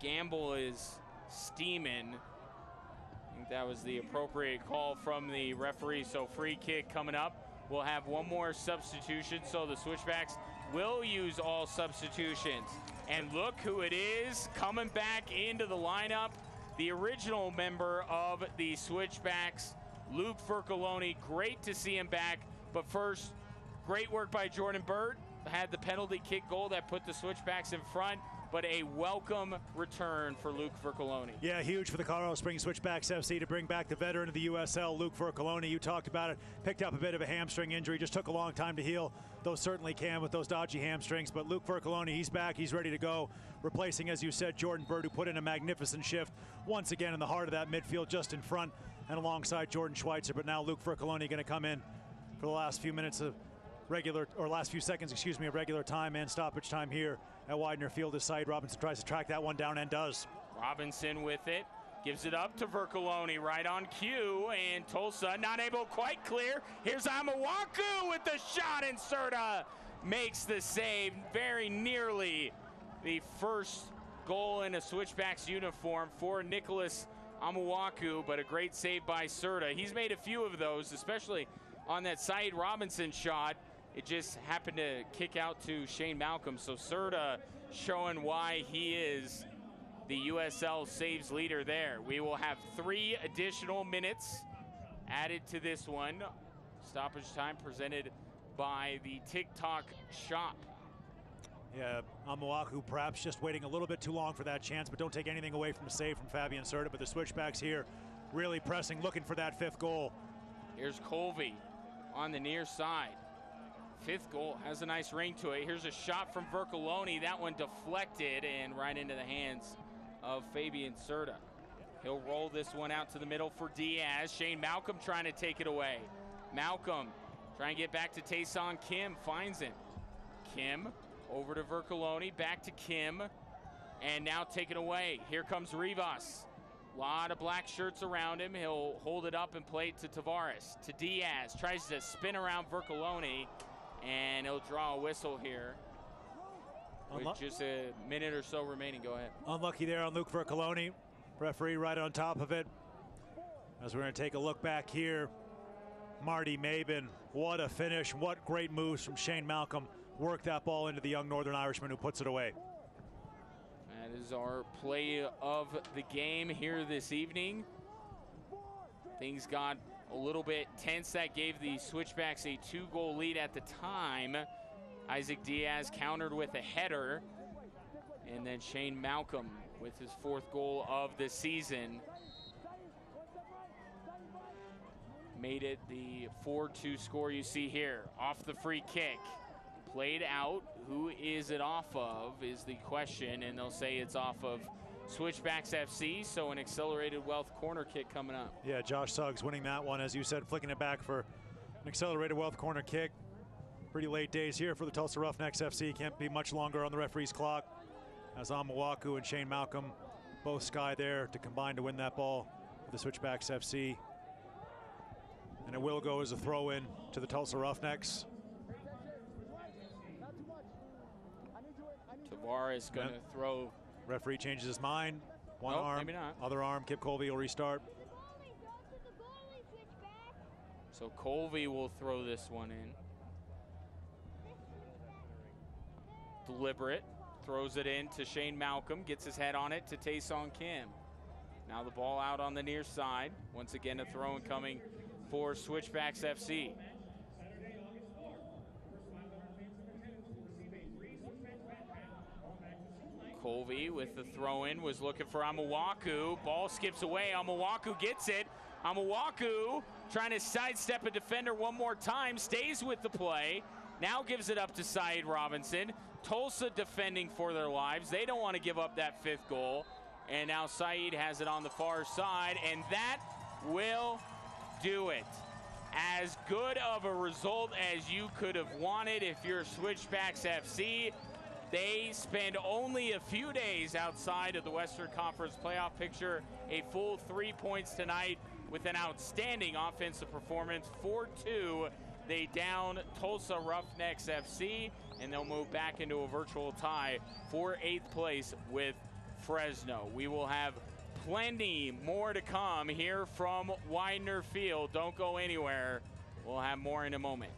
Gamble is steaming. I think that was the appropriate call from the referee. So free kick coming up. We'll have one more substitution, so the Switchbacks will use all substitutions. And look who it is coming back into the lineup. The original member of the Switchbacks, Luke Vercoloni. Great to see him back. But first, great work by Jordan Burt. Had the penalty kick goal that put the Switchbacks in front, but a welcome return for Luke Vercoloni. Yeah, huge for the Colorado Springs Switchbacks FC to bring back the veteran of the USL, Luke Vercoloni. You talked about it, picked up a bit of a hamstring injury, just took a long time to heal. Those certainly can with those dodgy hamstrings, but Luke Vercoloni, he's back, he's ready to go, replacing, as you said, Jordan Burt, who put in a magnificent shift once again in the heart of that midfield, just in front and alongside Jordan Schweitzer. But now Luke Vercoloni going to come in for the last few minutes of last few seconds, of regular time and stoppage time here at Widener Field. His side, Robinson tries to track that one down and does. Robinson with it, gives it up to Vercoloni, right on cue, and Tulsa not able to quite clear. Here's Amawaku with the shot, and Serta makes the save. Very nearly the first goal in a Switchbacks uniform for Nicholas Amawaku, but a great save by Serta. He's made a few of those, especially on that Saeed Robinson shot. It just happened to kick out to Shane Malcolm. So Serta showing why he is the USL saves leader there. We will have 3 additional minutes added to this one. Stoppage time presented by the TikTok shop. Yeah, Amawaku perhaps just waiting a little bit too long for that chance, but don't take anything away from the save from Fabian Serta. But the Switchbacks here really pressing, looking for that 5th goal. Here's Colby on the near side. 5th goal has a nice ring to it. Here's a shot from Vercoloni. That one deflected and right into the hands of Fabian Serta. He'll roll this one out to the middle for Diaz. Shane Malcolm trying to take it away. Malcolm trying to get back to Taeson Kim. Finds him. Kim over to Vercoloni. Back to Kim. And now taken away. Here comes Rivas. A lot of black shirts around him. He'll hold it up and play it to Tavares. To Diaz. Tries to spin around Vercoloni. And he'll draw a whistle here. With just a minute or so remaining. Go ahead. Unlucky there on Luke Vercoloni. Referee right on top of it. As we're going to take a look back here. Marty Mabin. What a finish. What great moves from Shane Malcolm. Worked that ball into the young Northern Irishman who puts it away. That is our play of the game here this evening. Things got a little bit tense. That gave the Switchbacks a 2-goal lead at the time. Isaac Diaz countered with a header. And then Shane Malcolm with his 4th goal of the season made it the 4-2 score you see here. Off the free kick. Played out. Who is it off of is the question, and they'll say it's off of Switchbacks FC, so an accelerated Wealth corner kick coming up. Yeah, Josh Suggs winning that one, as you said, flicking it back for an accelerated Wealth corner kick. Pretty late days here for the Tulsa Roughnecks FC. Can't be much longer on the referee's clock, as Amawaku and Shane Malcolm both sky there to combine to win that ball for the Switchbacks FC. And it will go as a throw-in to the Tulsa Roughnecks. Tavares going to throw. Referee changes his mind. One nope, arm, maybe not. Other arm. Kip Colby will restart. So Colby will throw this one in. Deliberate. Throws it in to Shane Malcolm. Gets his head on it to Taeson Kim. Now the ball out on the near side. Once again, a throw-in coming for Switchbacks FC. Colby with the throw-in was looking for Amawaku. Ball skips away. Amawaku gets it. Amawaku trying to sidestep a defender one more time. Stays with the play. Now gives it up to Saeed Robinson. Tulsa defending for their lives. They don't want to give up that 5th goal. And now Saeed has it on the far side. And that will do it. As good of a result as you could have wanted if you're Switchbacks FC. They spend only a few days outside of the Western Conference playoff picture. A full 3 points tonight with an outstanding offensive performance. 4-2, they down Tulsa Roughnecks FC, and they'll move back into a virtual tie for 8th place with Fresno. We will have plenty more to come here from Widener Field. Don't go anywhere. We'll have more in a moment.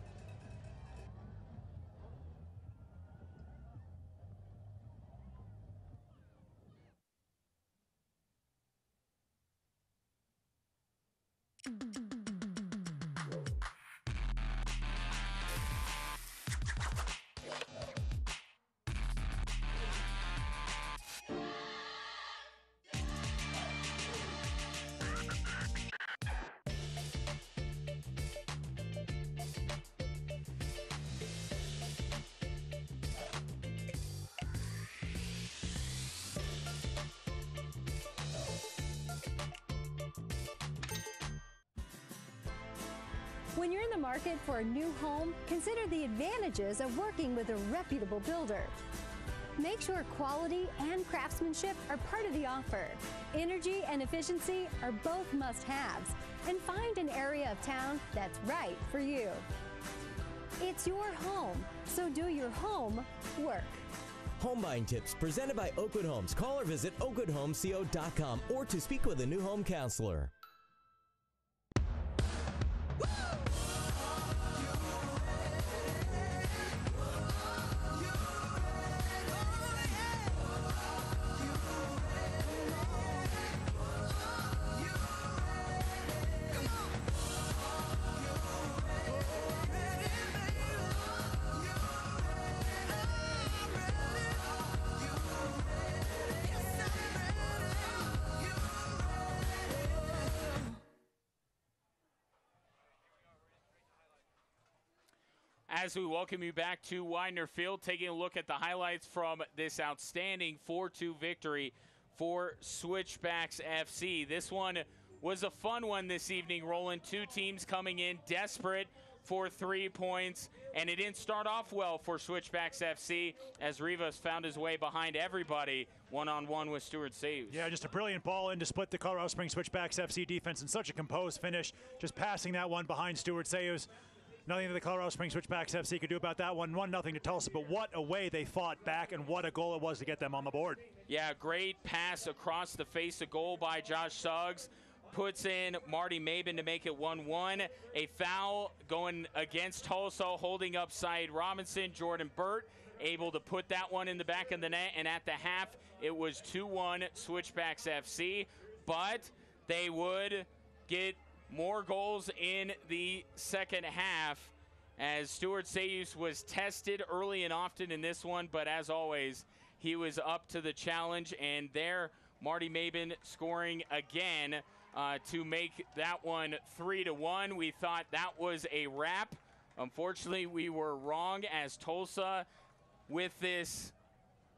When you're in the market for a new home, consider the advantages of working with a reputable builder. Make sure quality and craftsmanship are part of the offer. Energy and efficiency are both must-haves, and find an area of town that's right for you. It's your home, so do your home work. Home buying tips presented by Oakwood Homes. Call or visit oakwoodhomesco.com or to speak with a new home counselor. As we welcome you back to Widener Field, taking a look at the highlights from this outstanding 4-2 victory for Switchbacks FC. This one was a fun one this evening, Roland. Two teams coming in desperate for 3 points, and it didn't start off well for Switchbacks FC as Rivas found his way behind everybody one-on-one with Stuart Sayus. Yeah, just a brilliant ball in to split the Colorado Springs Switchbacks FC defense in such a composed finish, just passing that one behind Stuart Sayus. Nothing that the Colorado Springs Switchbacks FC could do about that one. 1-0 to Tulsa, but what a way they fought back and what a goal it was to get them on the board. Yeah, great pass across the face of goal by Josh Suggs. Puts in Marty Maben to make it 1-1. A foul going against Tulsa, holding up Syed Robinson. Jordan Burt able to put that one in the back of the net, and at the half, it was 2-1 Switchbacks FC. But they would get more goals in the second half as Stuart Sayus was tested early and often in this one, but as always, he was up to the challenge, and there Marty Maben scoring again to make that one 3-1. We thought that was a wrap. Unfortunately, we were wrong as Tulsa, with this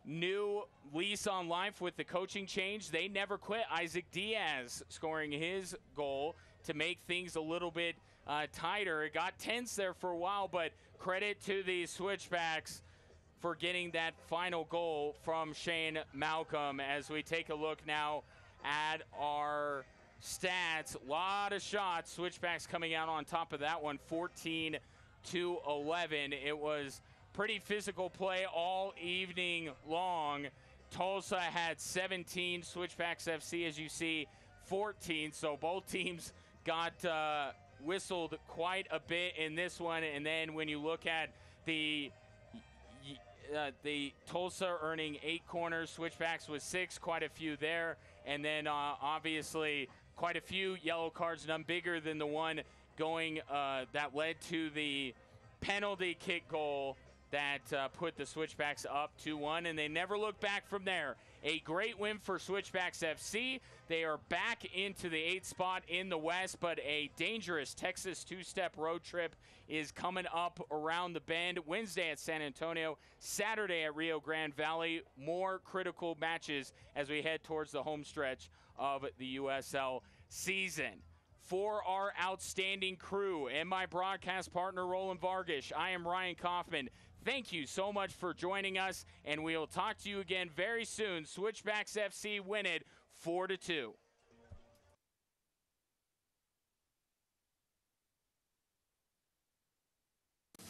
new lease on life with the coaching change, they never quit. Isaac Diaz scoring his goal to make things a little bit tighter. It got tense there for a while, but credit to the Switchbacks for getting that final goal from Shane Malcolm. As we take a look now at our stats, a lot of shots. Switchbacks coming out on top of that one, 14-11. It was pretty physical play all evening long. Tulsa had 17, Switchbacks FC, as you see, 14. So both teams got whistled quite a bit in this one. And then when you look at the Tulsa earning 8 corners, Switchbacks was 6, quite a few there. And then obviously quite a few yellow cards, none bigger than the one going that led to the penalty kick goal that put the Switchbacks up 2-1, and they never looked back from there. A great win for Switchbacks FC. They are back into the 8th spot in the West, but a dangerous Texas two-step road trip is coming up around the bend. Wednesday at San Antonio, Saturday at Rio Grande Valley. More critical matches as we head towards the home stretch of the USL season. For our outstanding crew and my broadcast partner, Roland Vargas, I am Ryan Kaufman. Thank you so much for joining us, and we will talk to you again very soon. Switchbacks FC win it 4-2.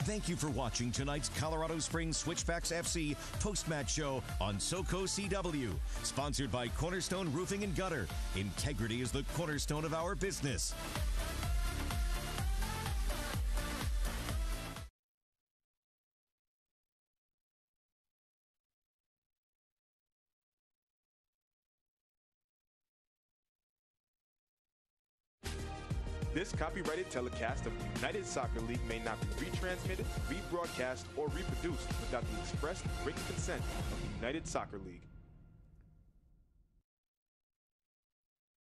Thank you for watching tonight's Colorado Springs Switchbacks FC post-match show on SoCo CW. Sponsored by Cornerstone Roofing and Gutter. Integrity is the cornerstone of our business. This copyrighted telecast of the United Soccer League may not be retransmitted, rebroadcast, or reproduced without the express written consent of the United Soccer League.